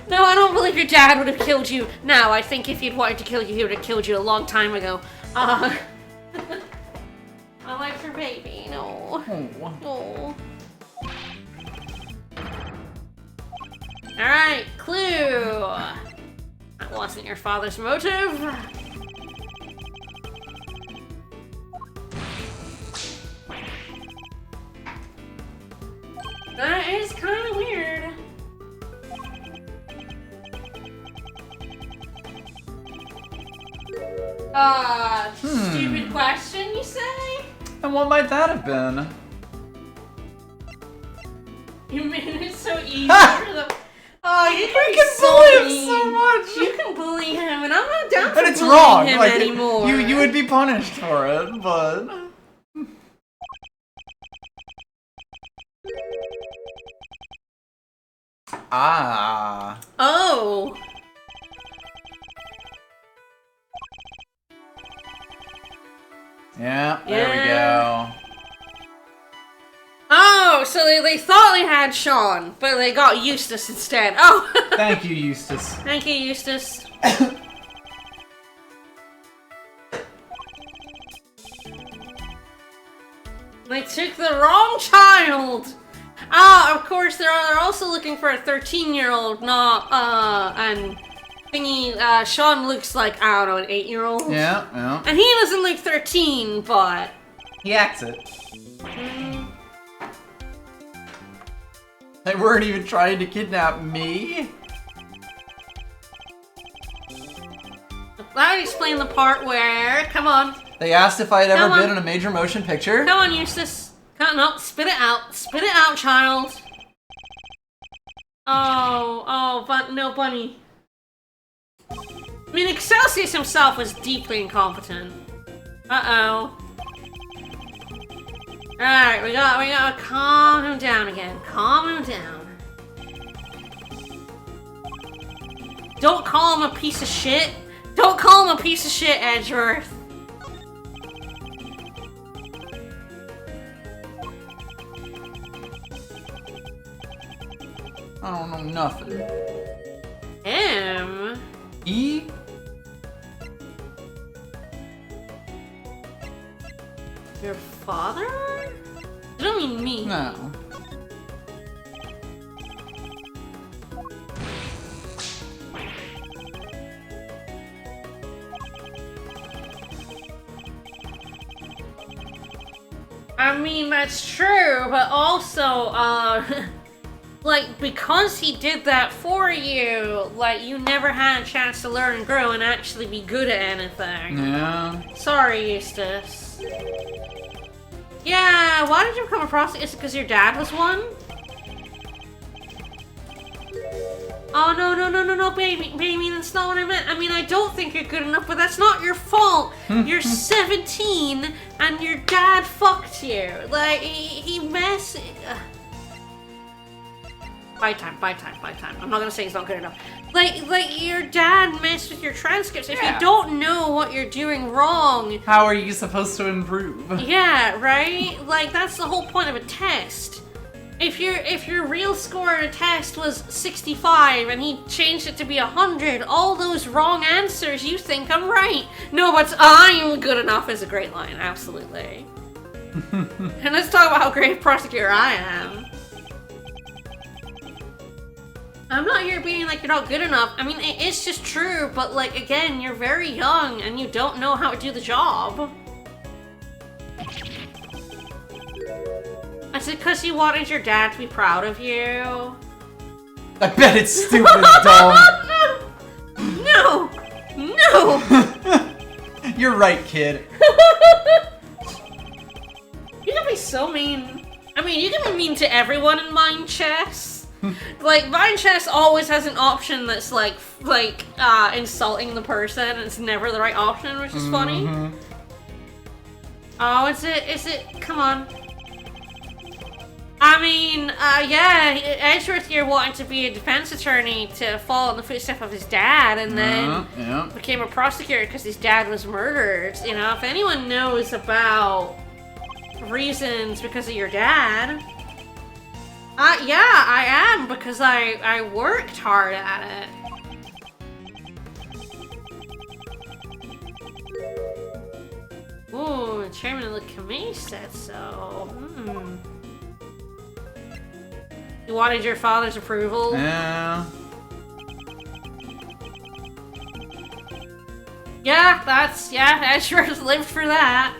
No, I don't believe your dad would have killed you now. I think if he'd wanted to kill you, he would have killed you a long time ago. I like your baby, no. Oh. Alright, clue. wasn't your father's motive. That is kind of weird. Stupid question, you say? And what might that have been? You made it so easy for them. Oh, you can bully him mean. so much. You can bully him, and I'm not down for But it's bullying wrong. him Like anymore. you would be punished for it, but. Ah. Oh. Yeah, there we go. Oh, so they thought they had Sean, but they got Eustace instead. Oh. Thank you, Eustace. Thank you, Eustace. They took the wrong child. Ah, of course, they're also looking for a 13-year-old, not, and thingy, Sean looks like, I don't know, an 8-year-old. Yeah, yeah. And he doesn't look 13, but... He acts it. They weren't even trying to kidnap me. That would explain the part where... Come on. They asked if I had ever Come on. been in a major motion picture. Come on, Eustace. Come, no, spit it out. Spit it out, child. Oh, but no bunny. I mean, Excelsius himself was deeply incompetent. Uh-oh. Alright, we gotta calm him down again. Calm him down. Don't call him a piece of shit. Don't call him a piece of shit, Edgeworth. I don't know nothing. M? E? Your father? You don't mean me. No. I mean, that's true, but also, like, because he did that for you, like, you never had a chance to learn and grow and actually be good at anything. Yeah. Sorry, Eustace. Yeah, why did you come across it? Is it because your dad was one? Oh, no, baby, that's not what I meant. I mean, I don't think you're good enough, but that's not your fault. You're 17, and your dad fucked you. Like, he messed... By time. I'm not gonna say he's not good enough. Like your dad messed with your transcripts. If Yeah. you don't know what you're doing wrong... How are you supposed to improve? Yeah, right? Like, that's the whole point of a test. If your real score in a test was 65 and he changed it to be 100, all those wrong answers, you think I'm right. No, but I'm good enough is a great line, absolutely. And let's talk about how great a prosecutor I am. I'm not here being like you're not good enough. I mean, it's just true, but like, again, you're very young and you don't know how to do the job. Is it because you wanted your dad to be proud of you? I bet it's stupid dumb. No! You're right, kid. You can be so mean. I mean, you can be mean to everyone in Mind Chess. Like, Mind Chess always has an option that's like insulting the person. It's never the right option, which is funny. Oh, is it? Come on. I mean, yeah, Edgeworth here wanted to be a defense attorney to follow in the footsteps of his dad, and then became a prosecutor because his dad was murdered. You know, if anyone knows about reasons because of your dad, yeah, I am, because I worked hard at it. Ooh, the chairman of the committee said so. You wanted your father's approval? Yeah. Yeah, Edgeworth lived for that.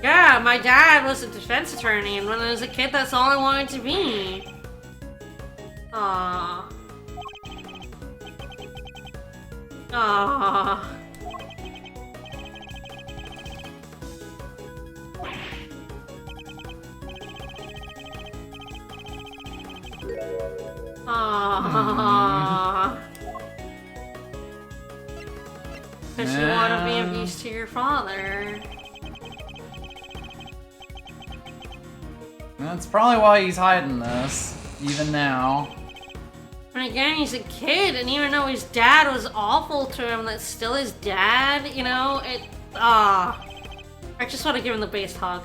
Yeah, my dad was a defense attorney, and when I was a kid, that's all I wanted to be. Aww. Aww. Aww. Because you want to be of use to your father. That's probably why he's hiding this, even now. And again, he's a kid, and even though his dad was awful to him, that's still his dad, you know? I just want to give him the biggest hug.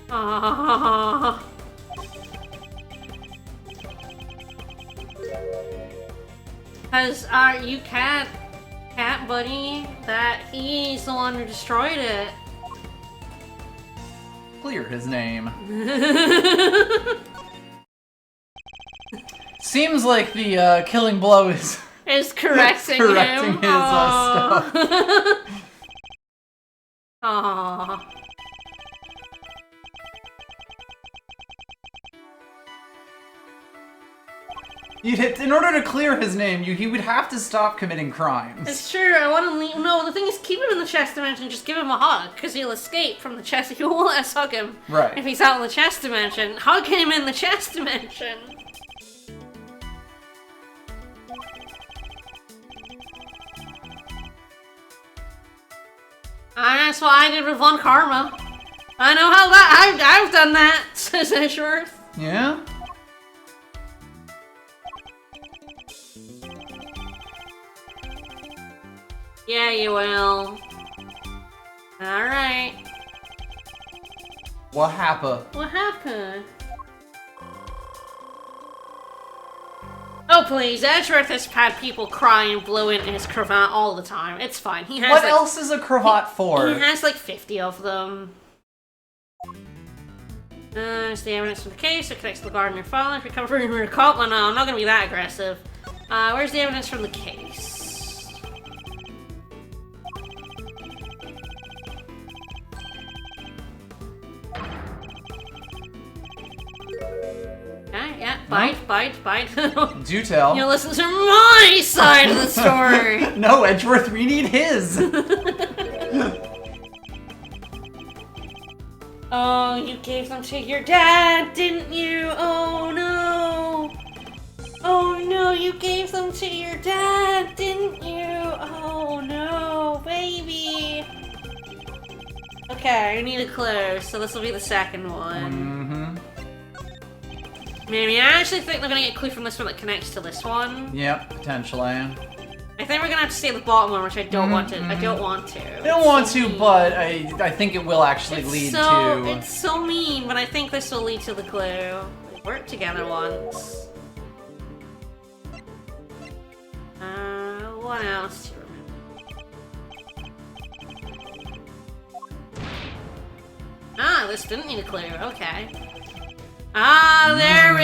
Aww. Because, you can't, buddy, that he's the one who destroyed it. Clear his name. Seems like the killing blow is correcting him. His stuff. Aww. In order to clear his name, he would have to stop committing crimes. It's true, I want to leave. No, the thing is, keep him in the chest dimension, just give him a hug, because he'll escape from the chest. He won't let us hug him. Right. If he's out in the chest dimension. Hug him in the chest dimension. And that's what I did with Von Karma. I know how that. I've done that, says Edgeworth. Yeah? Yeah, you will. Alright. What happened? What happened? Oh please, Edgeworth has had people cry and blow into his cravat all the time. It's fine. He has What like, else is a cravat for? He has like 50 of them. There's the evidence from the case. It connects to the gardener father. If you're covering your cult, well, no, I'm not gonna be that aggressive. Where's the evidence from the case? Okay, yeah, bite. Do tell. You listen to my side of the story. No, Edgeworth, we need his. Oh, you gave them to your dad, didn't you? Oh no. Oh no, you gave them to your dad, didn't you? Oh no, baby. Okay, I need a clue, so this will be the second one. Mm-hmm. Maybe I actually think they're gonna get a clue from this one that connects to this one. Yep, potentially. I think we're gonna have to stay at the bottom one, which I don't want to. I don't want to. I don't want to, but I think it will actually lead to... It's so mean, but I think this will lead to the clue. We worked together once. What else do you remember? Ah, this didn't need a clue. Okay. Ah, there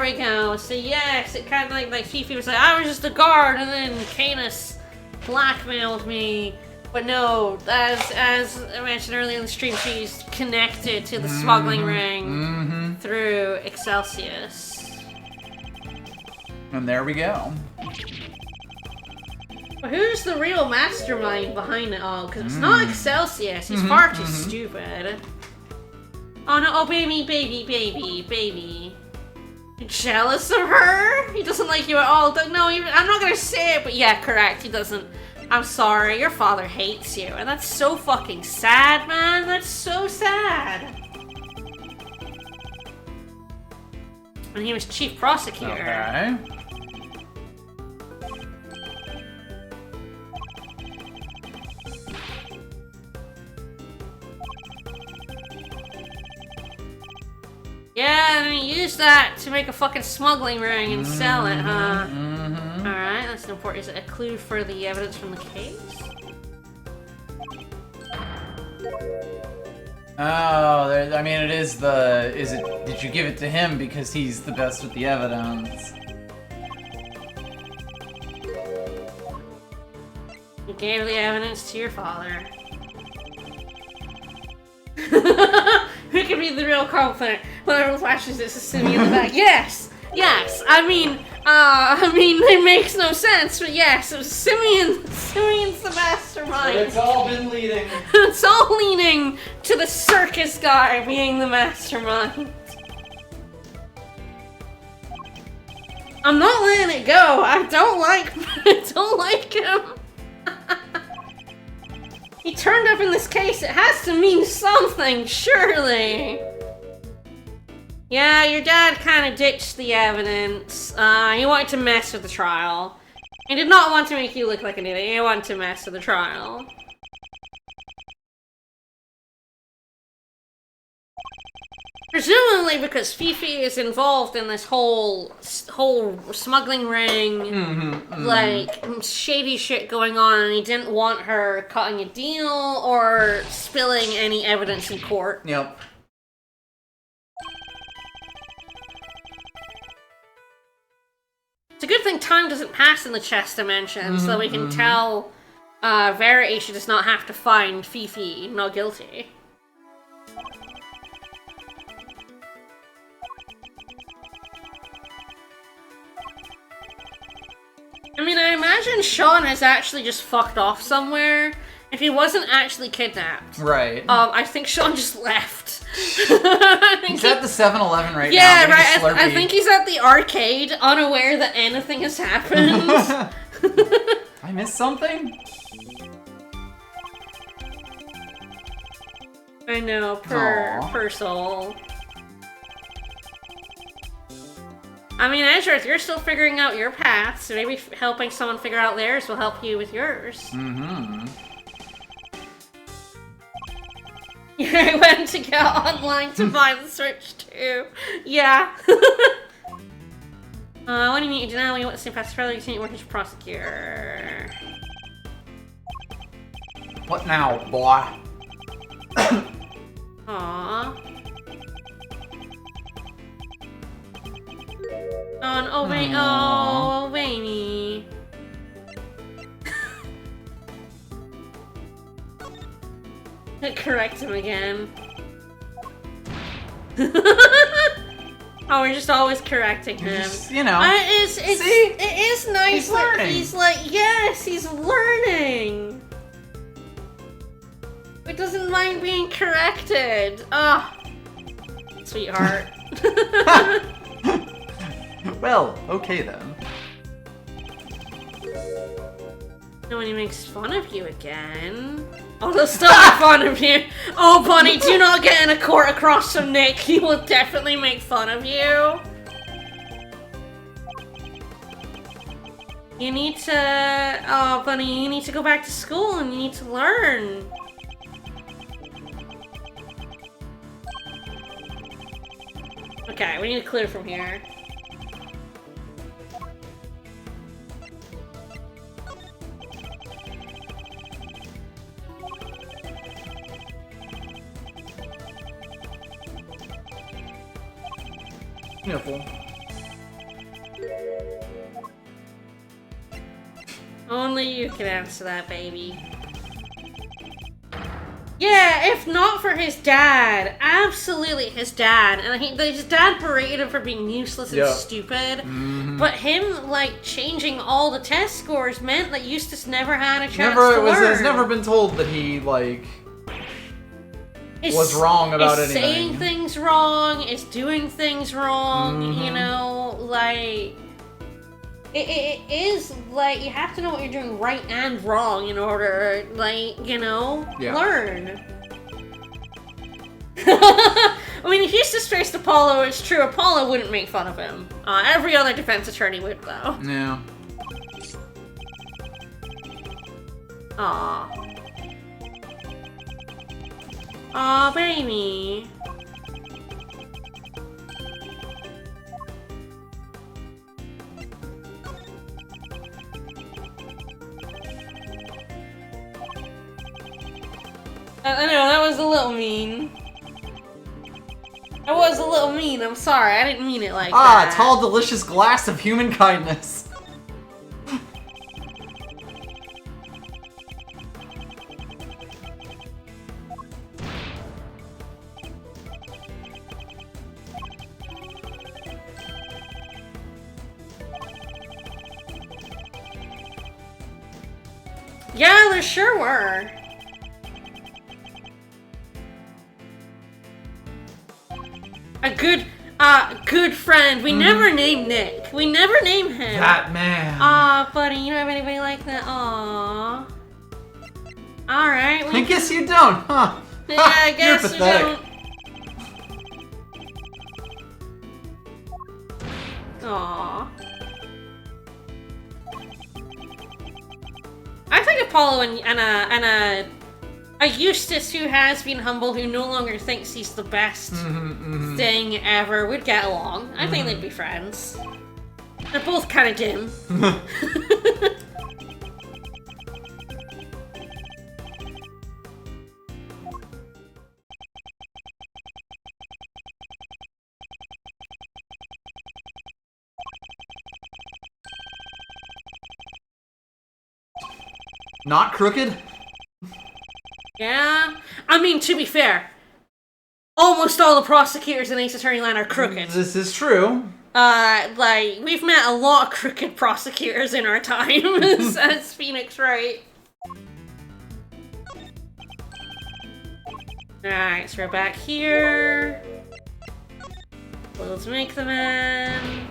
we go. So yes, it kind of like Fifi was like, I was just a guard, and then Canis blackmailed me. But no, as I mentioned earlier in the stream, she's connected to the smuggling ring through Excelsius. And there we go. But who's the real mastermind behind it all? Because it's not Excelsius. He's far too stupid. Oh no, oh baby. You're jealous of her? He doesn't like you at all. No, I'm not gonna say it, but yeah, correct, he doesn't. I'm sorry, your father hates you. And that's so fucking sad, man. That's so sad. And he was chief prosecutor. Okay. Yeah, and he used that to make a fucking smuggling ring and sell it, huh? Alright, that's important. Is it a clue for the evidence from the case? Oh, I mean, it is the... Did you give it to him because he's the best with the evidence? You gave the evidence to your father. Who could be the real culprit? When everyone flashes this, is Simeon in the back. Yes! Yes! I mean, it makes no sense, but yes, it was Simeon. Simeon's the mastermind. It's all been leading. It's all leading to the circus guy being the mastermind. I'm not letting it go. I don't like him. He turned up in this case. It has to mean something, surely. Yeah, your dad kind of ditched the evidence. He wanted to mess with the trial. He did not want to make you look like an idiot. He wanted to mess with the trial. Presumably because Fifi is involved in this whole smuggling ring, like, shady shit going on, and he didn't want her cutting a deal or spilling any evidence in court. Yep. It's a good thing time doesn't pass in the chess dimension, so we can tell Verity she does not have to find Fifi not guilty. I mean, I imagine Sean has actually just fucked off somewhere. If he wasn't actually kidnapped. Right. I think Sean just left. He's at the 7-Eleven right now. Yeah, right. I think he's at the arcade, unaware that anything has happened. I missed something? I know, per soul. I mean, Ezra, you're still figuring out your path, so maybe helping someone figure out theirs will help you with yours. Mm-hmm. I went to get online to buy the Switch too. Yeah. What do you mean? You deny you want to stay past further? You continue working as a prosecutor. What now, boy? Aww. Oh, wait. Oh, baby. Correct him again. Oh, we're just always correcting him. Just, you know. It is nice He's that learning. he's like, yes, he's learning. He doesn't mind being corrected. Oh, sweetheart. Well, okay then. And when he makes fun of you again. Oh, they'll still make fun of you. Oh, Bunny, do not get in a court across from Nick. He will definitely make fun of you. You need to... Oh, Bunny, you need to go back to school and you need to learn. Okay, we need to clear from here. Nipple. Only you can answer that, baby. Yeah, if not for his dad. Absolutely his dad. And his dad berated him for being useless and stupid. But him, like, changing all the test scores meant that Eustace never had a chance to learn. Has never been told that he, like... was wrong about anything. Is saying things wrong, is doing things wrong, you know, like... It is, like, you have to know what you're doing right and wrong in order, like, you know, learn. I mean, if Eustace faced Apollo, it's true, Apollo wouldn't make fun of him. Every other defense attorney would, though. Yeah. Aw. Aw, baby. I know, that was a little mean. That was a little mean, I'm sorry, I didn't mean it like that. Ah, tall, delicious glass of human kindness. Yeah, there sure were. Good friend. We never named Nick. We never named him. That man. Aw, buddy, you don't have anybody like that? Aw. Alright. I guess you don't, huh? Yeah, I guess You're you pathetic. don't. Aw. I think Apollo and a Eustace who has been humble, who no longer thinks he's the best thing ever, would get along. I think they'd be friends. They're both kind of dim. Not crooked? Yeah. I mean, to be fair, almost all the prosecutors in Ace Attorney Land are crooked. This is true. Like, we've met a lot of crooked prosecutors in our time as Phoenix Wright. Alright, so we're back here. Let's make the man.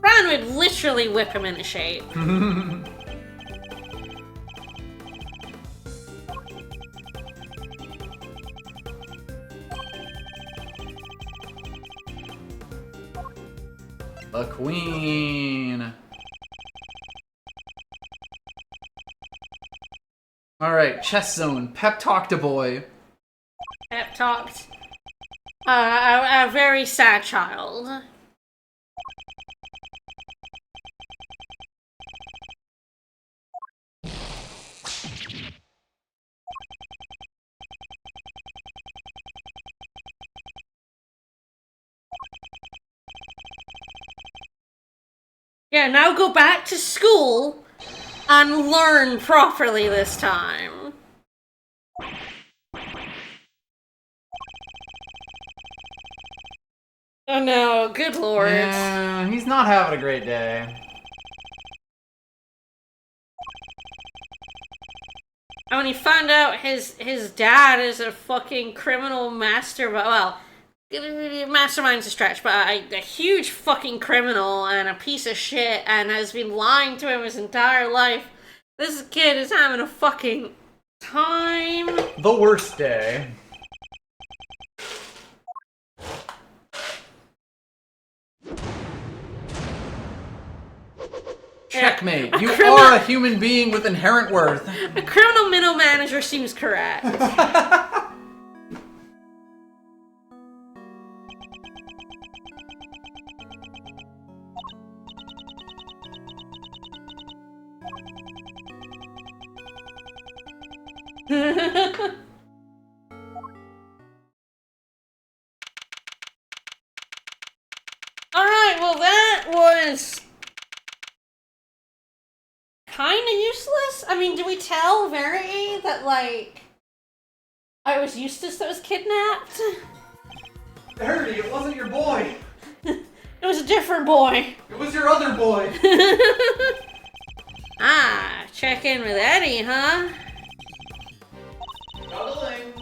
Ron would literally whip him into shape. The queen. Alright, chess zone. Pep talk to boy. Pep talked. A very sad child. Yeah, now go back to school and learn properly this time. Oh no, good lord. Yeah, he's not having a great day. And when he found out his dad is a fucking criminal master, well, mastermind's a stretch, but a huge fucking criminal and a piece of shit and has been lying to him his entire life. This kid is having a fucking time. The worst day. Checkmate. You are a human being with inherent worth. A criminal minnow manager seems correct. Alright, well that was kinda useless. I mean, do we tell Verity that, like, it was Eustace that was kidnapped? Verity, it wasn't your boy. It was a different boy. It was your other boy. Ah, check in with Eddie, huh? Cuddling.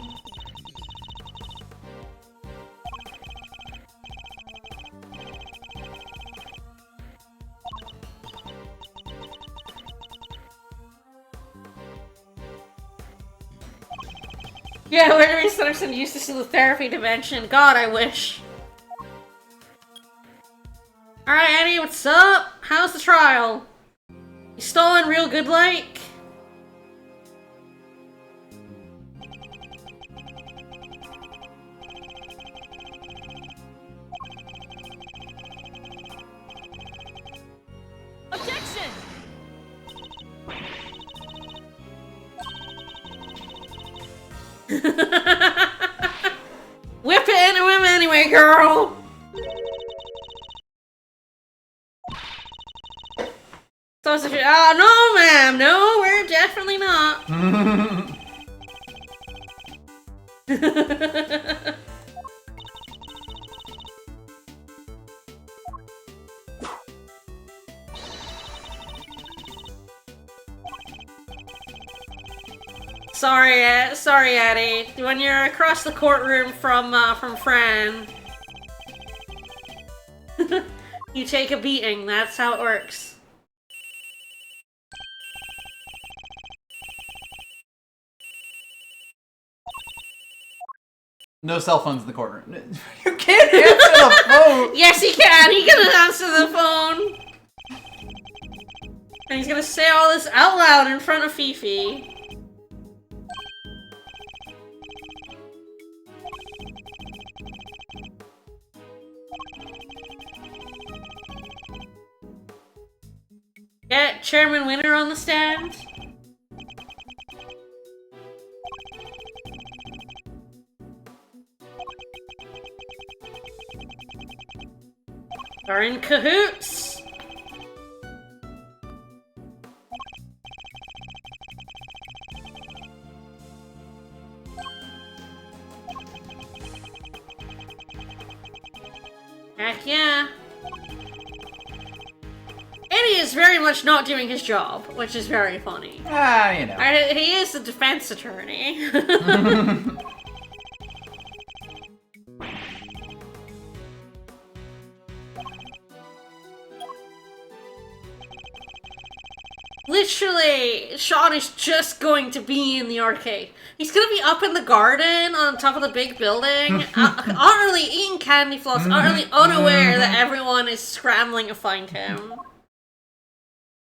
Yeah, where do we send Eustace to the therapy dimension? God, I wish. Alright, Eddie, what's up? How's the trial? You stalling real good like? Objection! Whip it into him anyway, girl! Sausage. Oh, no, ma'am. No, we're definitely not. Sorry, Eddie. When you're across the courtroom from Fran, you take a beating. That's how it works. No cell phones in the courtroom. You can't answer the phone! Yes, he can! He can answer the phone! And he's gonna say all this out loud in front of Fifi. Get Chairman Winner on the stand. Are in cahoots. Heck yeah. Eddie is very much not doing his job, which is very funny. Ah, you know. He is the defense attorney. Literally, Sean is just going to be in the arcade. He's gonna be up in the garden on top of the big building, utterly eating candy floss, utterly unaware that everyone is scrambling to find him.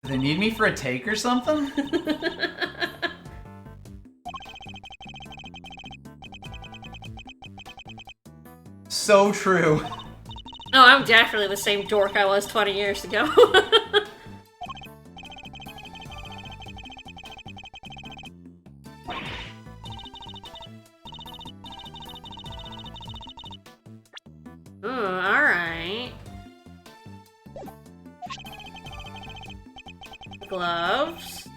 Do they need me for a take or something? So true. Oh, I'm definitely the same dork I was 20 years ago. Alright. Gloves.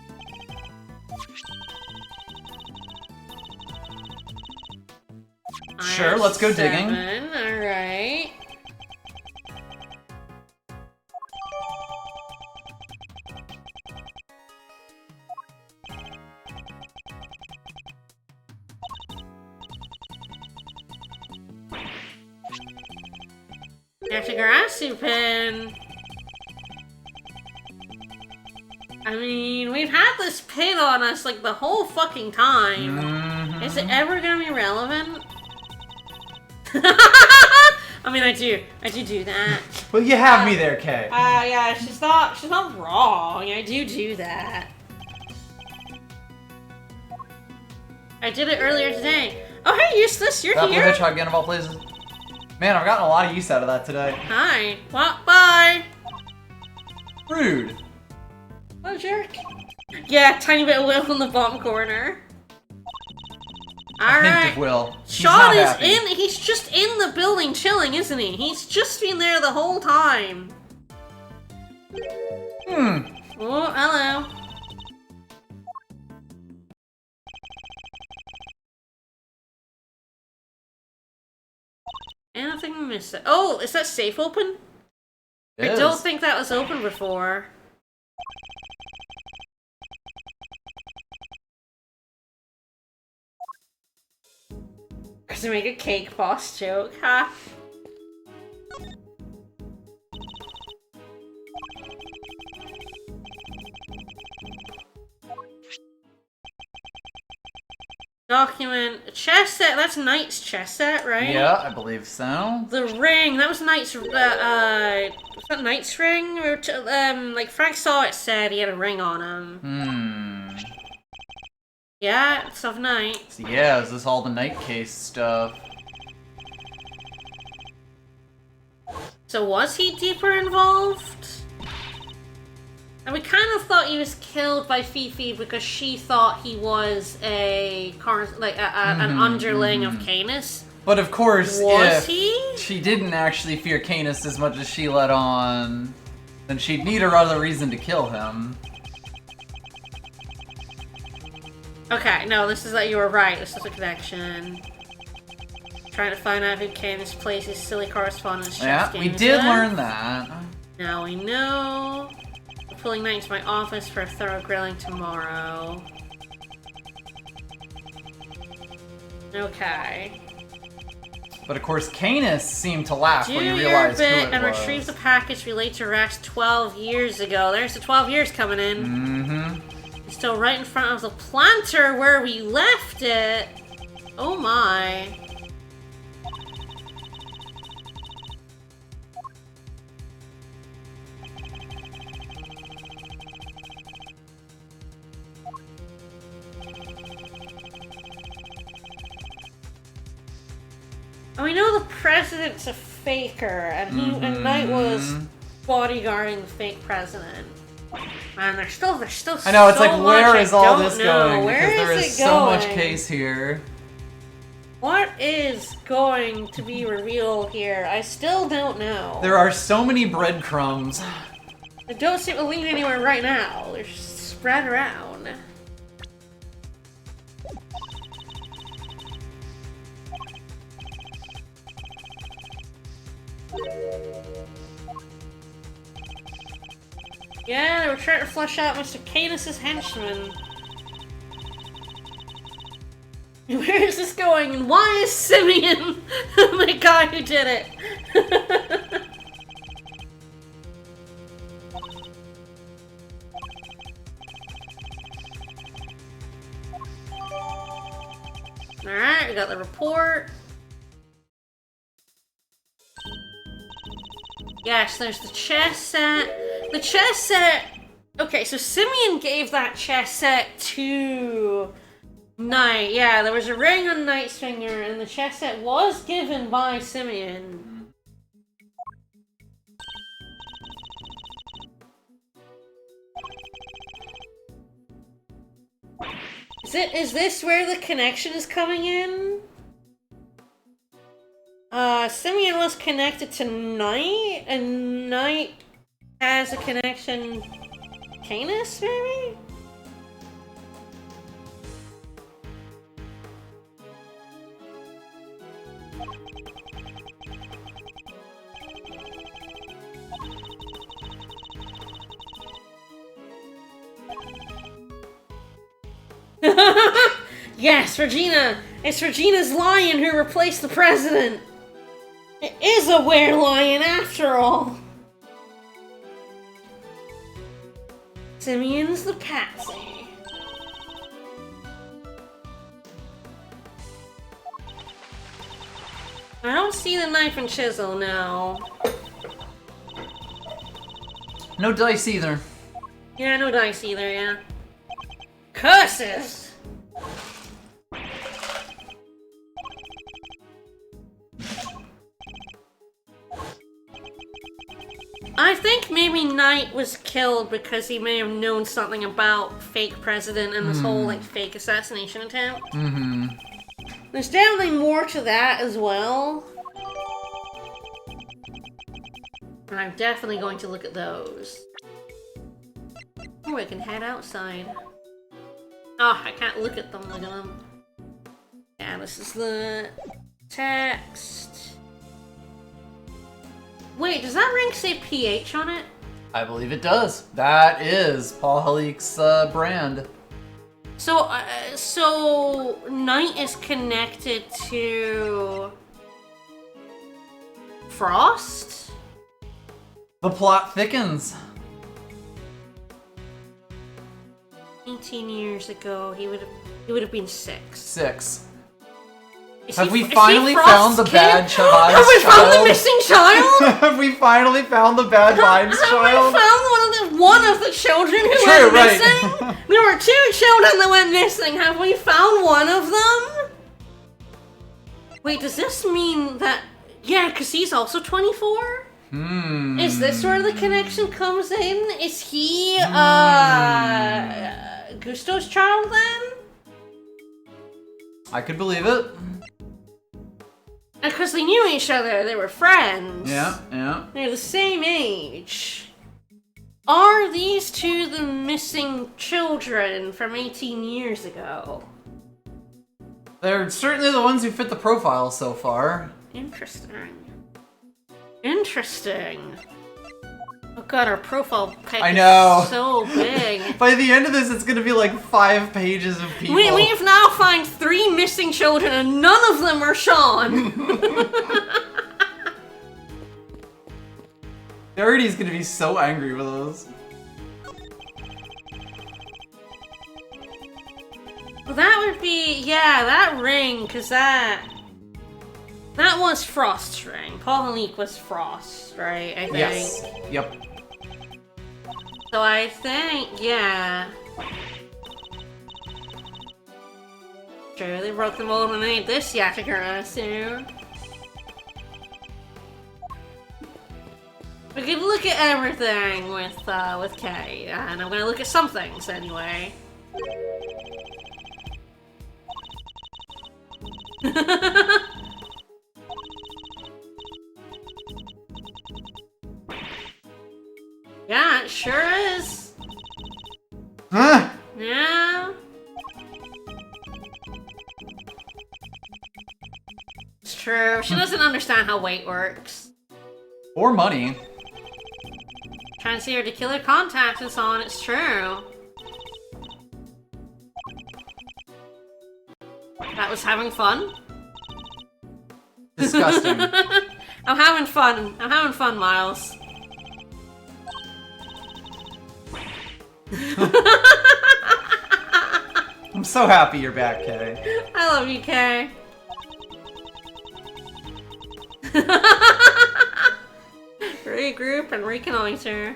Sure, let's go digging. Alright. There's a grassy pin. I mean, we've had this pin on us like the whole fucking time. Mm-hmm. Is it ever gonna be relevant? I mean, I do that. Well, you have me there, Kay. Yeah, she's not wrong. I do that. I did it earlier today. Oh, hey, Eustace, you're That blue here? hedgehog again of all places. Man, I've gotten a lot of use out of that today. Hi. What? Bye. Rude. What a jerk. Yeah, tiny bit of Will in the bottom corner. A hint Alright. of Will. Sean is happy. he's just in the building chilling, isn't he? He's just been there the whole time. Hmm. Oh, hello. Anything missing? Oh, is that safe open? It I is. don't think that was open before. To make a cake boss joke, huh? Document chess set. That's Knight's chess set, right? Yeah, I believe so. The ring. That was Knight's. Was that Knight's ring? Or like Frank saw it. Said he had a ring on him. Hmm. Yeah, it's of Knight. So yeah, is this all the Knight case stuff? So was he deeper involved? And we kind of thought he was killed by Fifi because she thought he was an underling of Canis. But of course, Was if he? she didn't actually fear Canis as much as she let on, then she'd need another reason to kill him. Okay, no, this is that you were right. This is a connection. Trying to find out who Candace plays his silly correspondence chess Yeah, game. we did learn that. Now we know. I'm pulling Knight into my office for a thorough grilling tomorrow. Okay. But of course, Canis seemed to laugh Do when he your realized who bit it and was. retrieve the package we laid to rest 12 years ago. There's the 12 years coming in. Mm-hmm. It's still right in front of the planter where we left it. Oh my. And we know the president's a faker, and and Knight was bodyguarding the fake president. And there's still I know, it's so like, where much is I all don't this know. going? Where Because there is is it so much going? case here. What is going to be revealed here? I still don't know. There are so many breadcrumbs. They don't seem to lead anywhere right now. They're just spread around. Yeah, they were trying to flush out Mr. Cadus's henchman. Where is this going, and why is Simeon the guy who did it? Alright, we got the report. Yes, there's the chess set. The chess set... Okay, so Simeon gave that chess set to Knight. Yeah, there was a ring on Knight's finger, and the chess set was given by Simeon. Is this where the connection is coming in? Simeon was connected to Knight, and Knight has a connection... Canis, maybe? Yes, Regina! It's Regina's lion who replaced the president! It is a were-lion after all! Simeon's the patsy. I don't see the knife and chisel now. No dice either. Yeah, no dice either, yeah. Curses! I think maybe Knight was killed because he may have known something about fake president and this whole, like, fake assassination attempt. Mm-hmm. There's definitely more to that as well. And I'm definitely going to look at those. Oh, I can head outside. Oh, I can't look at them, look at them. Yeah, this is the text. Wait, does that ring say PH on it? I believe it does. That is Paul Halik's brand. So, so Knight is connected to Frost? The plot thickens. 18 years ago, he would have been 6. 6. Is Have we is he finally Frost's found the kid? bad Chavez Have we found child? the missing child? Have we finally found the bad vibes Have child? we found one of the children who True, went right. missing? There were 2 children that went missing. Have we found one of them? Wait, does this mean that... Yeah, because he's also 24? Is this where the connection comes in? Is he, Gusto's child then? I could believe it. Because they knew each other, they were friends. Yeah, yeah. They're the same age. Are these two the missing children from 18 years ago? They're certainly the ones who fit the profile so far. Interesting. Interesting. Oh god, our profile pic I know. is so big. By the end of this, it's gonna be like 5 pages of people. We've now found 3 missing children and none of them are Sean. Verity's gonna be so angry with us. Well, that would be, yeah, that ring, because that was Frost's ring. Pauline was Frost, right? I think. Yes. Yep. So I think, yeah. Sure, they broke the mold and made this Yatakura too. We could look at everything with Kay, and I'm gonna look at some things anyway. Yeah, it sure is. Huh? Yeah. It's true. She doesn't understand how weight works. Or money. Trying to see her to kill her contacts and so on, it's true. That was having fun. Disgusting. I'm having fun. I'm having fun, Miles. I'm so happy you're back, Kay. I love you, Kay. Regroup and reconnoiter.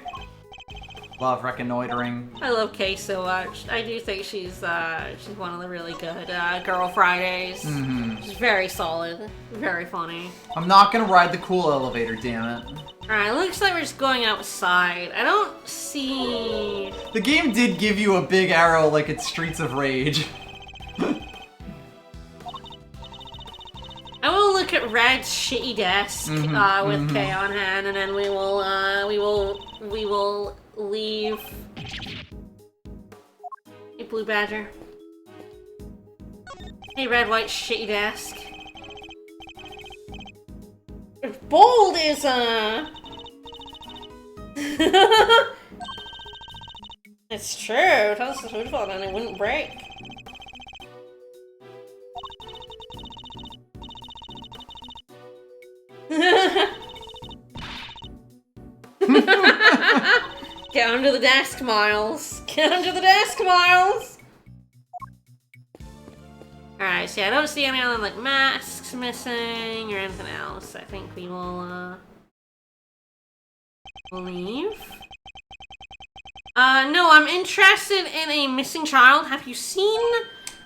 Love reconnoitering. I love Kay so much. I do think she's one of the really good Girl Fridays. Mm-hmm. She's very solid, very funny. I'm not gonna ride the cool elevator, damn it. Alright, looks like we're just going outside. I don't see... The game did give you a big arrow like it's Streets of Rage. I will look at Red's shitty desk with Kay on hand, and then we will leave. Hey, Blue Badger. Hey, Red, White, shitty desk. If Bold is it's true. Tell us the food fall and it wouldn't break. Get under the desk, Miles. Get under the desk, Miles. Alright, so I don't see any other like masks missing or anything else. I think we will leave. No, I'm interested in a missing child. Have you seen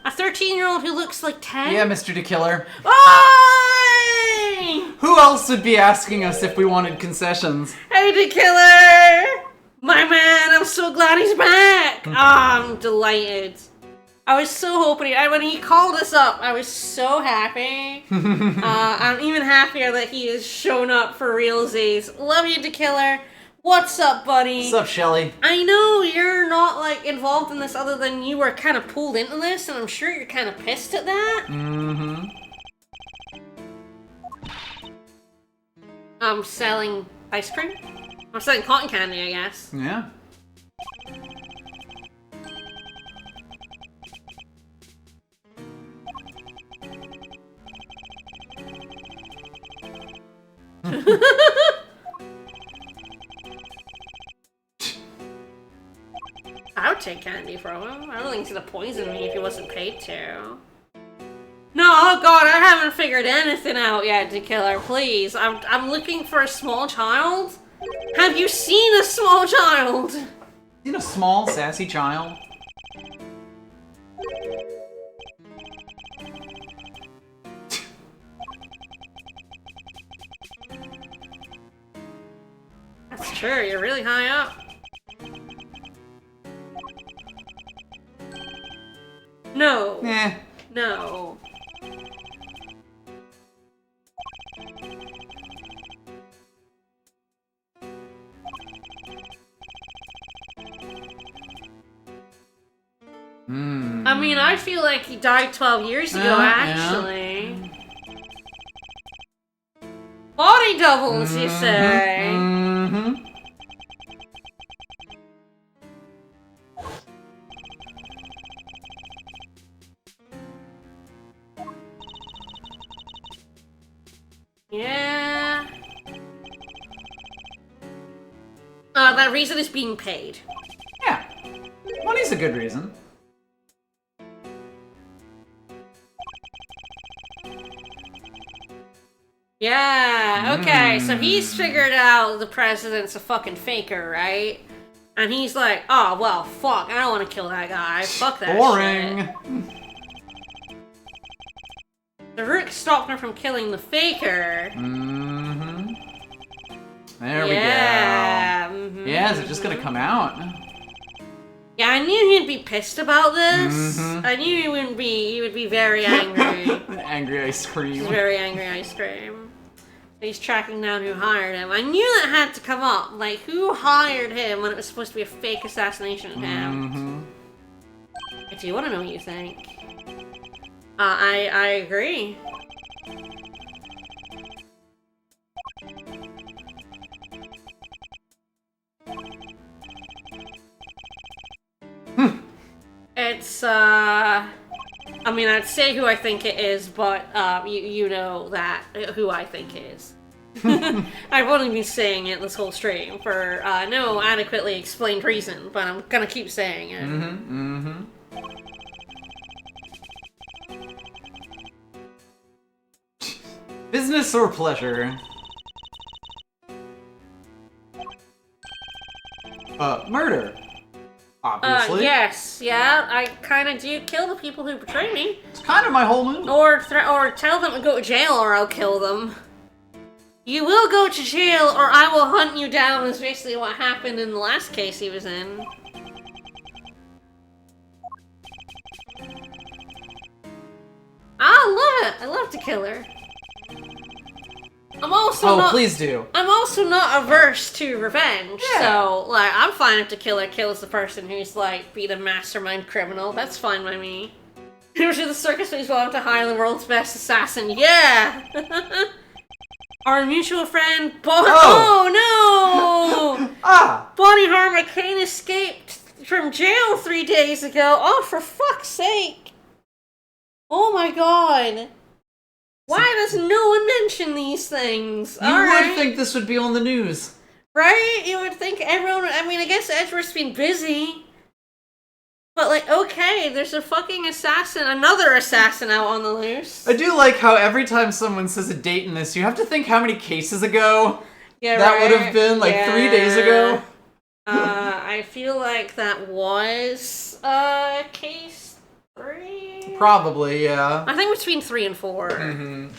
a 13-year-old who looks like 10? Yeah, Mr. DeKiller. Oi! Who else would be asking us if we wanted concessions? Hey, DeKiller! My man, I'm so glad he's back! I'm delighted. I was so hoping when he called us up, I was so happy. I'm even happier that he has shown up for realsies. Love you, DeKiller. What's up, buddy? What's up, Shelly? I know you're not, like, involved in this other than you were kind of pulled into this, and I'm sure you're kind of pissed at that. Mm-hmm. I'm selling ice cream? I'm selling cotton candy, I guess. Yeah. I would take candy from him. I don't think he's gonna poison me if he wasn't paid to. No, oh god, I haven't figured anything out yet, DeKiller, please. I'm looking for a small child. Have you seen a small child? Seen a small, sassy child? That's true, you're really high up. No. Eh. No. I mean, I feel like he died 12 years ago, actually. Yeah. Body doubles, you say? Yeah. That reason is being paid. Yeah. Money's a good reason. Yeah, okay, so he's figured out the president's a fucking faker, right? And he's like, oh, well, fuck, I don't want to kill that guy. Fuck that Boring. shit. The Rook stopped him from killing the faker. There we go. Yeah, is it just gonna come out? Yeah, I knew he'd be pissed about this. I knew he would be very angry. Angry ice cream. He's very angry ice cream. He's tracking down who hired him. I knew that had to come up. Like, who hired him when it was supposed to be a fake assassination attempt? I do want to know what you think. I agree. It's, I mean, I'd say who I think it is, but, you know that, who I think it is. I've only been saying it this whole stream for, no adequately explained reason, but I'm gonna keep saying it. Business or pleasure? Murder. Obviously. Yes, yeah, I kind of do kill the people who betray me. It's kind of my whole mood. Or tell them to go to jail or I'll kill them. You will go to jail or I will hunt you down is basically what happened in the last case he was in. I love it. I love to kill her. I'm also please do. I'm also not averse to revenge, Yeah. so like I'm fine if the killer kills the person who's like be the mastermind criminal. That's fine by me. Usually the circus is willing to hire the world's best assassin. Yeah. Our mutual friend Oh no! Bonnie Harmer Kane escaped from jail 3 days ago. Oh, for fuck's sake! Oh my god. Why does no one mention these things? You would think this would be on the news. Right? You would think everyone... I mean, I guess Edgeworth's been busy. But, like, okay, there's a fucking assassin, another assassin out on the loose. I do like how every time someone says a date in this, you have to think how many cases ago that would have been, like, 3 days ago. I feel like that was, case 3? Probably, yeah. I think between 3 and 4.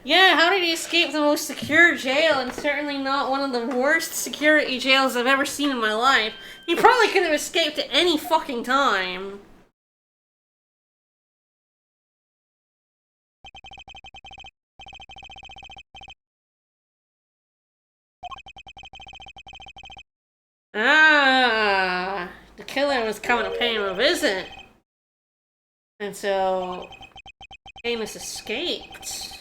Yeah, how did he escape the most secure jail and certainly not one of the worst security jails I've ever seen in my life? He probably could have escaped at any fucking time. The killer was coming to pay him a visit. And so Canis escaped.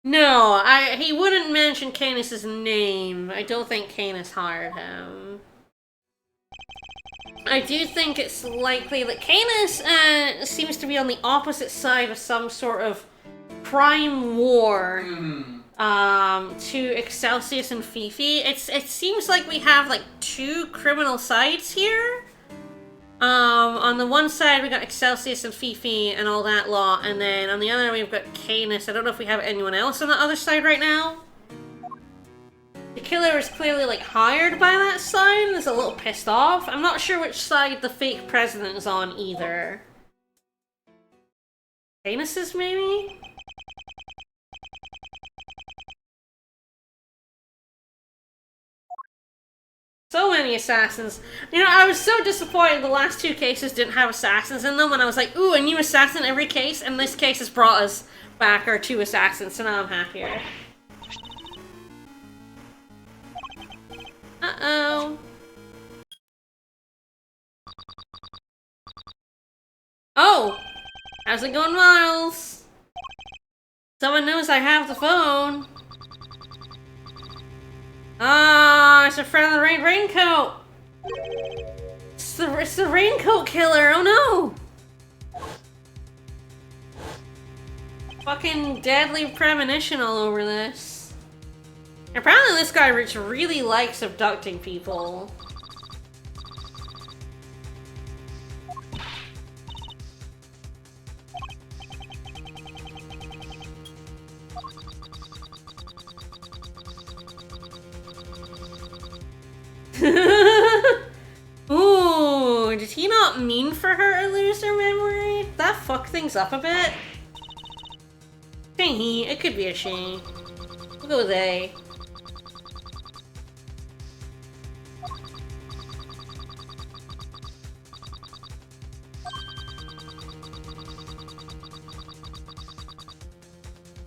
No, he wouldn't mention Canis' name. I don't think Canis hired him. I do think it's likely that Canis seems to be on the opposite side of some sort of crime war to Excelsius and Fifi. It seems like we have like 2 criminal sides here. On the one side we got Excelsius and Fifi and all that lot, and then on the other we've got Canis. I don't know if we have anyone else on the other side right now. The killer is clearly like hired by that side and is a little pissed off. I'm not sure which side the fake president is on either. Canis's maybe? So many assassins. You know, I was so disappointed the last 2 cases didn't have assassins in them, and I was like, ooh, a new assassin every case, and this case has brought us back our 2 assassins, so now I'm happier. Uh-oh. Oh! How's it going, Miles? Someone knows I have the phone. Ah, it's a friend of the raincoat! It's the raincoat killer, oh no! Fucking deadly premonition all over this. Apparently this guy Rich really likes abducting people. Ooh, did he not mean for her to lose her memory? That fuck things up a bit? He, it could be a she. We'll go with they.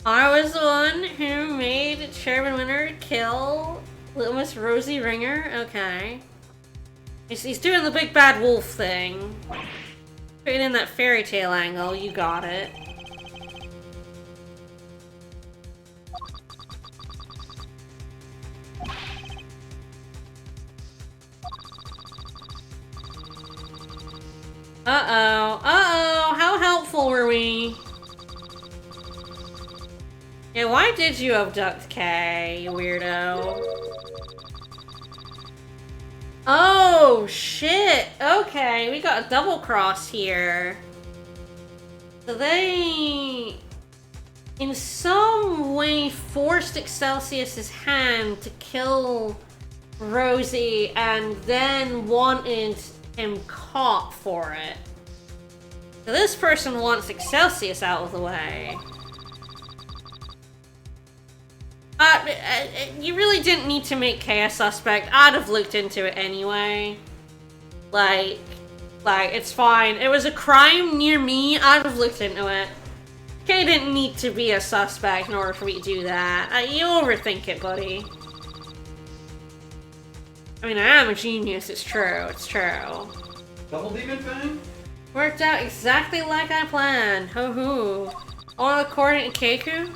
I was the one who made Chairman Winter kill Little Miss Rosie Ringer. Okay. He's doing the big bad wolf thing. Putting in that fairy tale angle, you got it. Uh-oh. Uh-oh. How helpful were we? Yeah, why did you abduct Kay, you weirdo? Oh, shit. Okay, we got a double cross here. So they, in some way, forced Excelsius's hand to kill Rosie and then wanted him caught for it. So this person wants Excelsius out of the way. You really didn't need to make Kay a suspect. I'd have looked into it anyway. Like, it's fine. It was a crime near me. I'd have looked into it. Kay didn't need to be a suspect in order for me to do that. You overthink it, buddy. I mean, I am a genius. It's true. It's true. Double demon thing? Worked out exactly like I planned. Ho ho. All according to Keiku?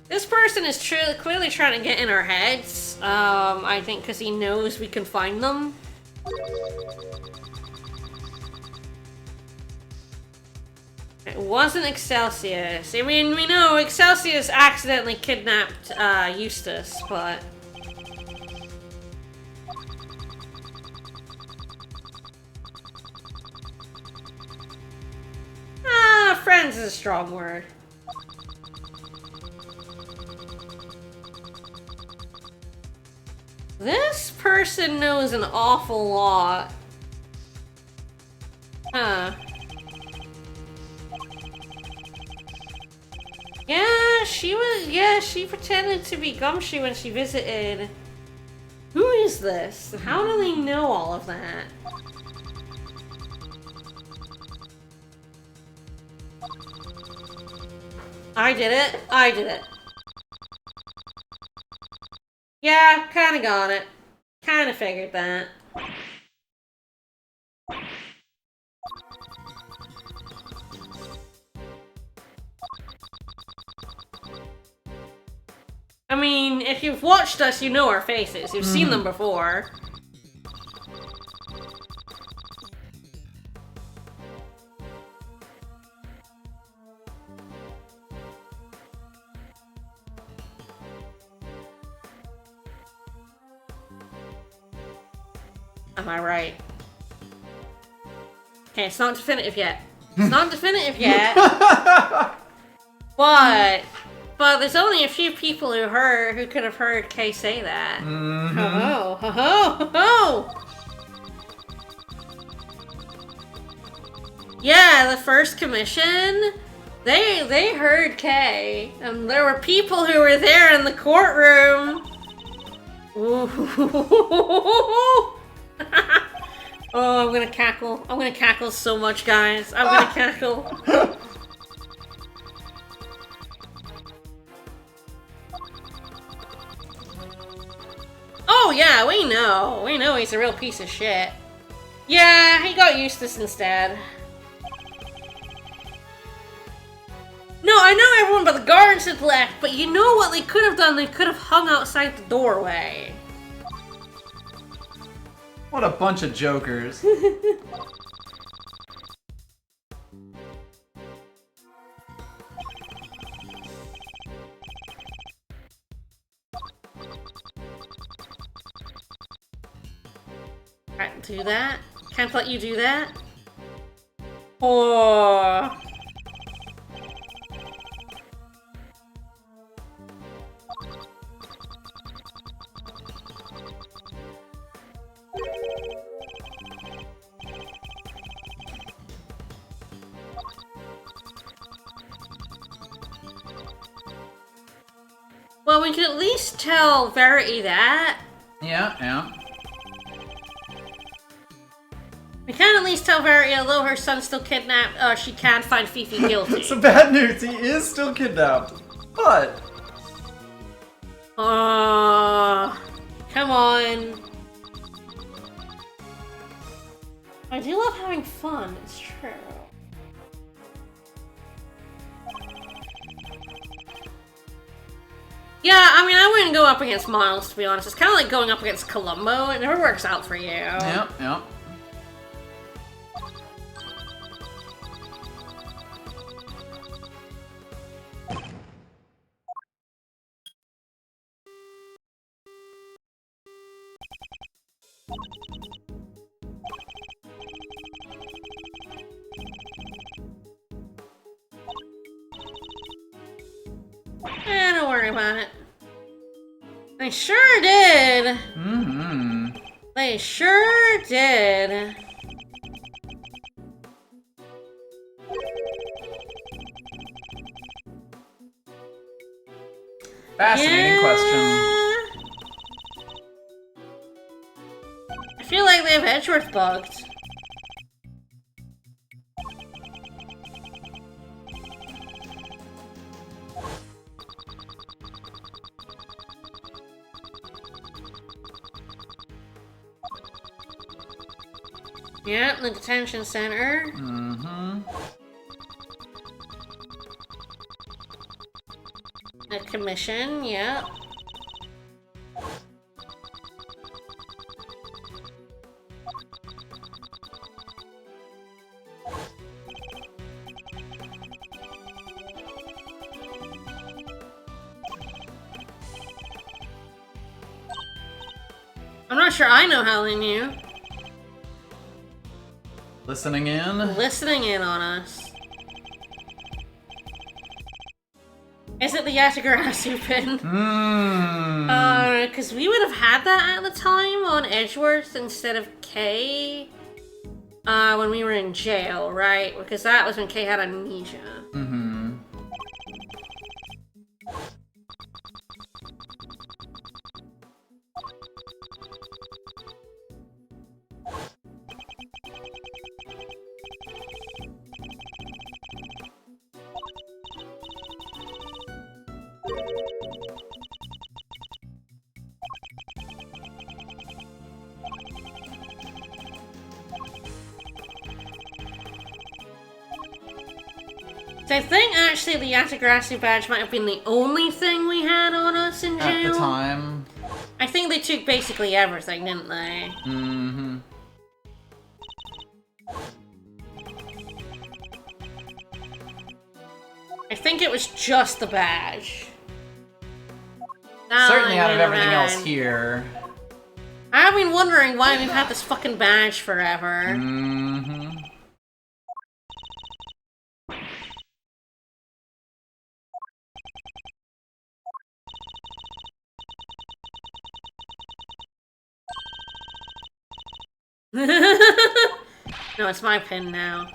This person is clearly trying to get in our heads. I think because he knows we can find them. It wasn't Excelsius. I mean, we know Excelsius accidentally kidnapped Eustace, but... friends is a strong word. This person knows an awful lot. Huh. Yeah, she pretended to be Gumshoe when she visited. Who is this? How do they know all of that? I did it. I did it. Yeah, kinda got it. Kinda figured that. I mean, if you've watched us, you know our faces. You've seen them before. Am I right? Okay, it's not definitive yet. It's not definitive yet. But there's only a few people who could have heard Kay say that. Ho ho ho ho! Yeah, the first commission. They heard Kay, and there were people who were there in the courtroom. Ooh. Oh, I'm gonna cackle. I'm gonna cackle so much, guys. I'm gonna cackle. Oh yeah, we know. We know he's a real piece of shit. Yeah, he got Eustace instead. No, I know everyone but the guards had left, but you know what they could have done? They could have hung outside the doorway. What a bunch of jokers. Alright, do that. Can't let you do that. Oh. Well, we can at least tell Verity that. Yeah. We can at least tell Verity, although her son's still kidnapped, she can find Fifi guilty. So bad news, he is still kidnapped. But... come on. I do love having fun, it's true. Yeah, I mean, I wouldn't go up against Miles, to be honest. It's kind of like going up against Columbo. It never works out for you. Yep. Don't worry about it. They sure did. Mm-hmm. They sure did. Fascinating question. I feel like they have Edgeworth bugged. Yep, the detention center. Mm-hmm. The commission, yep. I'm not sure I know how they knew. Listening in? Listening in on us. Is it the Yatagarasu pin? Because we would have had that at the time on Edgeworth instead of Kay. When we were in jail, right? Because that was when Kay had amnesia. Mm-hmm. So I think actually the Yatagarasu badge might have been the only thing we had on us in jail. At the time. I think they took basically everything, didn't they? Mm-hmm. I think it was just the badge. Certainly out of everything man. else here. I've been wondering why we've had this fucking badge forever. Mm-hmm. No, it's my pin now.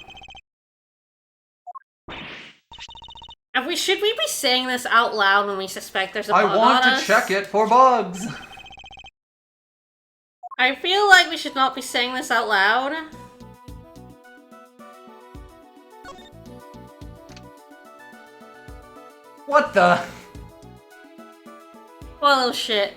Should we be saying this out loud when we suspect there's a bug I want on to us? check it for bugs. I feel like we should not be saying this out loud. What the? Well, shit.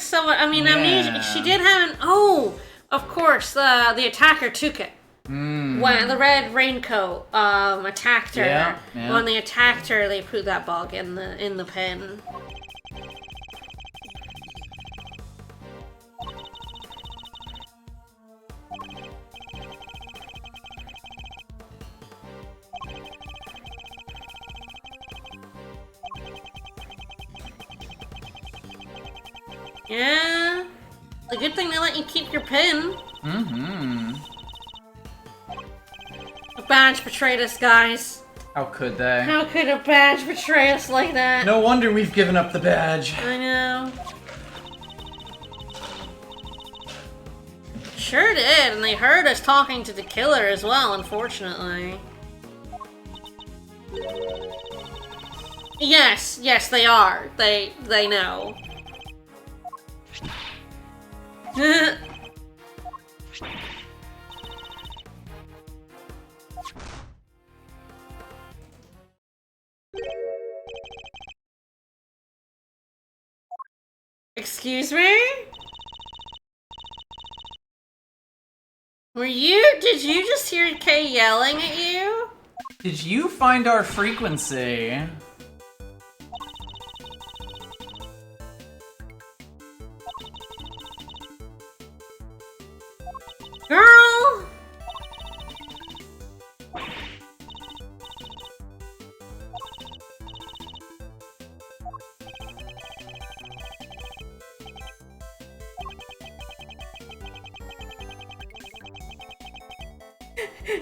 someone. I mean, Yeah. amnesia. She did have an. Oh, of course. The attacker took it. When the red raincoat attacked her. Yeah, yeah. When they attacked her, they put that bug in the pen. Yeah. The good thing they let you keep your pin. Mm-hmm. A badge betrayed us, guys. How could they? How could a badge betray us like that? No wonder we've given up the badge. I know. Sure did, and they heard us talking to the killer as well, unfortunately. Yes, they are. They know. Excuse me? Did you just hear Kay yelling at you? Did you find our frequency? Girl!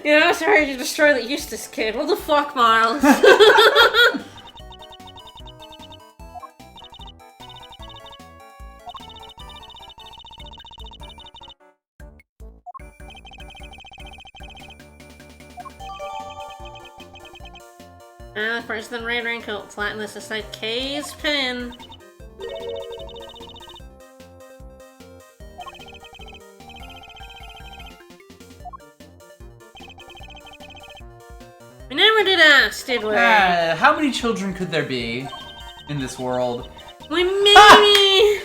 You know, sorry to destroy the Eustace kid. What the fuck, Miles? The person in red raincoat flatten this aside Kay's pin. We never did ask, did we? How many children could there be in this world? We maybe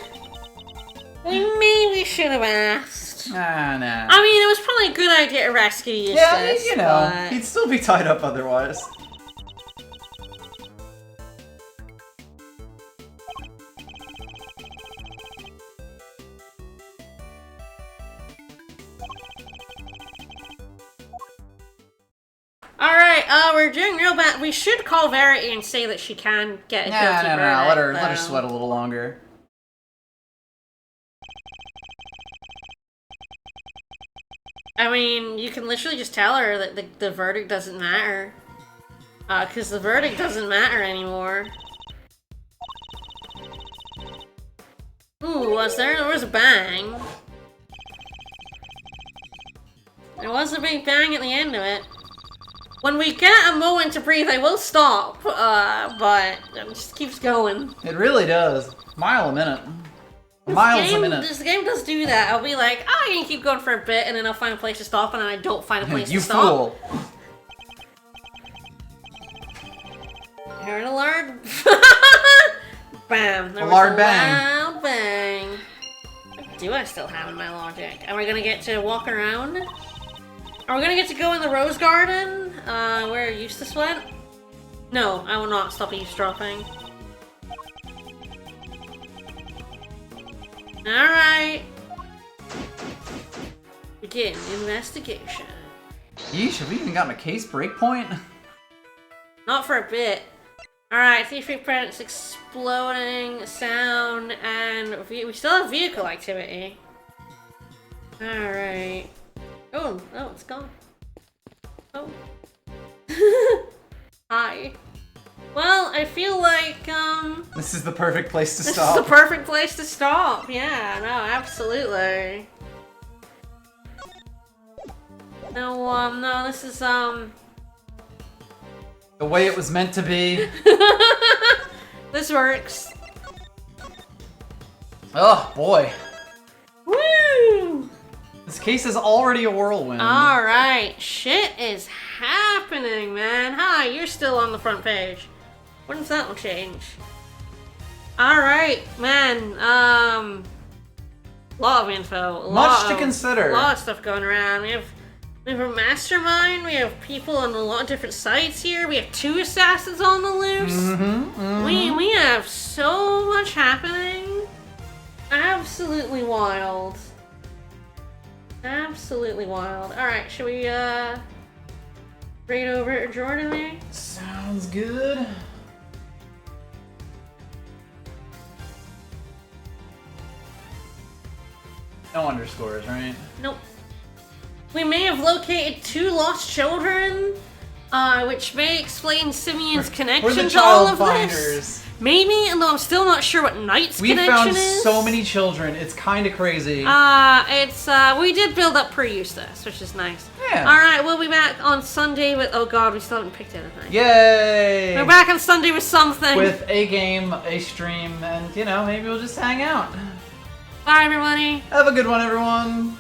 should have asked. Nah. I mean, it was probably a good idea to rescue Eustace. Yeah, you know, but... he'd still be tied up otherwise. Alright, we're doing real bad. We should call Verity and say that she can get a guilty verdict. Let her sweat a little longer. I mean, you can literally just tell her that the verdict doesn't matter. Because the verdict doesn't matter anymore. Ooh, there was a bang. There was a big bang at the end of it. When we get a moment to breathe, I will stop, but it just keeps going. It really does. Mile a minute. Miles a minute. This game does do that. I'll be like, I can keep going for a bit, and then I'll find a place to stop, and then I don't find a place You to stop. fool. Heard a loud bam. There A was loud a bang. loud bang. What do I still have in my logic? Am I gonna get to walk around? Are we gonna get to go in the rose garden? Where Eustace went? No, I will not stop eavesdropping. Alright. Begin investigation. Yeesh, have we even gotten a case breakpoint? Not for a bit. Alright, thief presence, exploding, sound, and we still have vehicle activity. Alright. Oh, it's gone. Oh. Hi. Well, I feel like, This is the perfect place to this stop. is the perfect place to stop. Yeah, no, absolutely. No, this is, The way it was meant to be. this works. Oh, boy. Woo! This case is already a whirlwind. Alright, shit is happening, man. Hi, you're still on the front page. When does that one change? Alright, man, A lot of info. Much to consider. A lot of stuff going around. We have a mastermind. We have people on a lot of different sites here. We have 2 assassins on the loose. We have so much happening. Absolutely wild. Absolutely wild. Alright, should we raid over Jordan there? Sounds good. No underscores, right? Nope. We may have located 2 lost children, which may explain Simeon's connection We're the to all child of finders. this. Maybe, although I'm still not sure what Knight's We connection found is. so many children. It's kind of crazy. We did build up per-Eustace, which is nice. Yeah. Alright, we'll be back on Sunday with... Oh god, we still haven't picked anything. Yay! We're back on Sunday with something. With a game, a stream, and, maybe we'll just hang out. Bye, everybody. Have a good one, everyone.